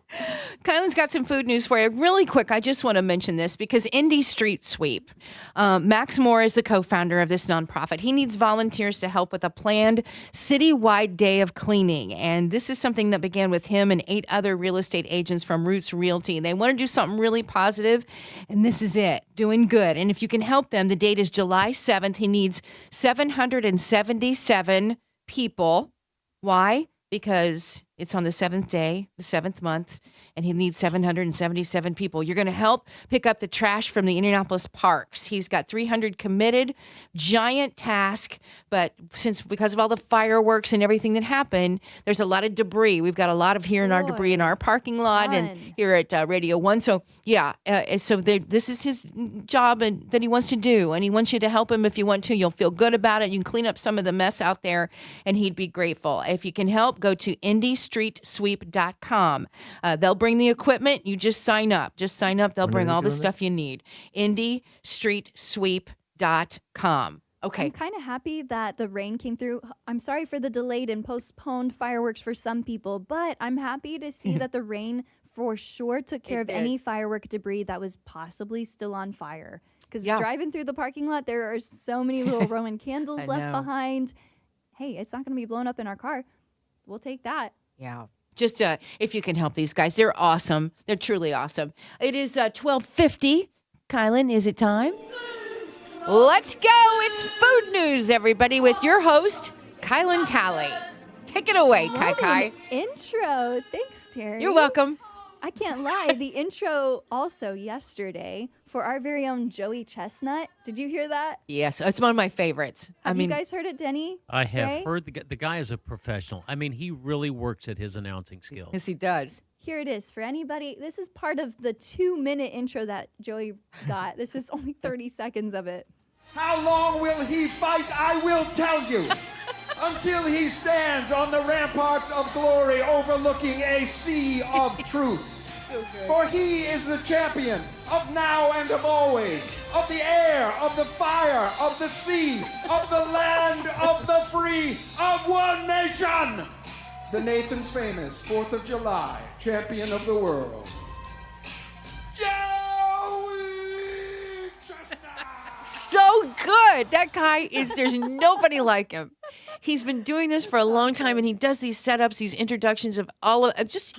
Kylan's got some food news for you. Really quick, I just want to mention this because Indy Street Sweep. Max Moore is the co-founder of this nonprofit. He needs volunteers to help with a planned citywide day of cleaning. And this is something that began with him and 8 other real estate agents from Roots Realty. They want to do something really positive, and this is it, doing good. And if you can help them, the date is July 7th. He needs 777 people. Why? Because it's on the 7th day, the 7th month, and he needs 777 people. You're going to help pick up the trash from the Indianapolis parks. He's got 300 committed, giant task, but because of all the fireworks and everything that happened, there's a lot of debris. We've got a lot of our debris in our parking lot and here at Radio 1. So, yeah, this is his job and that he wants to do, and he wants you to help him if you want to. You'll feel good about it. You can clean up some of the mess out there, and he'd be grateful. If you can help, go to IndyStreetSweep.com. They'll bring the equipment. You just sign up. They'll bring all the stuff you need. IndyStreetSweep.com. Okay. I'm kind of happy that the rain came through. I'm sorry for the delayed and postponed fireworks for some people, but I'm happy to see that the rain for sure took care of any firework debris that was possibly still on fire. Because driving through the parking lot, there are so many little Roman candles left behind. Hey, it's not going to be blown up in our car. We'll take that. Yeah. Just if you can help these guys. They're awesome. They're truly awesome. It is 12:50. Kielynn, is it time? Let's go. It's food news, everybody, with your host, Kielynn Talley. Take it away, Kai. Intro. Thanks, Terry. You're welcome. I can't lie. The intro also yesterday for our very own Joey Chestnut. Did you hear that? Yes, it's one of my favorites. Have you guys heard it, Denny? I have Ray? heard the guy is a professional. I mean, he really works at his announcing skills. Yes, he does. Here it is for anybody. This is part of the 2-minute intro that Joey got. This is only 30 seconds of it. How long will he fight? I will tell you. Until he stands on the ramparts of glory overlooking a sea of truth. For he is the champion of now and of always, of the air, of the fire, of the sea, of the land, of the free, of one nation. The Nathan's famous 4th of July champion of the world. So good. That guy there's nobody like him. He's been doing this for a long time, and he does these setups, these introductions of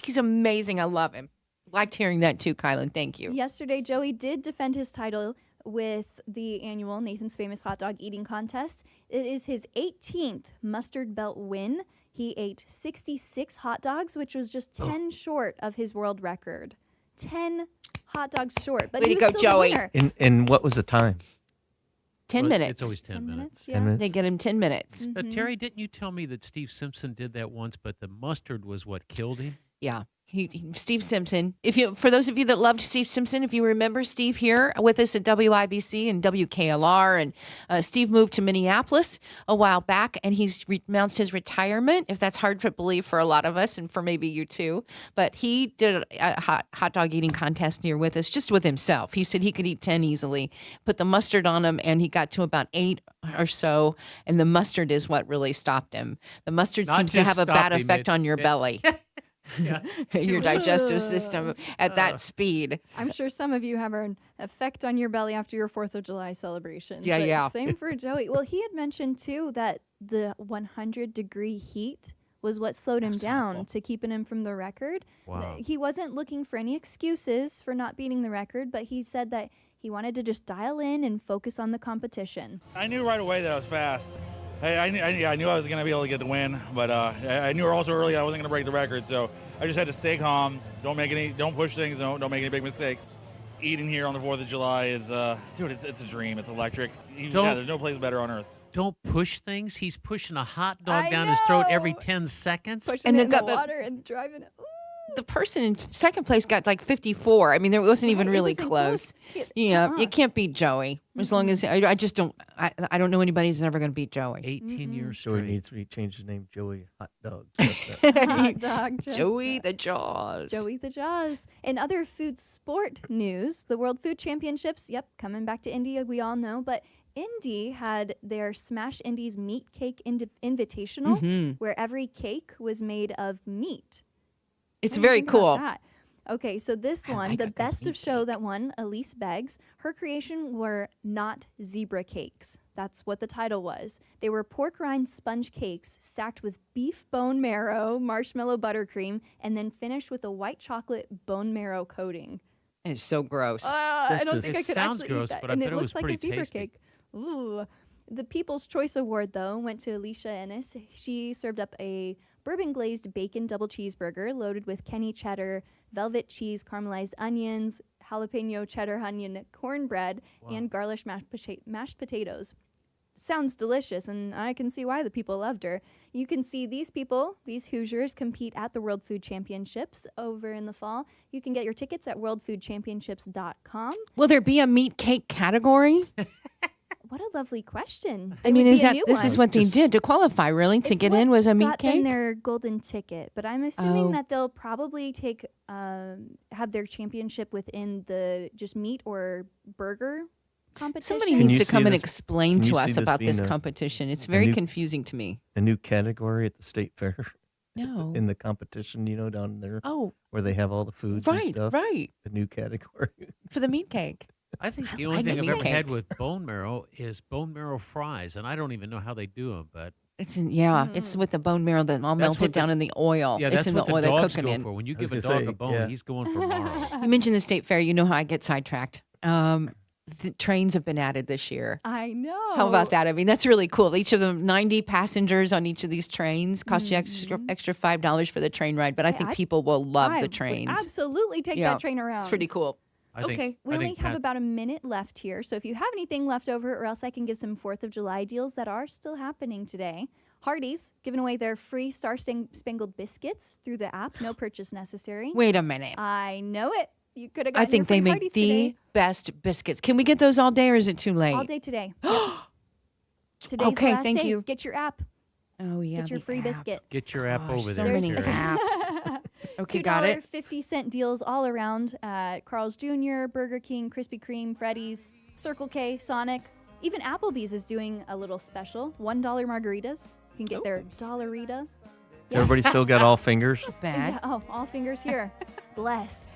he's amazing. I love him. Liked hearing that too, Kielynn. Thank you. Yesterday, Joey did defend his title with the annual Nathan's Famous Hot Dog Eating Contest. It is his 18th mustard belt win. He ate 66 hot dogs, which was just 10 short of his world record. 10 hot dogs short. But he was still Joey. the winner. And what was the time? 10 minutes. It's always 10 minutes. Yeah. 10 minutes? They get him 10 minutes. Terry, didn't you tell me that Steve Simpson did that once, but the mustard was what killed him? Yeah. Steve Simpson. For those of you that loved Steve Simpson, if you remember Steve here with us at WIBC and WKLR, and Steve moved to Minneapolis a while back, and he's announced his retirement. If that's hard to believe for a lot of us, and for maybe you too, but he did a hot dog eating contest here with us, just with himself. He said he could eat 10 easily. Put the mustard on him, and he got to about 8 or so, and the mustard is what really stopped him. The mustard seems to have a bad effect on your belly. Your digestive system at that speed. I'm sure some of you have an effect on your belly after your 4th of July celebrations. Yeah. Same for Joey. Well, he had mentioned too that the 100-degree heat was what slowed him down to keeping him from the record. Wow. He wasn't looking for any excuses for not beating the record, but he said that he wanted to just dial in and focus on the competition. I knew right away that I was fast. I knew I was going to be able to get the win, but I knew also early I wasn't going to break the record, so I just had to stay calm, don't push things, don't make any big mistakes. Eating here on the 4th of July is, dude, it's a dream. It's electric. There's no place better on earth. don't push things. He's pushing a hot dog down his throat every 10 seconds. Pushing And it they in got the the- water and driving it. Ooh. The person in second place got like 54. I mean, there wasn't even Right, it really wasn't close. close. Yeah, Uh-uh. you can't beat Joey. As long as I just don't. I don't know anybody who's ever going to beat Joey. 18 years Joey straight. needs to be changed his name Joey Hot Dog. Hot dog. Joey the Jaws. Joey the Jaws. In other food sport news, the World Food Championships, coming back to Indy, we all know, but Indy had their Smash Indy's Meat Cake Invitational, Mhm. where every cake was made of meat. It's What do you very think about cool. that? Okay, so this I one, like the a good best of meat show that won, Elise Beggs, her creation were not zebra cakes. That's what the title was. They were pork rind sponge cakes stacked with beef bone marrow, marshmallow buttercream, and then finished with a white chocolate bone marrow coating. And it's so gross. I don't think I It could sounds actually gross, eat that. but I And bet it it looks was like a pretty zebra tasty. cake. Ooh. The People's Choice Award, though, went to Alicia Ennis. She served up a bourbon glazed bacon double cheeseburger loaded with Kenny cheddar, velvet cheese, caramelized onions, jalapeno cheddar onion cornbread, and garlic mashed potatoes. Sounds delicious, and I can see why the people loved her. You can see these people, these Hoosiers, compete at the World Food Championships over in the fall. You can get your tickets at worldfoodchampionships.com. Will there be a meat cake category? What a lovely question. I mean, It would is be a that new this one. is what they did to qualify? Really, to It's get what in was a meat got them cake. their golden ticket, but I'm assuming Oh. that they'll probably take have their championship within the just meat or burger competition. Somebody Can needs you to see come and this- explain can you to see us this about being this a- competition. It's a very new- confusing to me. A new category at the state fair. No. In the competition, down there. Oh. Where they have all the foods and Right, stuff. right. A new category. For the meat cake. I think the I only like thing a I've meat ever cake. had with bone marrow is bone marrow fries, and I don't even know how they do them, but It's it's with the bone marrow that all That's melted what the- down in the oil. yeah, it's that's in what the oil the they're dogs cooking go in. for. When you I was give a gonna dog say, a bone, yeah. he's going for marrow. You mentioned the state fair. You know how I get sidetracked. The trains have been added this year. I know. How about that? I mean, that's really cool. Each of them, 90 passengers on each of these trains, cost you extra $5 for the train ride. But I think people will love I the would trains. absolutely take Yeah, that train around. It's pretty cool. We only have about a minute left here, so if you have anything left over, or else I can give some 4th of July deals that are still happening today. Hardee's giving away their free Star Spangled Biscuits through the app, no purchase necessary. Wait a minute. I know it. You could have I gotten think your they free make Hardee's the today. best biscuits. Can we get those all day or is it too late? All day today. Yep. Today's Okay, the last thank day. you. Get your app. Oh, yeah. Get your the free app. biscuit. Get your app over so there. many Terry. apps. Okay, got it. $2.50 deals all around at Carl's Jr., Burger King, Krispy Kreme, Freddy's, Circle K, Sonic. Even Applebee's is doing a little special. $1 margaritas. You can get their Dollarita. Everybody still got all fingers? Bad. Yeah, oh, all fingers here. Bless.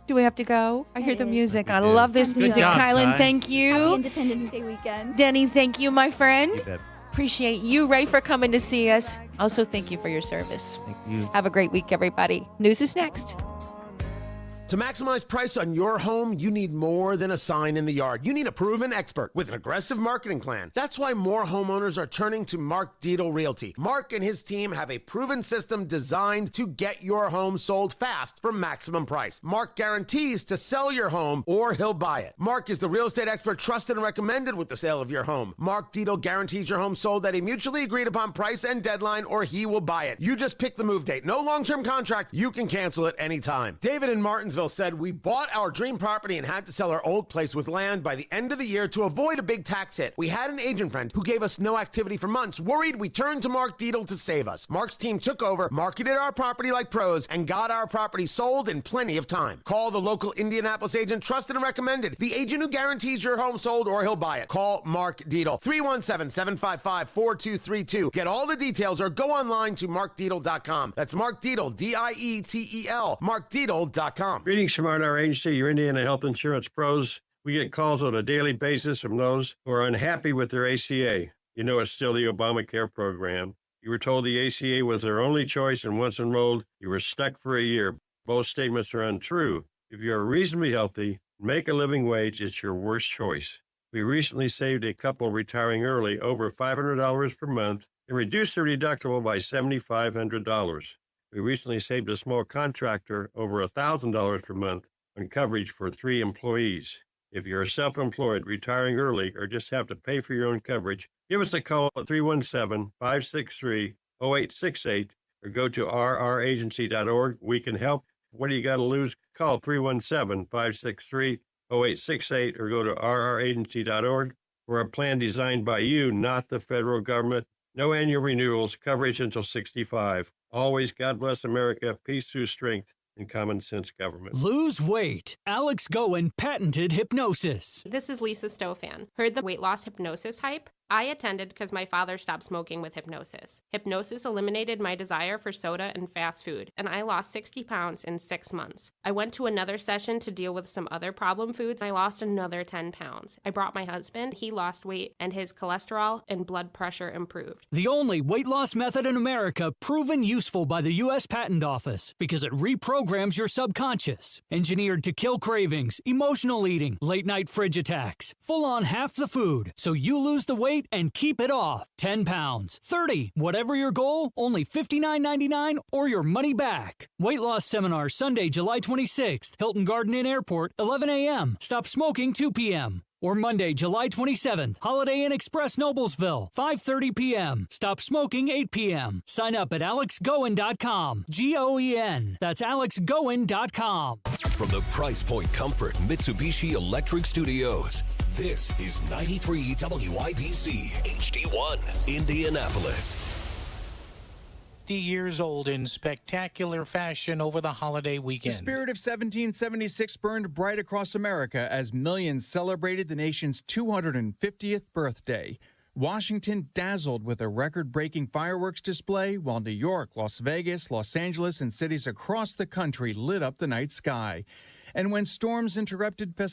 Do we have to go? I hear It the is. music. We I do. love this Good music. job, Kielynn, Ty. thank Happy you. Independence Day weekend. Denny, thank you, my friend. You bet. Appreciate you, Ray, for coming to see us. Also, thank you for your service. Thank you. Have a great week, everybody. News is next. To maximize price on your home, you need more than a sign in the yard. You need a proven expert with an aggressive marketing plan. That's why more homeowners are turning to Mark Dietel Realty. Mark and his team have a proven system designed to get your home sold fast for maximum price. Mark guarantees to sell your home or he'll buy it. Mark is the real estate expert trusted and recommended with the sale of your home. Mark Dietel guarantees your home sold at a mutually agreed upon price and deadline or he will buy it. You just pick the move date. No long-term contract. You can cancel it anytime. David in Martinsville said, we bought our dream property and had to sell our old place with land by the end of the year to avoid a big tax hit. We had an agent friend who gave us no activity for months. Worried, we turned to Mark Dietel to save us. Mark's team took over, marketed our property like pros, and got our property sold in plenty of time. Call the local Indianapolis agent, trusted and recommended. The agent who guarantees your home sold or he'll buy it. Call Mark Dietel. 317-755-4232. Get all the details or go online to markdietel.com. That's Mark Dietel, D-I-E-T-E-L, markdietel.com. Greetings from our agency, your Indiana Health Insurance Pros. We get calls on a daily basis from those who are unhappy with their ACA. You know it's still the Obamacare program. You were told the ACA was their only choice, and once enrolled, you were stuck for a year. Both statements are untrue. If you are reasonably healthy, make a living wage, it's your worst choice. We recently saved a couple retiring early over $500 per month and reduced their deductible by $7,500. We recently saved a small contractor over $1,000 per month on coverage for 3 employees. If you're self-employed, retiring early, or just have to pay for your own coverage, Give us a call at 317-563-0868 or go to rragency.org. We can help. What do you got to lose? Call 317-563-0868 or go to rragency.org for a plan designed by you, not the federal government. No annual renewals, coverage until 65. Always God bless America, peace through strength, and common sense government. Lose weight. Alex Goen patented hypnosis. This is Lisa Stofan. Heard the weight loss hypnosis hype? I attended because my father stopped smoking with hypnosis. Hypnosis eliminated my desire for soda and fast food, and I lost 60 pounds in 6 months. I went to another session to deal with some other problem foods, and I lost another 10 pounds. I brought my husband, he lost weight, and his cholesterol and blood pressure improved. The only weight loss method in America proven useful by the U.S. Patent Office because it reprograms your subconscious. Engineered to kill cravings, emotional eating, late night fridge attacks, full on half the food, so you lose the weight and keep it off. 10 pounds, 30, whatever your goal, only $59.99 or your money back. Weight loss seminar Sunday, July 26th, Hilton Garden Inn Airport, 11 a.m. Stop smoking 2 p.m. Or Monday, July 27th, Holiday Inn Express Noblesville, 5:30 p.m. Stop smoking 8 p.m. Sign up at alexgoen.com. Goen. That's alexgoen.com. From the Price Point Comfort Mitsubishi Electric Studios, this is 93 WIBC HD1, Indianapolis. 50 years old in spectacular fashion over the holiday weekend. The spirit of 1776 burned bright across America as millions celebrated the nation's 250th birthday. Washington dazzled with a record-breaking fireworks display, while New York, Las Vegas, Los Angeles, and cities across the country lit up the night sky. And when storms interrupted festivities,